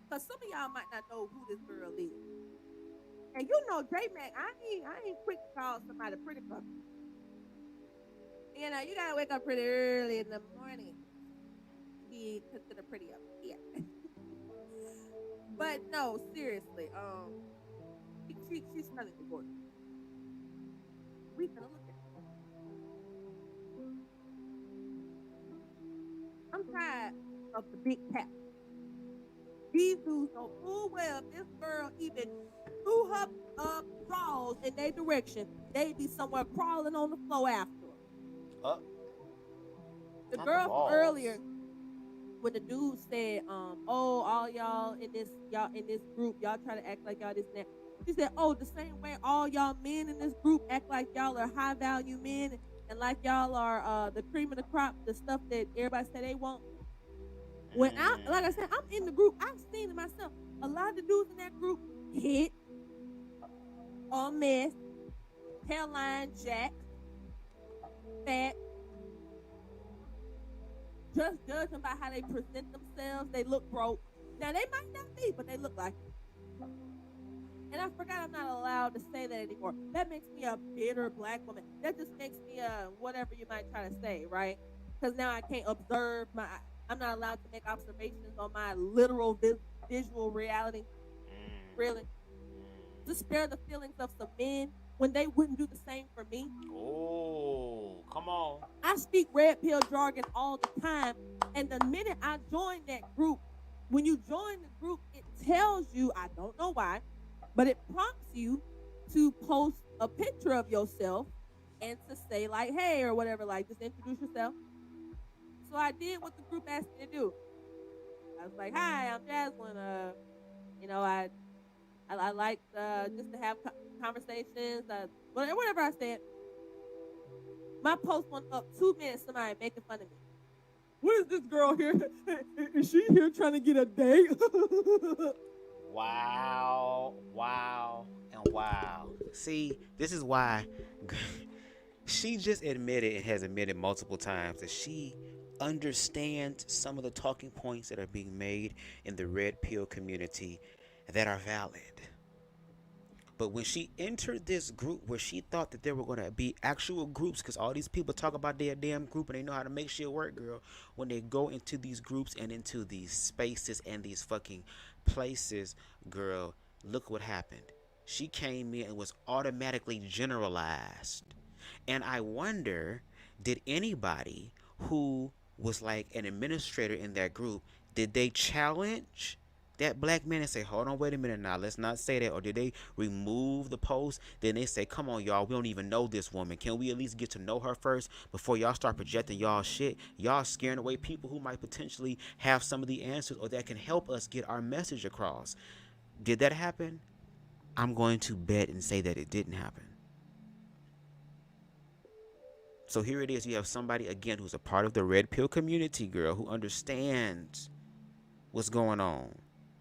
Because some of y'all might not know who this girl is. And you know, J-Mac, I ain't quick to call somebody pretty puppy. You know, you gotta wake up pretty early in the morning to be considered pretty up here. But no, seriously, she's stunning the gorgeous. We gonna look at it. I'm tired of the big cat. These dudes know full well if this girl even threw her claws in their direction, they'd be somewhere crawling on the floor after her. The girl from earlier, when the dude said, oh, all y'all in this group, y'all try to act like y'all this and that. She said, oh, the same way all y'all men in this group act like y'all are high value men and like y'all are the cream of the crop, the stuff that everybody say they want. When like I said, I'm in the group, I've seen it myself. A lot of the dudes in that group hit, a mess, hairline jacked, fat. Just judging by how they present themselves, they look broke. Now they might not be, but they look like it. And I forgot I'm not allowed to say that anymore. That makes me a bitter black woman. That just makes me whatever you might try to say, right? Because now I can't observe I'm not allowed to make observations on my literal visual reality. Really? To spare the feelings of some men when they wouldn't do the same for me. Oh, come on. I speak red pill jargon all the time. And the minute I join that group, when you join the group, it tells you, I don't know why, but it prompts you to post a picture of yourself and to say like, hey, or whatever, like just introduce yourself. So I did what the group asked me to do. I was like, hi, I'm Jasmine. You know, I like just to have conversations, whatever I said. My post went up 2 minutes, somebody making fun of me. What is this girl here? Is she here trying to get a date? Wow, and wow. See, this is why she just admitted and has admitted multiple times that she understands some of the talking points that are being made in the red pill community that are valid. But when she entered this group where she thought that there were going to be actual groups, because all these people talk about their damn group and they know how to make shit work, girl. When they go into these groups and into these spaces and these fucking places, girl, look what happened. She came in and was automatically generalized. And I wonder, did anybody who was like an administrator in that group, did they challenge that black man and say, hold on, wait a minute now, let's not say that? Or did they remove the post? Then they say, come on, y'all, we don't even know this woman. Can we at least get to know her first before y'all start projecting y'all shit? Y'all scaring away people who might potentially have some of the answers or that can help us get our message across. Did that happen? I'm going to bet and say that it didn't happen. So here it is. You have somebody, again, who's a part of the red pill community, girl, who understands what's going on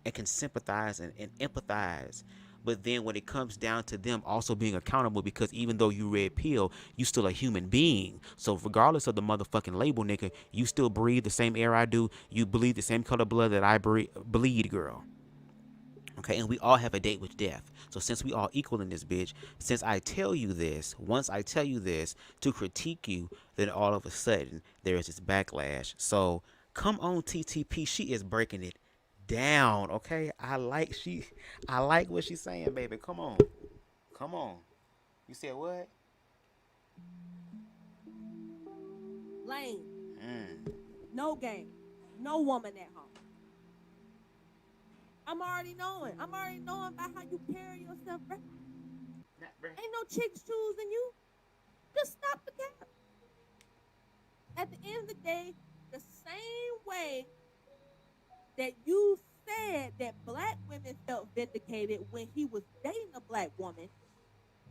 and can sympathize and empathize. But then when it comes down to them also being accountable, because even though you red pill, you still a human being. So regardless of the motherfucking label, nigga, you still breathe the same air I do. You bleed the same color blood that I bleed, girl. Okay, and we all have a date with death. So since we all equal in this bitch, since I tell you this, once I tell you this to critique you, then all of a sudden there is this backlash. So come on, TTP, she is breaking it down. Okay, I like what she's saying, baby. Come on. You said what? Lane. No game. No woman at home. I'm already knowing about how you carry yourself, bro. Ain't no chicks choosing you. Just stop the cap. At the end of the day, the same way that you said that black women felt vindicated when he was dating a black woman,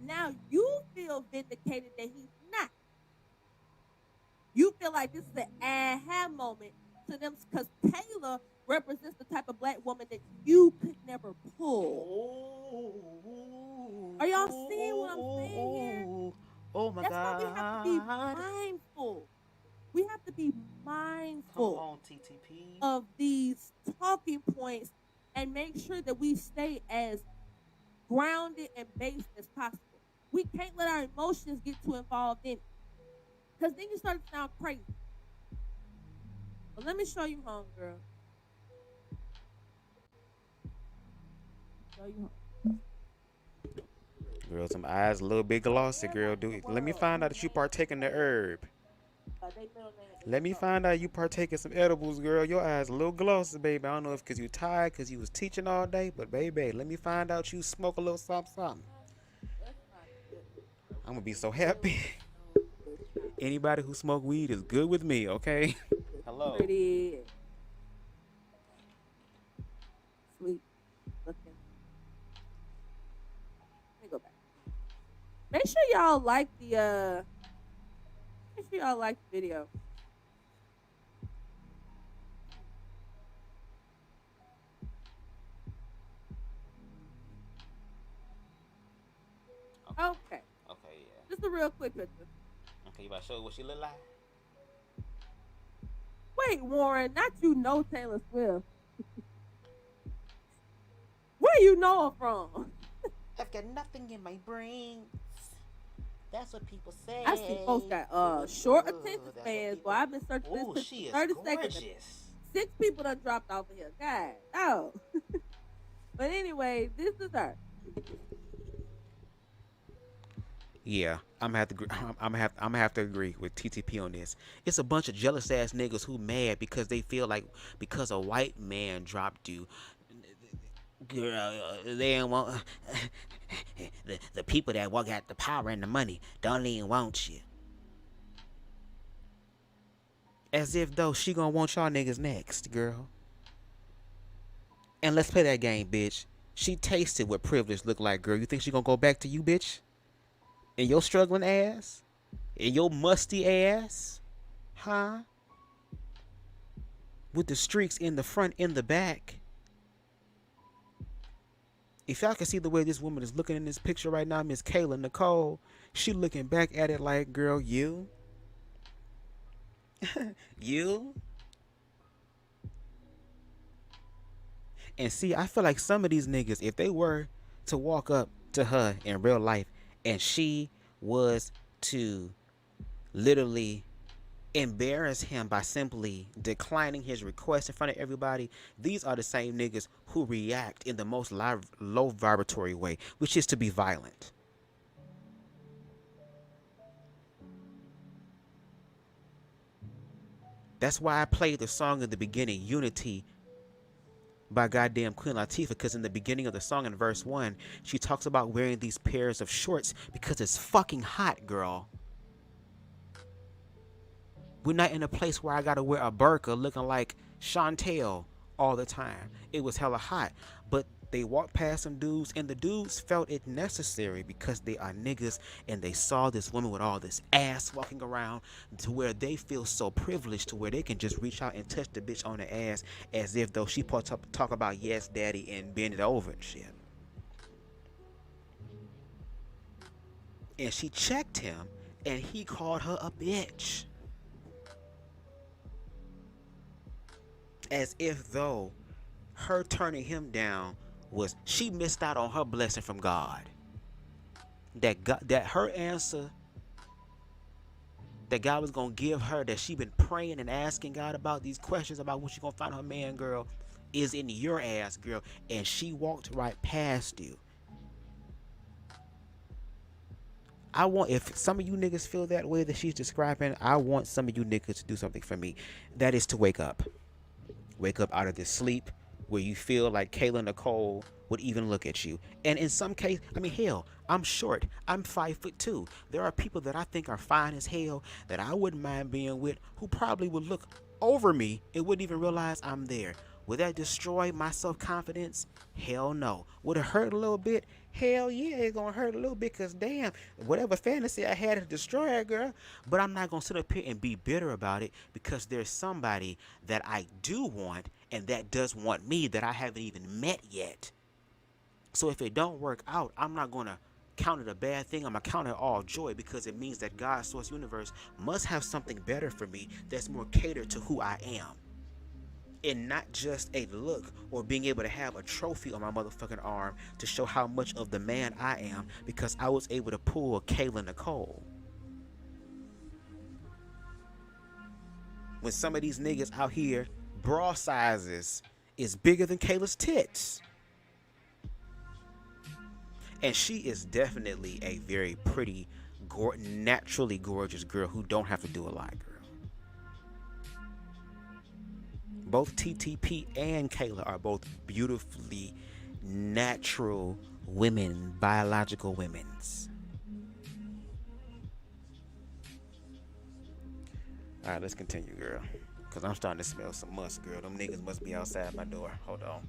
now you feel vindicated that he's not. You feel like this is an aha moment to them because Taylor represents the type of black woman that you could never pull. Are y'all seeing what I'm saying here? Oh my God. That's why we have to be mindful. We have to be mindful Come on, TTP. of these talking points and make sure that we stay as grounded and based as possible. We can't let our emotions get too involved in it, because then you start to sound crazy. But let me show you home, girl. Girl, some eyes a little bit glossy, girl. Let me find out that you partake in the herb. Let me find out you partake in some edibles, girl. Your eyes a little glossy, baby. I don't know if because you tired, because you was teaching all day, but baby, let me find out you smoke a little something. I'm gonna be so happy. Anybody who smoke weed is good with me, okay? Hello. Pretty. Sweet looking. Let me go back. Make sure y'all like the video. Okay. Okay, yeah. Just a real quick picture. Okay, you about to show what she look like? Wait, Warren, not you know Taylor Swift. Where you know her from? I've got nothing in my brain. That's what people say. I see folks got short attention spans. Boy, I've been searching Ooh, this she for is 30 gorgeous. seconds. 6 people done dropped off of here. God, oh. But anyway, this is her. Yeah, I'm gonna have to agree with TTP on this. It's a bunch of jealous ass niggas who mad because they feel like because a white man dropped you, girl, they don't want the people that got the power and the money don't even want you. As if though she gonna want y'all niggas next, girl. And let's play that game, bitch. She tasted what privilege look like, girl. You think she gonna go back to you, bitch? And your struggling ass? And your musty ass? Huh? With the streaks in the front and the back. If y'all can see the way this woman is looking in this picture right now, Miss Kayla Nicole, she looking back at it like, girl, you? You? And see, I feel like some of these niggas, if they were to walk up to her in real life and she was to literally embarrass him by simply declining his request in front of everybody, these are the same niggas who react in the most low vibratory way, which is to be violent. That's why I played the song in the beginning, Unity, by goddamn Queen Latifah, because in the beginning of the song in verse 1, she talks about wearing these pairs of shorts because it's fucking hot, girl. We're not in a place where I gotta wear a burqa looking like Chantel all the time. It was hella hot. But they walked past some dudes, and the dudes felt it necessary because they are niggas, and they saw this woman with all this ass walking around to where they feel so privileged to where they can just reach out and touch the bitch on the ass as if though she talk about yes daddy and bend it over and shit. And she checked him, and he called her a bitch. As if though her turning him down was she missed out on her blessing from God. That her answer that God was gonna give her, that she been praying and asking God about these questions about when she gonna find her man, girl, is in your ass, girl, and she walked right past you. I want, if some of you niggas feel that way that she's describing, I want some of you niggas to do something for me. That is to wake up. Wake up out of this sleep where you feel like Kayla Nicole would even look at you. And in some case, I mean, hell, I'm short. I'm 5'2". There are people that I think are fine as hell that I wouldn't mind being with, who probably would look over me and wouldn't even realize I'm there. Would that destroy my self-confidence? Hell no. Would it hurt a little bit? Hell yeah, it's gonna hurt a little bit, because damn, whatever fantasy I had to destroy her, girl. But I'm not gonna sit up here and be bitter about it, because there's somebody that I do want and that does want me that I haven't even met yet. So if it don't work out, I'm not gonna count it a bad thing. I'm gonna count it all joy, because it means that God's source universe must have something better for me that's more catered to who I am. And not just a look or being able to have a trophy on my motherfucking arm to show how much of the man I am, because I was able to pull Kayla Nicole. When some of these niggas out here, bra sizes is bigger than Kayla's tits. And she is definitely a very pretty, naturally gorgeous girl who don't have to do a lot, girl. Both TTP and Kayla are both beautifully natural women, biological women's. All right, let's continue, girl. Because I'm starting to smell some musk, girl. Them niggas must be outside my door. Hold on.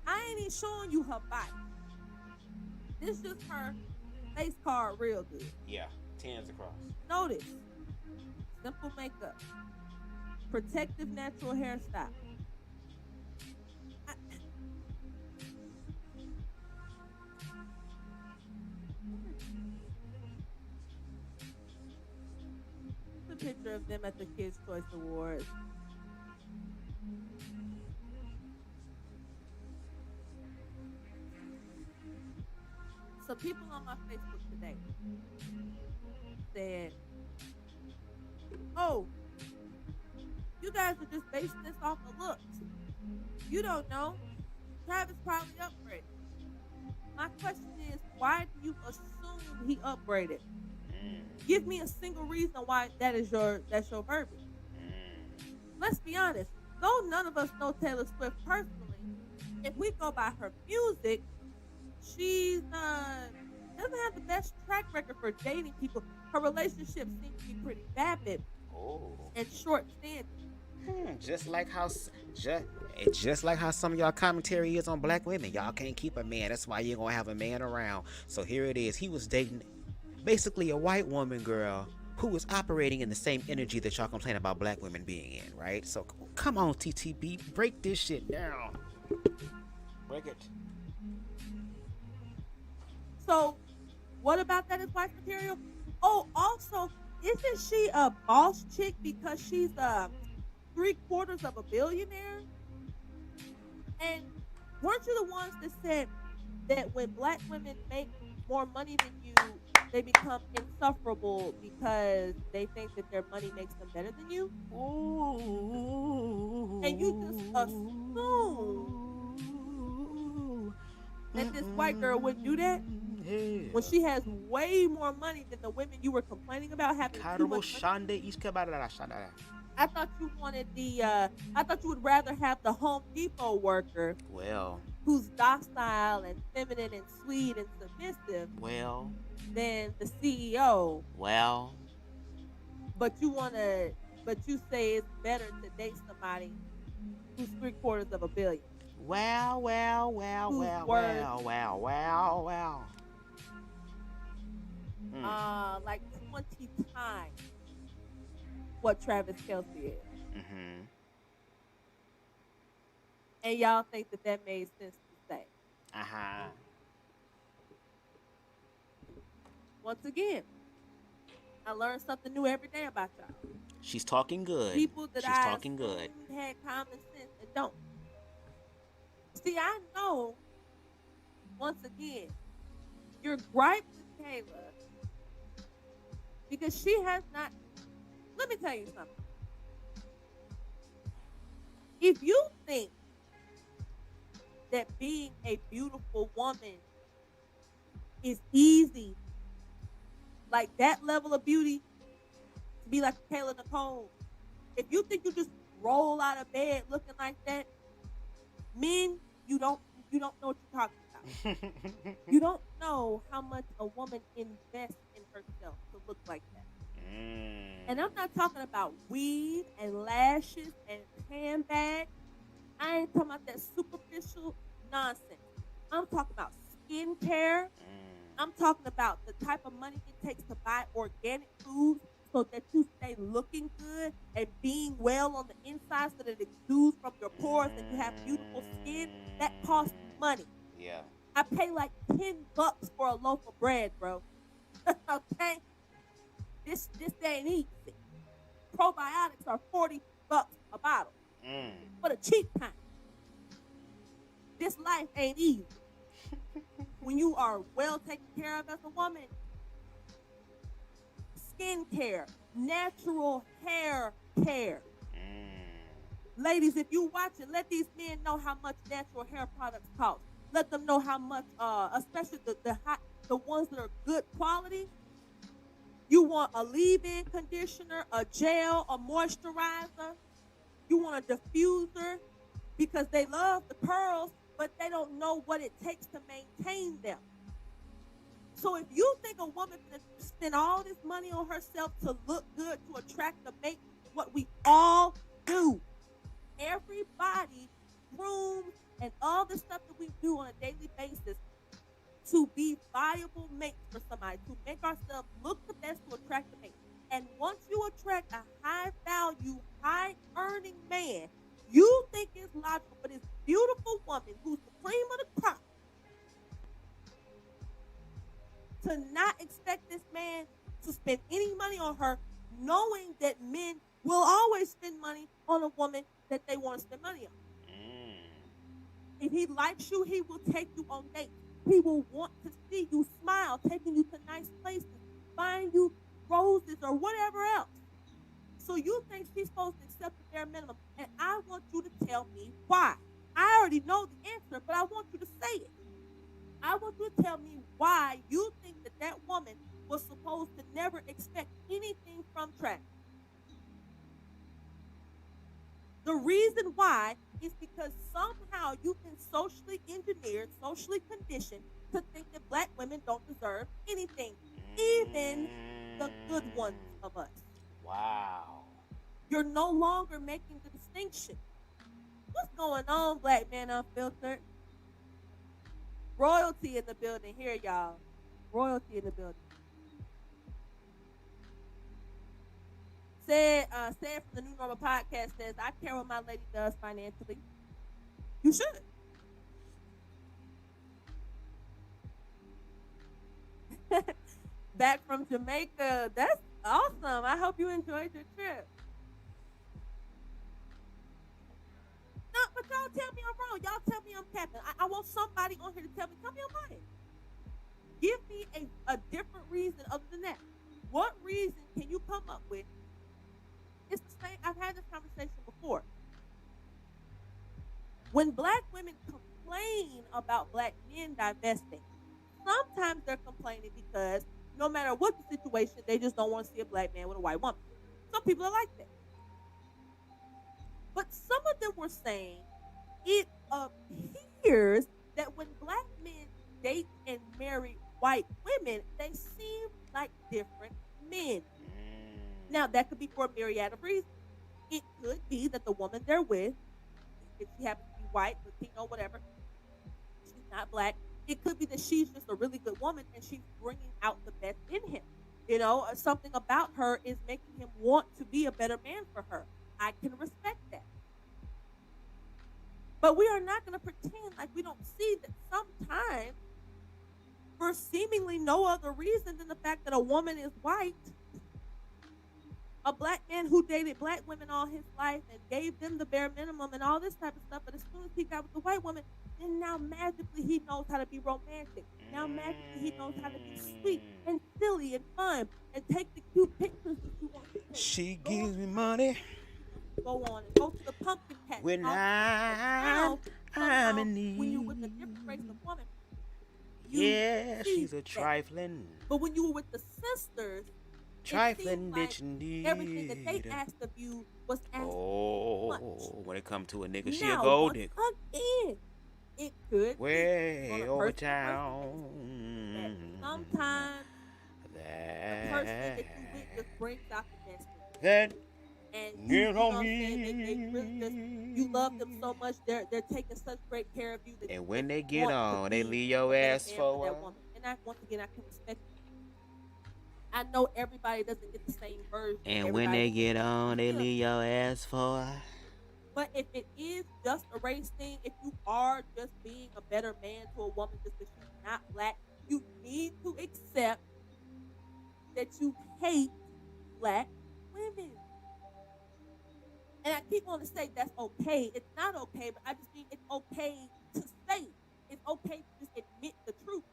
I ain't even showing you her body. This just her face card real good. Yeah, 10s across. Notice. Simple makeup. Protective natural hairstyle. A picture of them at the Kids' Choice Awards. So people on my Facebook today said, oh, you guys are just basing this off of looks. You don't know. Travis probably upgraded. My question is, why do you assume he upgraded? Give me a single reason why that's your verbiage. Let's be honest. Though none of us know Taylor Swift personally, if we go by her music, she's doesn't have the best track record for dating people. Her relationships seem to be pretty vapid and short-standing. Just like how some of y'all commentary is on black women. Y'all can't keep a man. That's why you're gonna have a man around. So here it is. He was dating basically a white woman, girl, who was operating in the same energy that y'all complain about black women being in, right? So come on, TTB, break this shit down. Break it. So what about that is wife material? Oh, also, isn't she a boss chick because she's 3/4 of a billionaire? And weren't you the ones that said that when black women make more money than you, they become insufferable because they think that their money makes them better than you. Ooh. And you just assume that this white girl wouldn't do that Yeah. when she has way more money than the women you were complaining about having too much money. I thought you wanted I thought you would rather have the Home Depot worker Well, who's docile and feminine and sweet and submissive well, than the CEO. well. But you say it's better to date somebody who's 3/4 billion. Well. Who's worth like 20 times what Travis Kelce is. Mm-hmm. And y'all think that made sense to say. Uh-huh. Once again, I learned something new every day about y'all. She's talking good. People that She's I talking good. had common sense and don't. See, I know, once again, your gripe with Kayla, because she has not, let me tell you something. If you think that being a beautiful woman is easy, like that level of beauty, to be like Kayla Nicole, if you think you just roll out of bed looking like that, men, you don't know what you're talking about. You don't know how much a woman invests in herself to look like that. And I'm not talking about weave and lashes and handbags. I ain't talking about that superficial nonsense. I'm talking about skincare. I'm talking about the type of money it takes to buy organic foods so that you stay looking good and being well on the inside so that it exudes from your pores and you have beautiful skin. That costs money. Yeah. I pay like $10 for a loaf of bread, bro. Okay? This ain't easy. Probiotics are $40 a bottle for the cheap kind. This life ain't easy. When you are well taken care of as a woman, skincare, natural hair care. Ladies, if you watch it, let these men know how much natural hair products cost. Let them know how much, especially the ones that are good quality. You want a leave-in conditioner, a gel, a moisturizer. You want a diffuser because they love the curls, but they don't know what it takes to maintain them. So if you think a woman can spend all this money on herself to look good, to attract a mate, what we all do. Everybody grooms and all the stuff that we do on a daily basis to be viable mates for somebody, to make ourselves look the best to attract a mate. And once you attract a high-value, high-earning man, you think it's logical for this beautiful woman who's the cream of the crop to not expect this man to spend any money on her, knowing that men will always spend money on a woman that they want to spend money on. If he likes you, he will take you on dates. He will want to see you smile, taking you to nice places, buying you roses or whatever else. So you think she's supposed to accept the bare minimum, and I want you to tell me why. I already know the answer, but I want you to say it. I want you to tell me why you think that woman was supposed to never expect anything from Travis. The reason why is because somehow you've been socially engineered, socially conditioned to think that black women don't deserve anything, even the good ones of us. Wow. You're no longer making the distinction. What's going on, Black Man Unfiltered? Royalty in the building here, y'all. Royalty in the building. Said from the New Normal Podcast says, I care what my lady does financially. You should. Back from Jamaica. That's awesome. I hope you enjoyed your trip. No, but y'all tell me I'm wrong. Y'all tell me I'm capping. I want somebody on here to tell me I'm lying. Give me a different reason other than that? What reason can you come up with? It's the same. I've had this conversation before. When black women complain about black men divesting, sometimes they're complaining because no matter what the situation, they just don't want to see a black man with a white woman. Some people are like that. But some of them were saying it appears that when black men date and marry white women, they seem like different men. Now, that could be for a myriad of reasons. It could be that the woman they're with, if she happens to be white, Latino, whatever, she's not black. It could be that she's just a really good woman and she's bringing out the best in him. You know, something about her is making him want to be a better man for her. I can respect that. But we are not going to pretend like we don't see that sometimes, for seemingly no other reason than the fact that a woman is white, a black man who dated black women all his life and gave them the bare minimum and all this type of stuff, but as soon as he got with the white woman, then now magically he knows how to be romantic. Now magically he knows how to be sweet and silly and fun and take the cute pictures that you want to take. She gives me money. Go on and go to the pumpkin patch. When I'm in need. When you're with a different race of woman, Yeah, she's a that. trifling. But when you were with the sisters, Trifling like bitch indeed. everything that they asked of you was asked much. When it comes to a nigga, she a Now, gold once nigga. again, it could Way be over on a person town. sometimes the person that you That with just brings out the best in you. that And get you know on what I'm saying? They really just, me. you love them so much. They're taking such great care of you. That And you when just they get want to on, they be leave a your better ass man for that a woman. And once again, I can respect that. I know everybody doesn't get the same version. And when they get on, they leave your ass for. But if it is just a race thing, if you are just being a better man to a woman just because she's not black, you need to accept that you hate black women. And I keep on to say that's okay. It's not okay, but I just mean it's okay to say. It's okay to just admit the truth.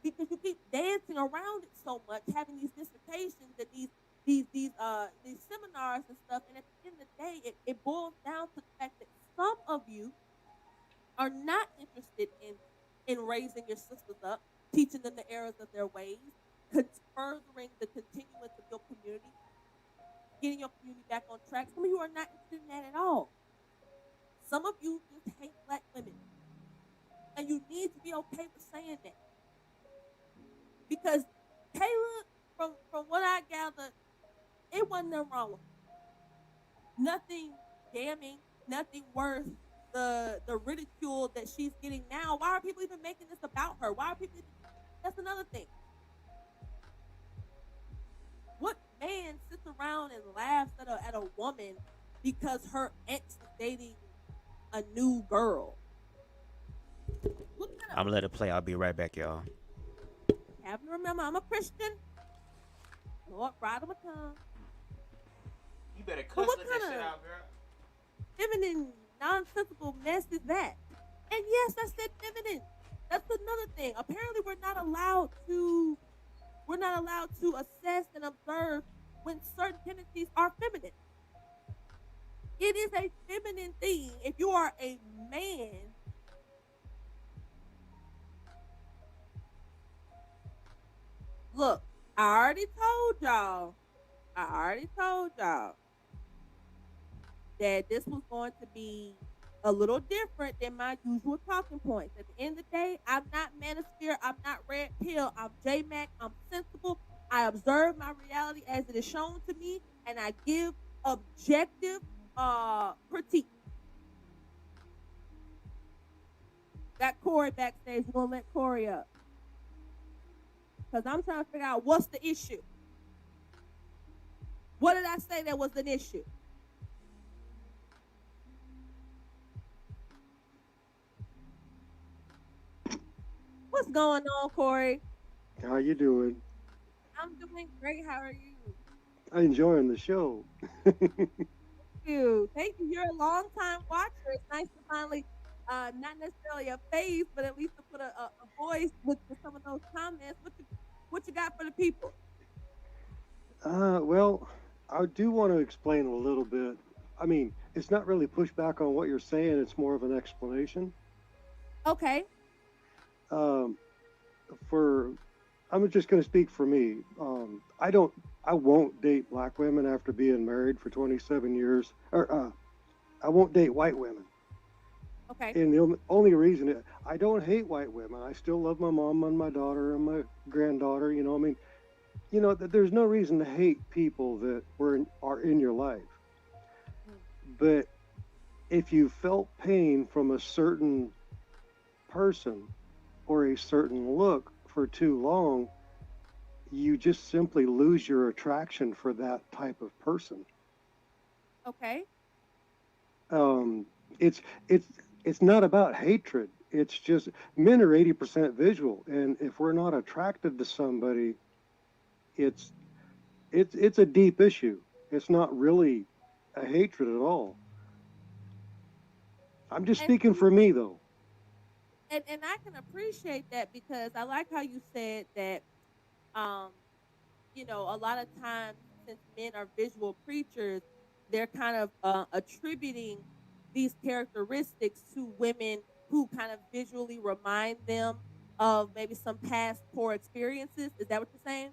Because you keep dancing around it so much, having these dissertations and these seminars and stuff, and at the end of the day, it boils down to the fact that some of you are not interested in raising your sisters up, teaching them the errors of their ways, furthering the continuance of your community, getting your community back on track. Some of you are not interested in that at all. Some of you just hate black women, and you need to be okay with saying that. Because Kayla, from what I gathered, it wasn't nothing wrong with her. Nothing damning, nothing worth the ridicule that she's getting now. Why are people even making this about her? Why are people even, that's another thing. What man sits around and laughs at a woman because her ex is dating a new girl? I'm gonna let it play. I'll be right back, y'all. Have to remember, I'm a Christian. Lord, ride on my tongue. You better But what kind of feminine, nonsensical mess is that? And yes, I said feminine. That's another thing. Apparently, we're not allowed to assess and observe when certain tendencies are feminine. It is a feminine thing. If you are a man, look, I already told y'all that this was going to be a little different than my usual talking points. At the end of the day, I'm not manosphere, I'm not red pill, I'm J-Mac, I'm sensible. I observe my reality as it is shown to me, and I give objective critique. Got Corey backstage. We're gonna let Corey up. Because I'm trying to figure out what's the issue. What did I say that was an issue? What's going on, Corey? How you doing? I'm doing great. How are you? I'm enjoying the show. Thank you. You're a long time watcher. It's nice to finally, not necessarily a face, but at least to put a voice with some of those comments. What you got for the people? Well, I do want to explain a little bit. I mean, it's not really pushback on what you're saying, it's more of an explanation. Okay. Um, for I'm just going to speak for me. I won't date black women after being married for 27 years, or I won't date white women. Okay. And the only reason I don't hate white women. I still love my mom and my daughter and my granddaughter. I mean, there's no reason to hate people that are in your life. But if you felt pain from a certain person or a certain look for too long, you just simply lose your attraction for that type of person. Okay. Um, it's it's it's not about hatred. It's just men are 80% visual, and if we're not attracted to somebody, it's it's a deep issue. It's not really a hatred at all. I'm just And speaking for me, though. and I can appreciate that because I like how you said that um a lot of times since men are visual creatures, they're kind of attributing these characteristics to women who kind of visually remind them of maybe some past poor experiences. Is that what you're saying?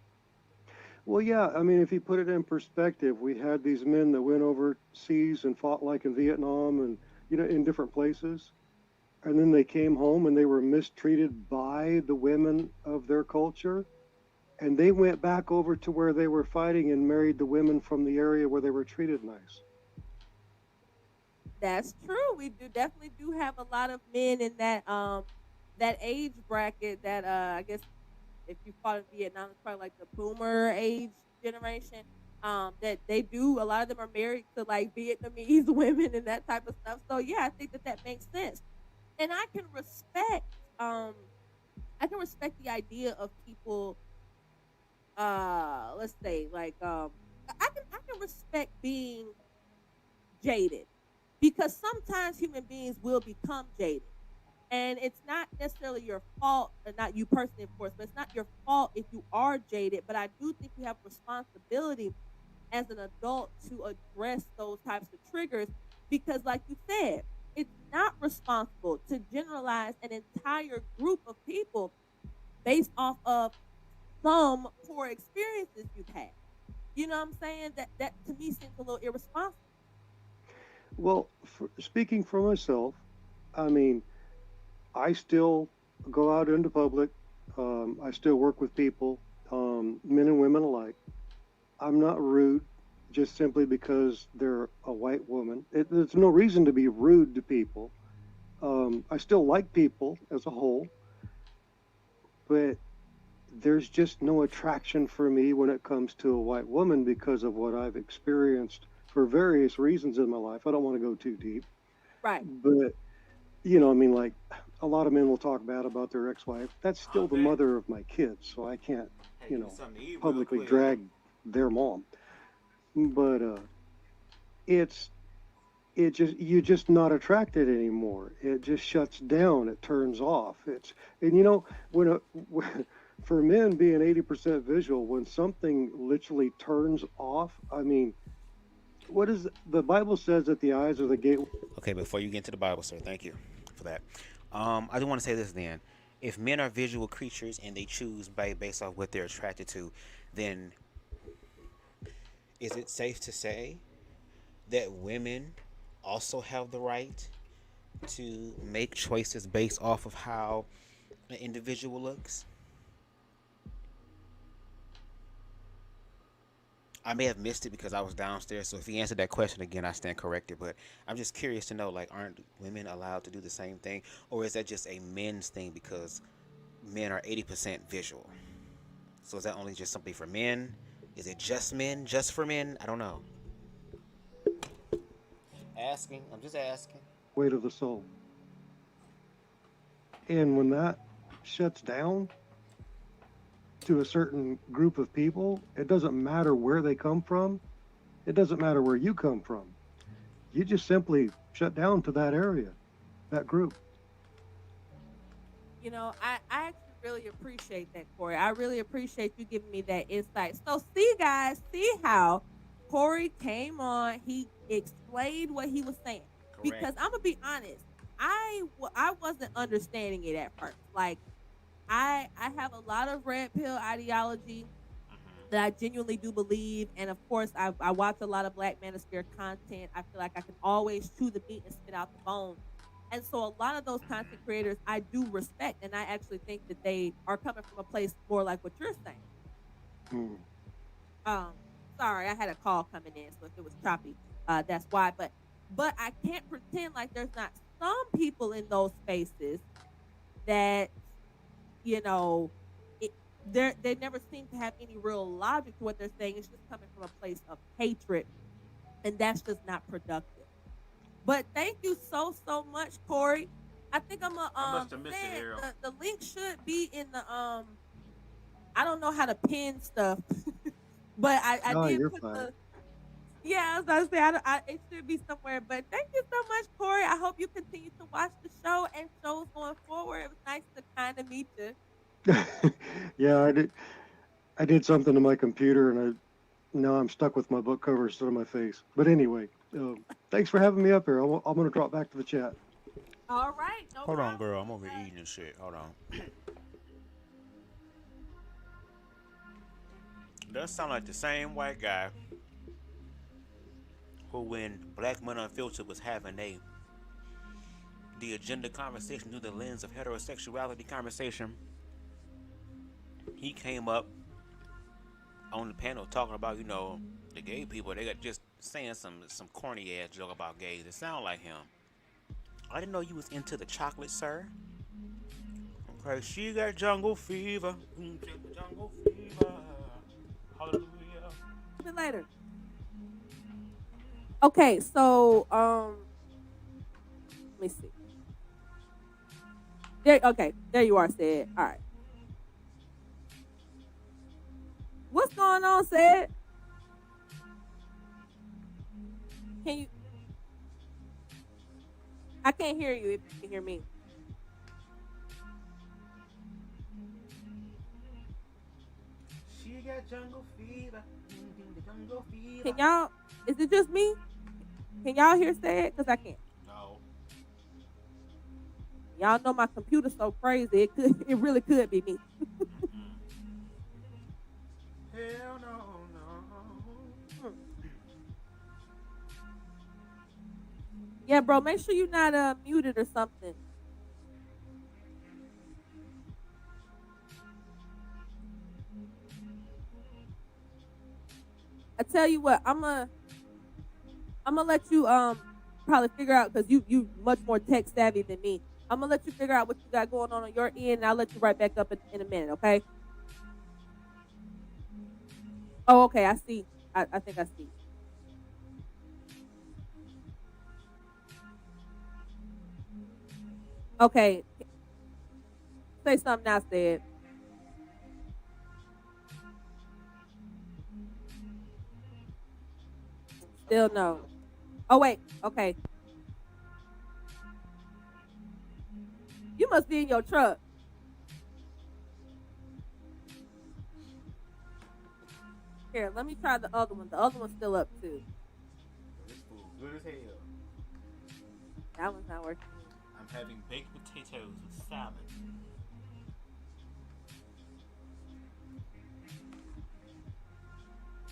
Well, yeah, I mean, if you put it in perspective, we had these men that went overseas and fought like in Vietnam and, in different places. And then they came home and they were mistreated by the women of their culture. And they went back over to where they were fighting and married the women from the area where they were treated nice. That's true. We do definitely do have a lot of men in that age bracket that I guess if you fought in Vietnam, it's probably like the boomer age generation. That they do. A lot of them are married to like Vietnamese women and that type of stuff. So yeah, I think that makes sense, and Um, I can respect the idea of people. Let's say like I can respect being jaded because sometimes human beings will become jaded. And it's not necessarily your fault, not you personally, of course, but it's not your fault if you are jaded. But I do think you have responsibility as an adult to address those types of triggers because, like you said, it's not responsible to generalize an entire group of people based off of some poor experiences you've had. You know what I'm saying? That to me seems a little irresponsible. Well, speaking for myself, I mean, I still go out into public. I still work with people, men and women alike. I'm not rude just simply because they're a white woman. There's no reason to be rude to people. I still like people as a whole, but there's just no attraction for me when it comes to a white woman because of what I've experienced for various reasons in my life. I don't want to go too deep, Right. but I mean, like a lot of men will talk bad about their ex-wife. That's still the mother of my kids, so I can't, publicly drag their mom. But it's you're just not attracted anymore. It just shuts down. It turns off. And when for men being 80% visual, when something literally turns off, I mean, what is the Bible says that the eyes are the gate. Okay, before you get into the Bible, sir, thank you for that. I do want to say this then. If men are visual creatures and they choose based off what they're attracted to, then is it safe to say that women also have the right to make choices based off of how an individual looks? I may have missed it because I was downstairs. So if he answered that question again, I stand corrected. But I'm just curious to know, like, aren't women allowed to do the same thing, or is that just a men's thing because men are 80% visual? So is that only just something for men? Is it just men, just for men? I don't know. Asking. I'm just asking. Weight of the soul. And when that shuts down to a certain group of people, it doesn't matter where they come from. It doesn't matter where you come from. You just simply shut down to that area, that group. I actually really appreciate that, Corey. I really appreciate you giving me that insight. So, see, guys, see how Corey came on. He explained what he was saying. Because I'm gonna be honest, I wasn't understanding it at first. Like, I have a lot of red pill ideology that I genuinely do believe, and of course, I watch a lot of Black Manosphere content. I feel like I can always chew the meat and spit out the bone. And so a lot of those content creators I do respect, and I actually think that they are coming from a place more like what you're saying. Hmm. Um, sorry, I had a call coming in, so if it was choppy, that's why. But I can't pretend like there's not some people in those spaces that, you know, it, they never seem to have any real logic to what they're saying. It's just coming from a place of hatred, and that's just not productive. But thank you so much, Corey. I think I'm a I must have missed it, man, Harold. the link should be in the I don't know how to pin stuff, but I No, did you're put fine. the yeah. I was about to say it should be somewhere. But thank you so much, Corey. I hope you continue to watch the show and shows going forward. It was nice to kind of meet you. Yeah, I did something to my computer, and now I'm stuck with my book cover instead of my face. But anyway, thanks for having me up here. I'm going to drop back to the chat. All right, no Hold on, problem. girl. I'm over here eating and shit. Hold on. Does sound like the same white guy who, when Black Men Unfiltered was having the agenda conversation through the lens of heterosexuality conversation, he came up on the panel talking about, the gay people. They got just saying some corny ass joke about gays. It sound like him. I didn't know you was into the chocolate, sir. Okay, she got jungle fever. Jungle fever. Hallelujah. A bit later. Okay, so let me see. There you are, Sid. All right. What's going on, Sid? Can you? I can't hear you if you can hear me. She got jungle fever. Jungle fever. Can y'all? Is it just me? Can y'all hear Sid? Cause I can't. No. Y'all know my computer's so crazy. It really could be me. Hell no. Yeah, bro. Make sure you're not muted or something. I tell you what, I'm gonna let you probably figure out, because you much more tech savvy than me. I'm gonna let you figure out what you got going on your end, and I'll let you right back up in a minute, okay? Oh, okay, I see. I think I see. Okay. Say something now, Sid. Still no. Oh, wait. Okay. You must be in your truck. Here, let me try the other one. The other one's still up, too. This food good as hell. That one's not working. I'm having baked potatoes with salad.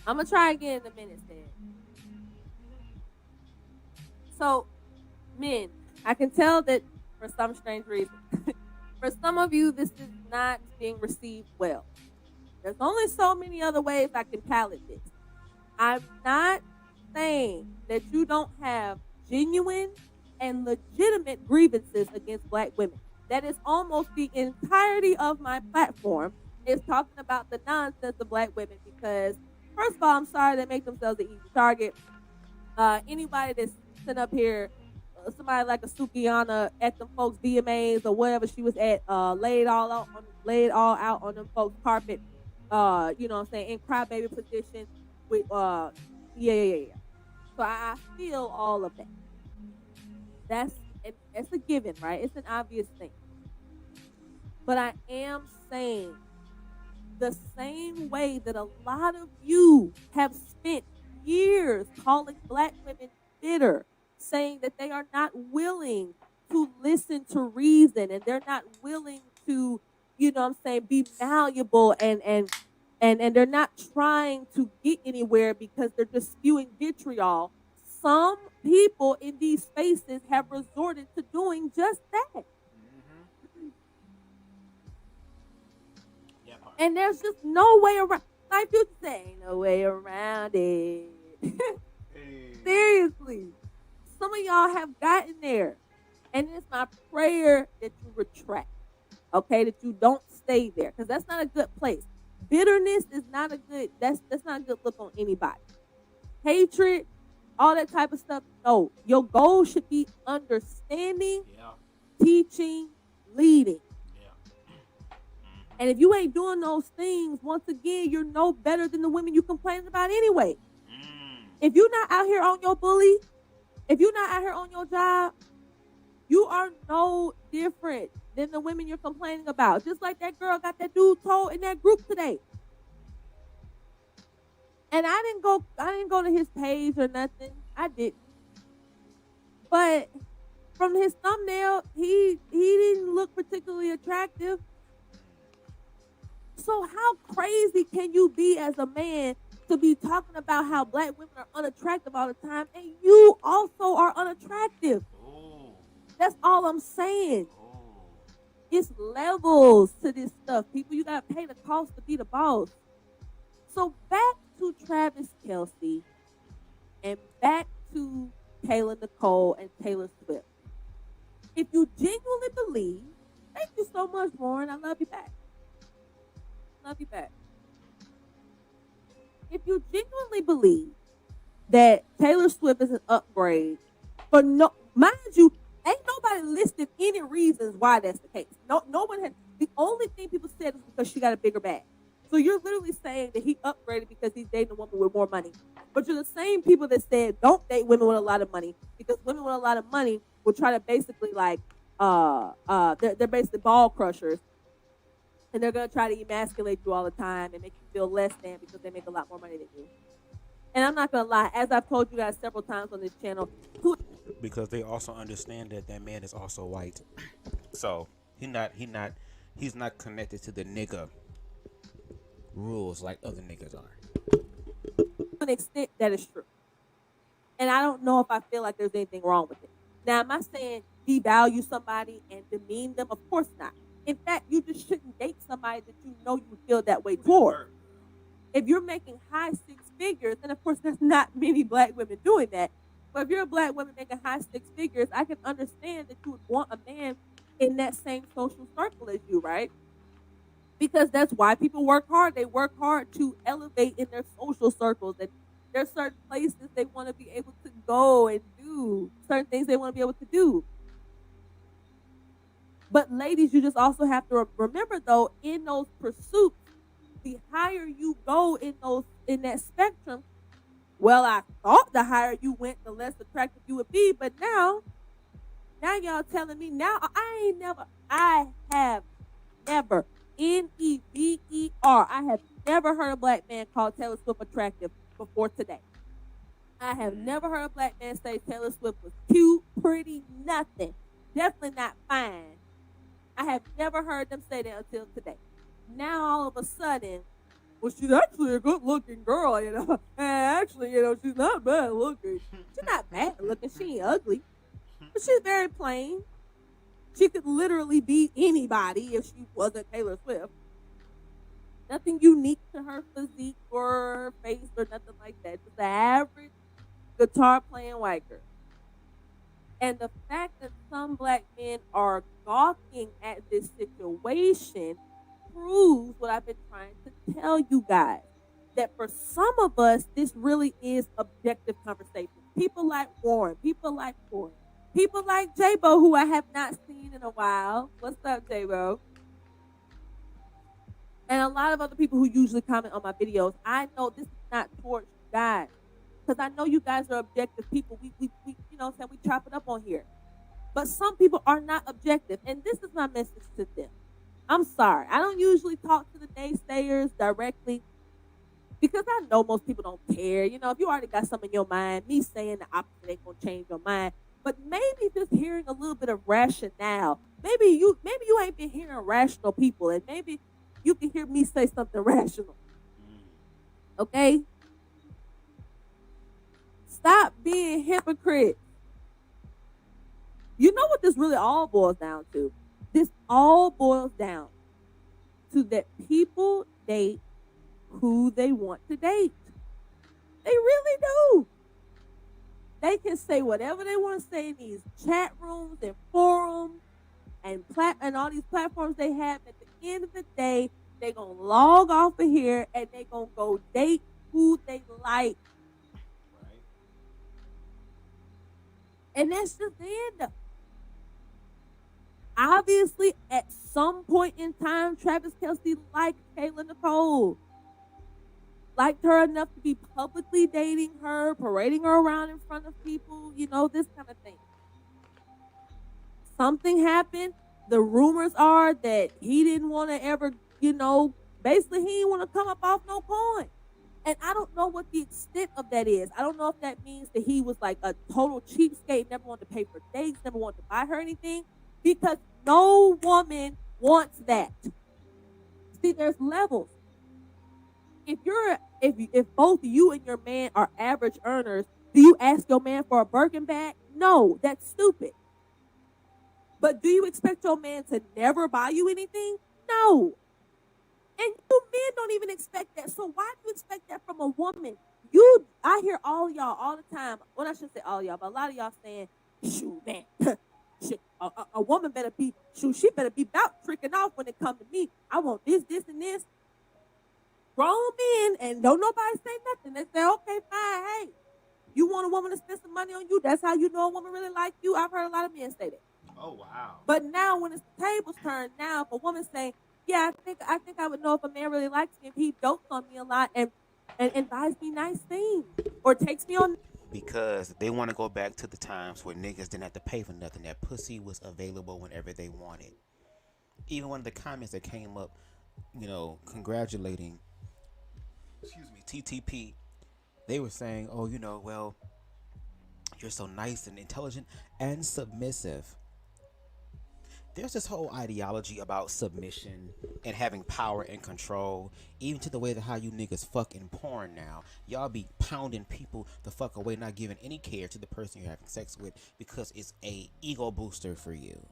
I'm gonna try again in a minute, Sid. So, men, I can tell that for some strange reason, for some of you, this is not being received well. There's only so many other ways I can palette this. I'm not saying that you don't have genuine and legitimate grievances against Black women. That is almost the entirety of my platform, is talking about the nonsense of Black women, because first of all, I'm sorry they make themselves an easy target. Anybody that's sitting up here, somebody like a Sukiana at them folks' VMAs or whatever she was at, laid all out on them folks' carpet, you know what I'm saying, in crybaby position with, yeah. So I feel all of that. That's a given, right? It's an obvious thing. But I am saying the same way that a lot of you have spent years calling black women bitter, saying that they are not willing to listen to reason and they're not willing to, you know what I'm saying, be malleable and they're not trying to get anywhere because they're just spewing vitriol. Some people in these spaces have resorted to doing just that. And there's just no way around. Like you say, ain't no way around it. Seriously. Some of y'all have gotten there. And it's my prayer that you retract. Okay? That you don't stay there. Because that's not a good place. Bitterness is not a good, that's not a good look on anybody. Hatred, all that type of stuff. No. Your goal should be understanding, teaching, leading. And if you ain't doing those things, once again, you're no better than the women you complaining about anyway. If you're not out here on your bully, if you're not out here on your job, you are no different than the women you're complaining about. Just like that girl got that dude told in that group today. And I didn't go to his page or nothing. I didn't. But from his thumbnail, he didn't look particularly attractive. So how crazy can you be as a man to be talking about how black women are unattractive all the time and you also are unattractive? That's all I'm saying. It's levels to this stuff, people. You got to pay the cost to be the boss. So back to Travis Kelce and back to Taylor Nicole and Taylor Swift. If you genuinely believe, thank you so much, Warren. I love you back. Love you back. If you genuinely believe that Taylor Swift is an upgrade, for no, mind you, ain't nobody listed any reasons why that's the case. No one had. The only thing people said is because she got a bigger bag. So you're literally saying that he upgraded because he's dating a woman with more money. But you're the same people that said don't date women with a lot of money because women with a lot of money will try to basically they're basically ball crushers. And they're going to try to emasculate you all the time and make you feel less than because they make a lot more money than you. And I'm not going to lie, as I've told you guys several times on this channel, because they also understand that that man is also white. So he's not connected to the nigga rules like other niggas are. To an extent, that is true. And I don't know if I feel like there's anything wrong with it. Now, am I saying devalue somebody and demean them? Of course not. In fact, you just shouldn't date somebody that you know you would feel that way toward. If you're making high six figures, and of course there's not many black women doing that, but if you're a black woman making high six figures, I can understand that you would want a man in that same social circle as you, right? Because that's why people work hard. They work hard to elevate in their social circles. And there's certain places they want to be able to go and do certain things they want to be able to do. But ladies, you just also have to remember, though, in those pursuits, the higher you go in that spectrum, well, I thought the higher you went, the less attractive you would be. But now y'all telling me now I have never, N-E-V-E-R, I have never heard a black man call Taylor Swift attractive before today. I have never heard a black man say Taylor Swift was cute, pretty, nothing. Definitely not fine. I have never heard them say that until today. Now all of a sudden, well, she's actually a good-looking girl, you know. And actually, you know, she's not bad looking. She's not bad looking. She ain't ugly. But she's very plain. She could literally be anybody if she wasn't Taylor Swift. Nothing unique to her physique or her face or nothing like that. Just an average guitar-playing white girl. And the fact that some black men are gawking at this situation proves what I've been trying to tell you guys. That for some of us, this really is objective conversation. People like Warren, people like Corey, people like J-Bo, who I have not seen in a while. What's up, J-Bo? And a lot of other people who usually comment on my videos. I know this is not towards you guys. Because I know you guys are objective people. We you know, we chop it up on here. But some people are not objective. And this is my message to them. I'm sorry. I don't usually talk to the naysayers directly because I know most people don't care. You know, if you already got something in your mind, me saying the opposite ain't gonna change your mind. But maybe just hearing a little bit of rationale. Maybe you ain't been hearing rational people, and maybe you can hear me say something rational. Okay? Stop being hypocrites. You know what this really all boils down to? This all boils down to that people date who they want to date. They really do. They can say whatever they want to say in these chat rooms and forums and all these platforms they have. At the end of the day, they gonna log off of here and they gonna go date who they like. Right. And that's just the end of it. Obviously, at some point in time, Travis Kelce liked Kayla Nicole. Liked her enough to be publicly dating her, parading her around in front of people, you know, this kind of thing. Something happened. The rumors are that he didn't want to ever, you know, basically he didn't want to come up off no coin. And I don't know what the extent of that is. I don't know if that means that he was like a total cheapskate, never wanted to pay for dates, never wanted to buy her anything, because no woman wants that. See, there's levels. If both you and your man are average earners, do you ask your man for a Birkin bag? No, that's stupid. But do you expect your man to never buy you anything? No. And you men don't even expect that. So why do you expect that from a woman? I hear all y'all all the time. Well, I shouldn't say all y'all, but a lot of y'all saying, shoot, man. A woman better be, she better be about tricking off when it comes to me. I want this, and this. Grown men, and don't nobody say nothing. They say, okay, fine, hey, you want a woman to spend some money on you? That's how you know a woman really like you. I've heard a lot of men say that. Oh wow. But now when it's the tables turned, now if a woman say, yeah, I think I would know if a man really likes me if he jokes on me a lot and buys me nice things or takes me on. Because they want to go back to the times where niggas didn't have to pay for nothing. That pussy was available whenever they wanted. Even one of the comments that came up, you know, congratulating, TTP, they were saying, oh, you know, well, you're so nice and intelligent and submissive. There's this whole ideology about submission and having power and control, even to the way that how you niggas fuck in porn now. Y'all be pounding people the fuck away, not giving any care to the person you're having sex with because it's a ego booster for you.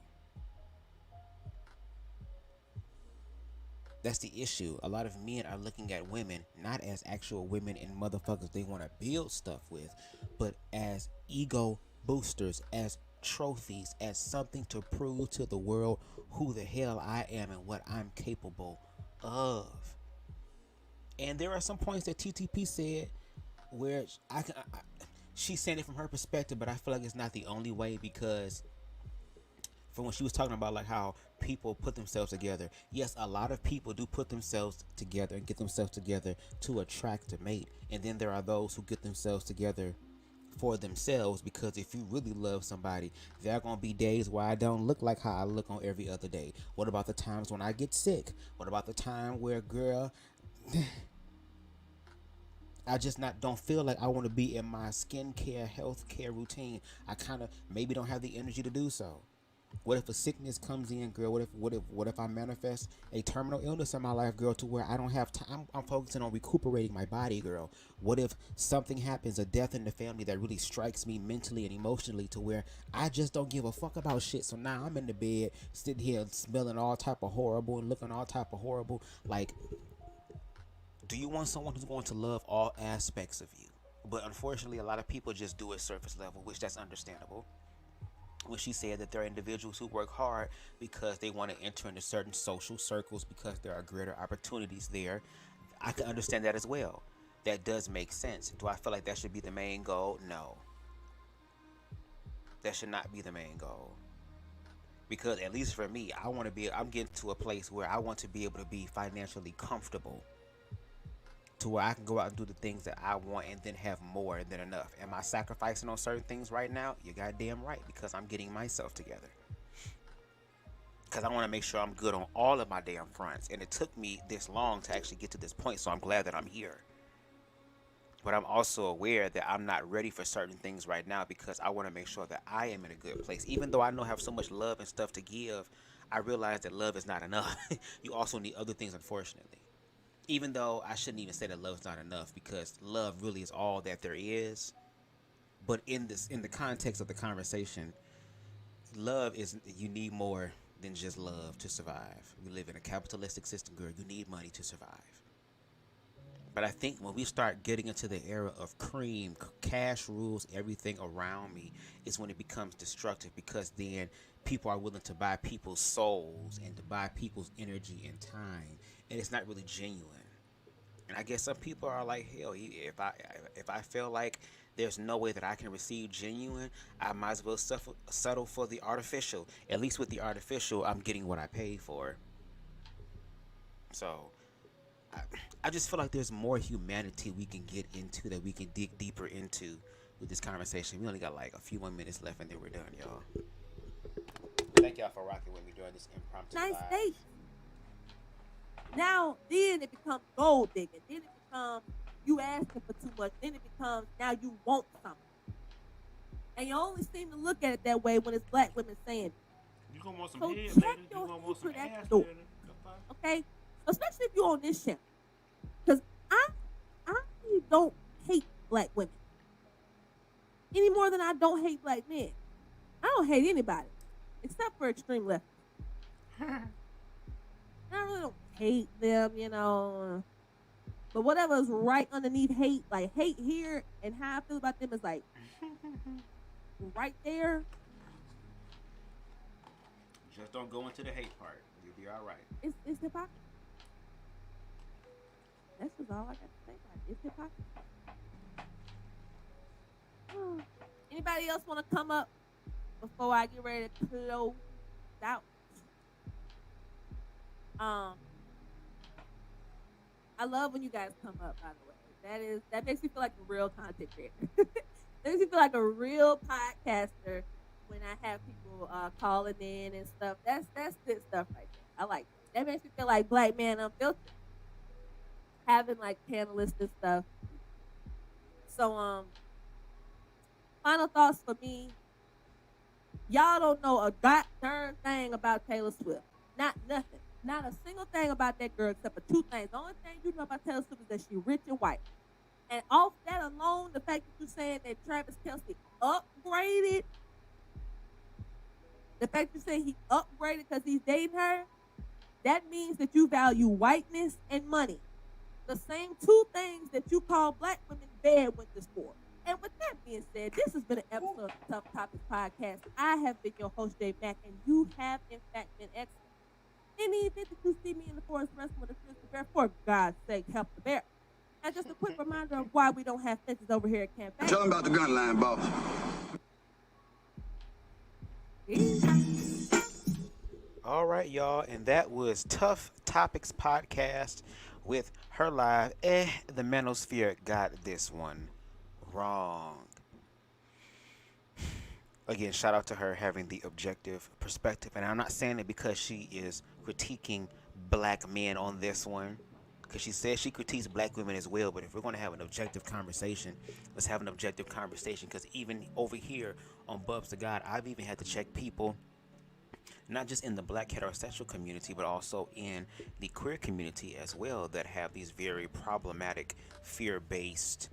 That's the issue. A lot of men are looking at women not as actual women and motherfuckers they want to build stuff with, but as ego boosters, as trophies, as something to prove to the world who the hell I am and what I'm capable of. And there are some points that TTP said where she's saying it from her perspective, but I feel like it's not the only way, because from when she was talking about like how people put themselves together. Yes, a lot of people do put themselves together and get themselves together to attract a mate. And then there are those who get themselves together for themselves, because if you really love somebody, there are going to be days where I don't look like how I look on every other day. What about the times when I get sick? What about the time where, girl, I just don't feel like I want to be in my skincare, health care routine. I kind of maybe don't have the energy to do so. What if a sickness comes in, girl? What if I manifest a terminal illness in my life, girl, to where I don't have time? I'm focusing on recuperating my body, girl. What if something happens, a death in the family that really strikes me mentally and emotionally, to where I just don't give a fuck about shit? So now I'm in the bed, sitting here smelling all type of horrible and looking all type of horrible. Like, do you want someone who's going to love all aspects of you? But unfortunately, a lot of people just do it surface level, which that's understandable. When she said that there are individuals who work hard because they want to enter into certain social circles because there are greater opportunities there, I can understand that as well. That does make sense. Do I feel like that should be the main goal? No. That should not be the main goal. Because at least for me, I'm getting to a place where I want to be able to be financially comfortable, to where I can go out and do the things that I want and then have more than enough. Am I sacrificing on certain things right now? You're goddamn right, because I'm getting myself together. because I want to make sure I'm good on all of my damn fronts. And it took me this long to actually get to this point, so I'm glad that I'm here. But I'm also aware that I'm not ready for certain things right now because I want to make sure that I am in a good place. Even though I know I have so much love and stuff to give, I realize that love is not enough. You also need other things, unfortunately. Even though I shouldn't even say that love is not enough, because love really is all that there is. But in the context of the conversation, love is, you need more than just love to survive. We live in a capitalistic system, girl. You need money to survive. But I think when we start getting into the era of cream, cash rules everything around me, is when it becomes destructive, because then people are willing to buy people's souls and to buy people's energy and time, and it's not really genuine. And I guess some people are like, hell, if I feel like there's no way that I can receive genuine, I might as well settle for the artificial. At least with the artificial, I'm getting what I paid for. So I just feel like there's more humanity we can get into, that we can dig deeper into with this conversation. We only got like a few more minutes left, and then we're done, y'all. Thank y'all for rocking with me during this impromptu Nice live. date. Now, then it becomes gold digging. Then it becomes you asking for too much. Then it becomes now you want something. And you only seem to look at it that way when it's black women saying it. You gonna want some So head, check lady? You your gonna want some secret at ass, the door. lady? Okay? Especially if you're on this channel. Because I don't hate black women any more than I don't hate black men. I don't hate anybody except for extreme left. I really don't hate them, you know. But whatever is right underneath hate, like hate here, and how I feel about them is like right there. Just don't go into the hate part. You'll be all right. It's hypocrisy. That's just all I got to say about it. It's hypocrisy. Anybody else want to come up before I get ready to close out? I love when you guys come up, by the way. That makes me feel like a real content creator. Makes me feel like a real podcaster when I have people calling in and stuff. That's good stuff right there. I like that. That makes me feel like Black Man Unfiltered. Having like panelists and stuff. So final thoughts for me. Y'all don't know a darn thing about Taylor Swift. Not nothing. Not a single thing about that girl except for two things. The only thing you know about Taylor Swift is that she's rich and white. And off that alone, the fact that you're saying that Travis Kelce upgraded, the fact you say he upgraded because he's dating her, that means that you value whiteness and money. The same two things that you call black women bedwinters for. And with that being said, this has been an episode of the Tough Topics Podcast. I have been your host, Jay Mack, and you have, in fact, been excellent. In the event that you see me in the forest wrestling with a grizzly bear, for God's sake, help the bear. And just a quick reminder of why we don't have fences over here at Campaign. Tell them about the gun line, boss. All right, y'all, and that was Tough Topics Podcast with her live. The Manosphere got this one wrong. Again, shout out to her having the objective perspective. And I'm not saying it because she is critiquing black men on this one, because she says she critiques black women as well. But if we're going to have an objective conversation, let's have an objective conversation. Because even over here on BubzDaGawd, I've even had to check people, not just in the black heterosexual community, but also in the queer community as well, that have these very problematic, fear-based,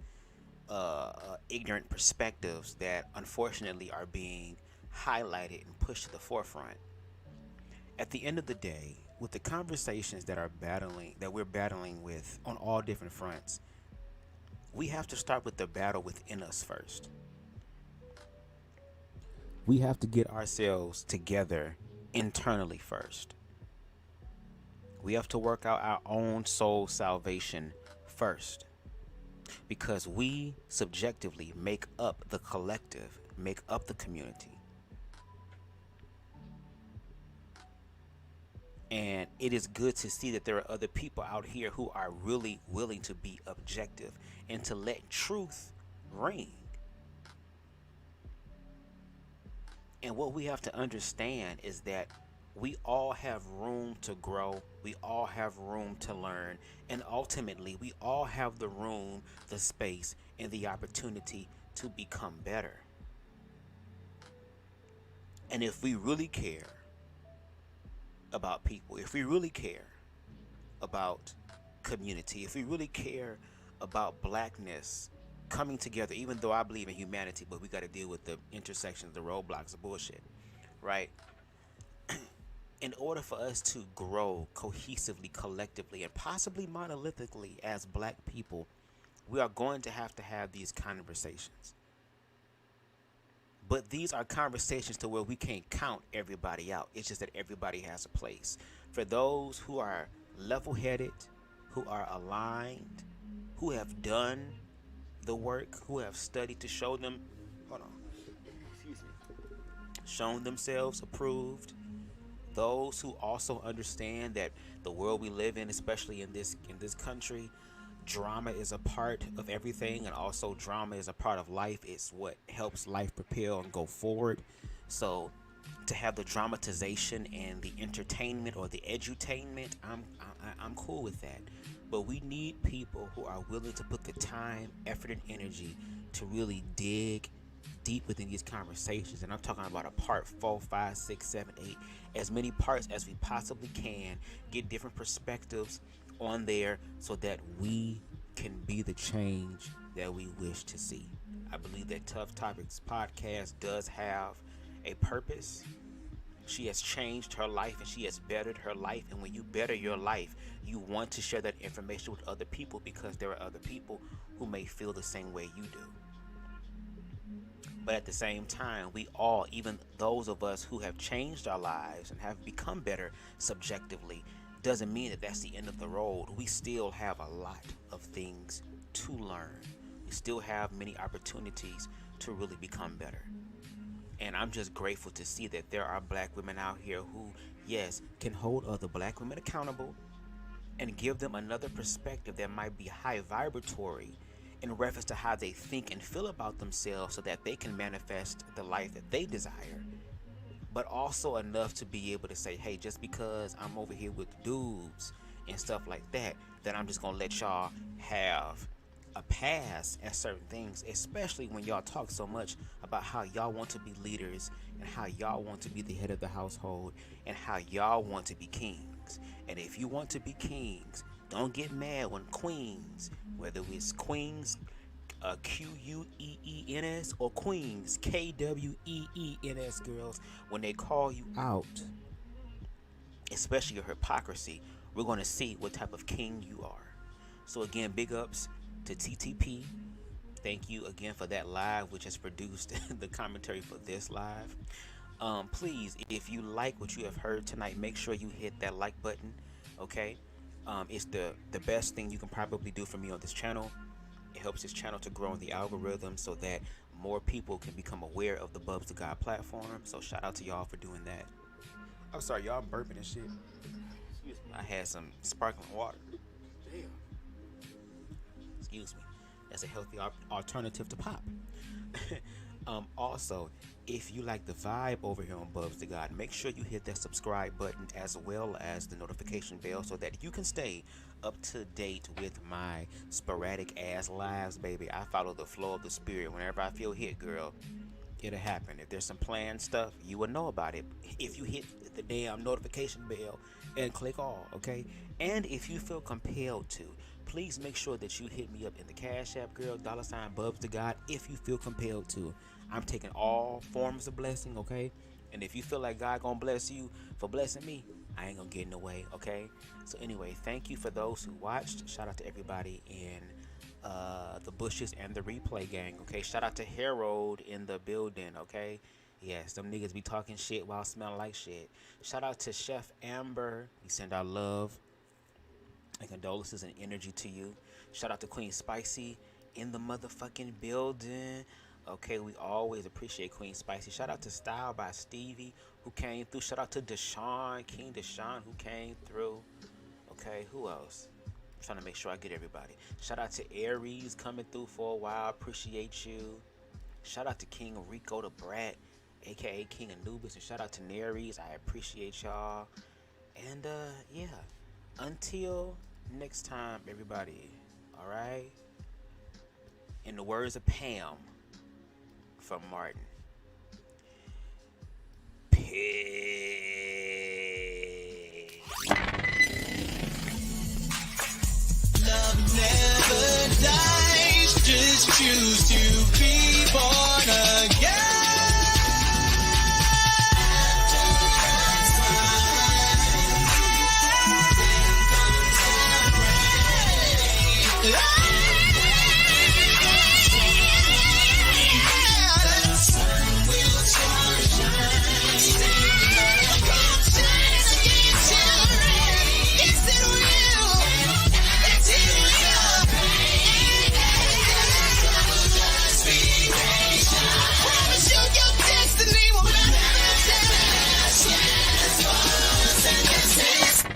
ignorant perspectives that unfortunately are being highlighted and pushed to the forefront. At the end of the day, with the conversations that we're battling with on all different fronts, we have to start with the battle within us first. We have to get ourselves together internally first. We have to work out our own soul salvation first. Because we subjectively make up the collective, make up the community. And it is good to see that there are other people out here who are really willing to be objective and to let truth ring. And what we have to understand is that We all have room to grow. We all have room to learn. And ultimately, we all have the room, the space, and the opportunity to become better. And if we really care about people, if we really care about community, if we really care about blackness coming together, even though I believe in humanity, but we got to deal with the intersections, the roadblocks, the bullshit, right? In order for us to grow cohesively, collectively, and possibly monolithically as black people, we are going to have these conversations. But these are conversations to where we can't count everybody out. It's just that everybody has a place. For those who are level-headed, who are aligned, who have done the work, who have studied to show them, shown themselves approved, those who also understand that the world we live in, especially in this country, drama is a part of everything, and also drama is a part of life. It's what helps life propel and go forward. So to have the dramatization and the entertainment or the edutainment, I'm cool with that. But we need people who are willing to put the time, effort, and energy to really dig deep within these conversations. And I'm talking about a part 4, 5, 6, 7, 8, as many parts as we possibly can, get different perspectives on there so that we can be the change that we wish to see. I believe that Tough Topics podcast does have a purpose. She has changed her life and she has bettered her life. And when you better your life, you want to share that information with other people, because there are other people who may feel the same way you do. But at the same time, we all, even those of us who have changed our lives and have become better subjectively, doesn't mean that that's the end of the road. We still have a lot of things to learn. We still have many opportunities to really become better. And I'm just grateful to see that there are black women out here who, yes, can hold other black women accountable and give them another perspective that might be high vibratory in reference to how they think and feel about themselves, so that they can manifest the life that they desire. But also enough to be able to say, hey, just because I'm over here with dudes and stuff like that, that I'm just gonna let y'all have a pass at certain things, especially when y'all talk so much about how y'all want to be leaders and how y'all want to be the head of the household and how y'all want to be kings. And if you want to be kings, don't get mad when queens, whether it's queens Queens or queens Kweens girls, when they call you out, especially your hypocrisy, we're going to see what type of king you are. So again, big ups to TTP. Thank you again for that live, which has produced the commentary for this live. Please, if you like what you have heard tonight, make sure you hit that like button. Okay, it's the best thing you can probably do for me on this channel. It helps this channel to grow in the algorithm so that more people can become aware of the BubzDaGawd platform. So shout out to y'all for doing that. I'm sorry, y'all, I'm burping and shit. Excuse me. I had some sparkling water. Damn. Excuse me. That's a healthy alternative to pop. Also, if you like the vibe over here on BubzDaGawd, make sure you hit that subscribe button as well as the notification bell so that you can stay up to date with my sporadic ass lives, baby. I follow the flow of the spirit. Whenever I feel hit, girl, it'll happen. If there's some planned stuff, you will know about it if you hit the damn notification bell and click all, okay? And if you feel compelled to, please make sure that you hit me up in the CashApp, girl, $BubzDaGawd, if you feel compelled to. I'm taking all forms of blessing, okay? And if you feel like God gonna bless you for blessing me, I ain't gonna get in the way, okay? So anyway, thank you for those who watched. Shout out to everybody in the bushes and the replay gang, okay? Shout out to Harold in the building, okay? Yes, them niggas be talking shit while smelling like shit. Shout out to Chef Amber. We send our love and condolences and energy to you. Shout out to Queen Spicy in the motherfucking building. Okay, we always appreciate Queen Spicy. Shout out to Style by Stevie who came through. Shout out to Deshaun, King Deshaun, who came through. Okay, who else? I'm trying to make sure I get everybody. Shout out to Aries coming through for a while. Appreciate you. Shout out to King Rico the Brat. aka King Anubis, and shout out to Naries. I appreciate y'all. And yeah, until next time, everybody. All right. In the words of Pam from Martin, peace. Love never dies, just choose to be born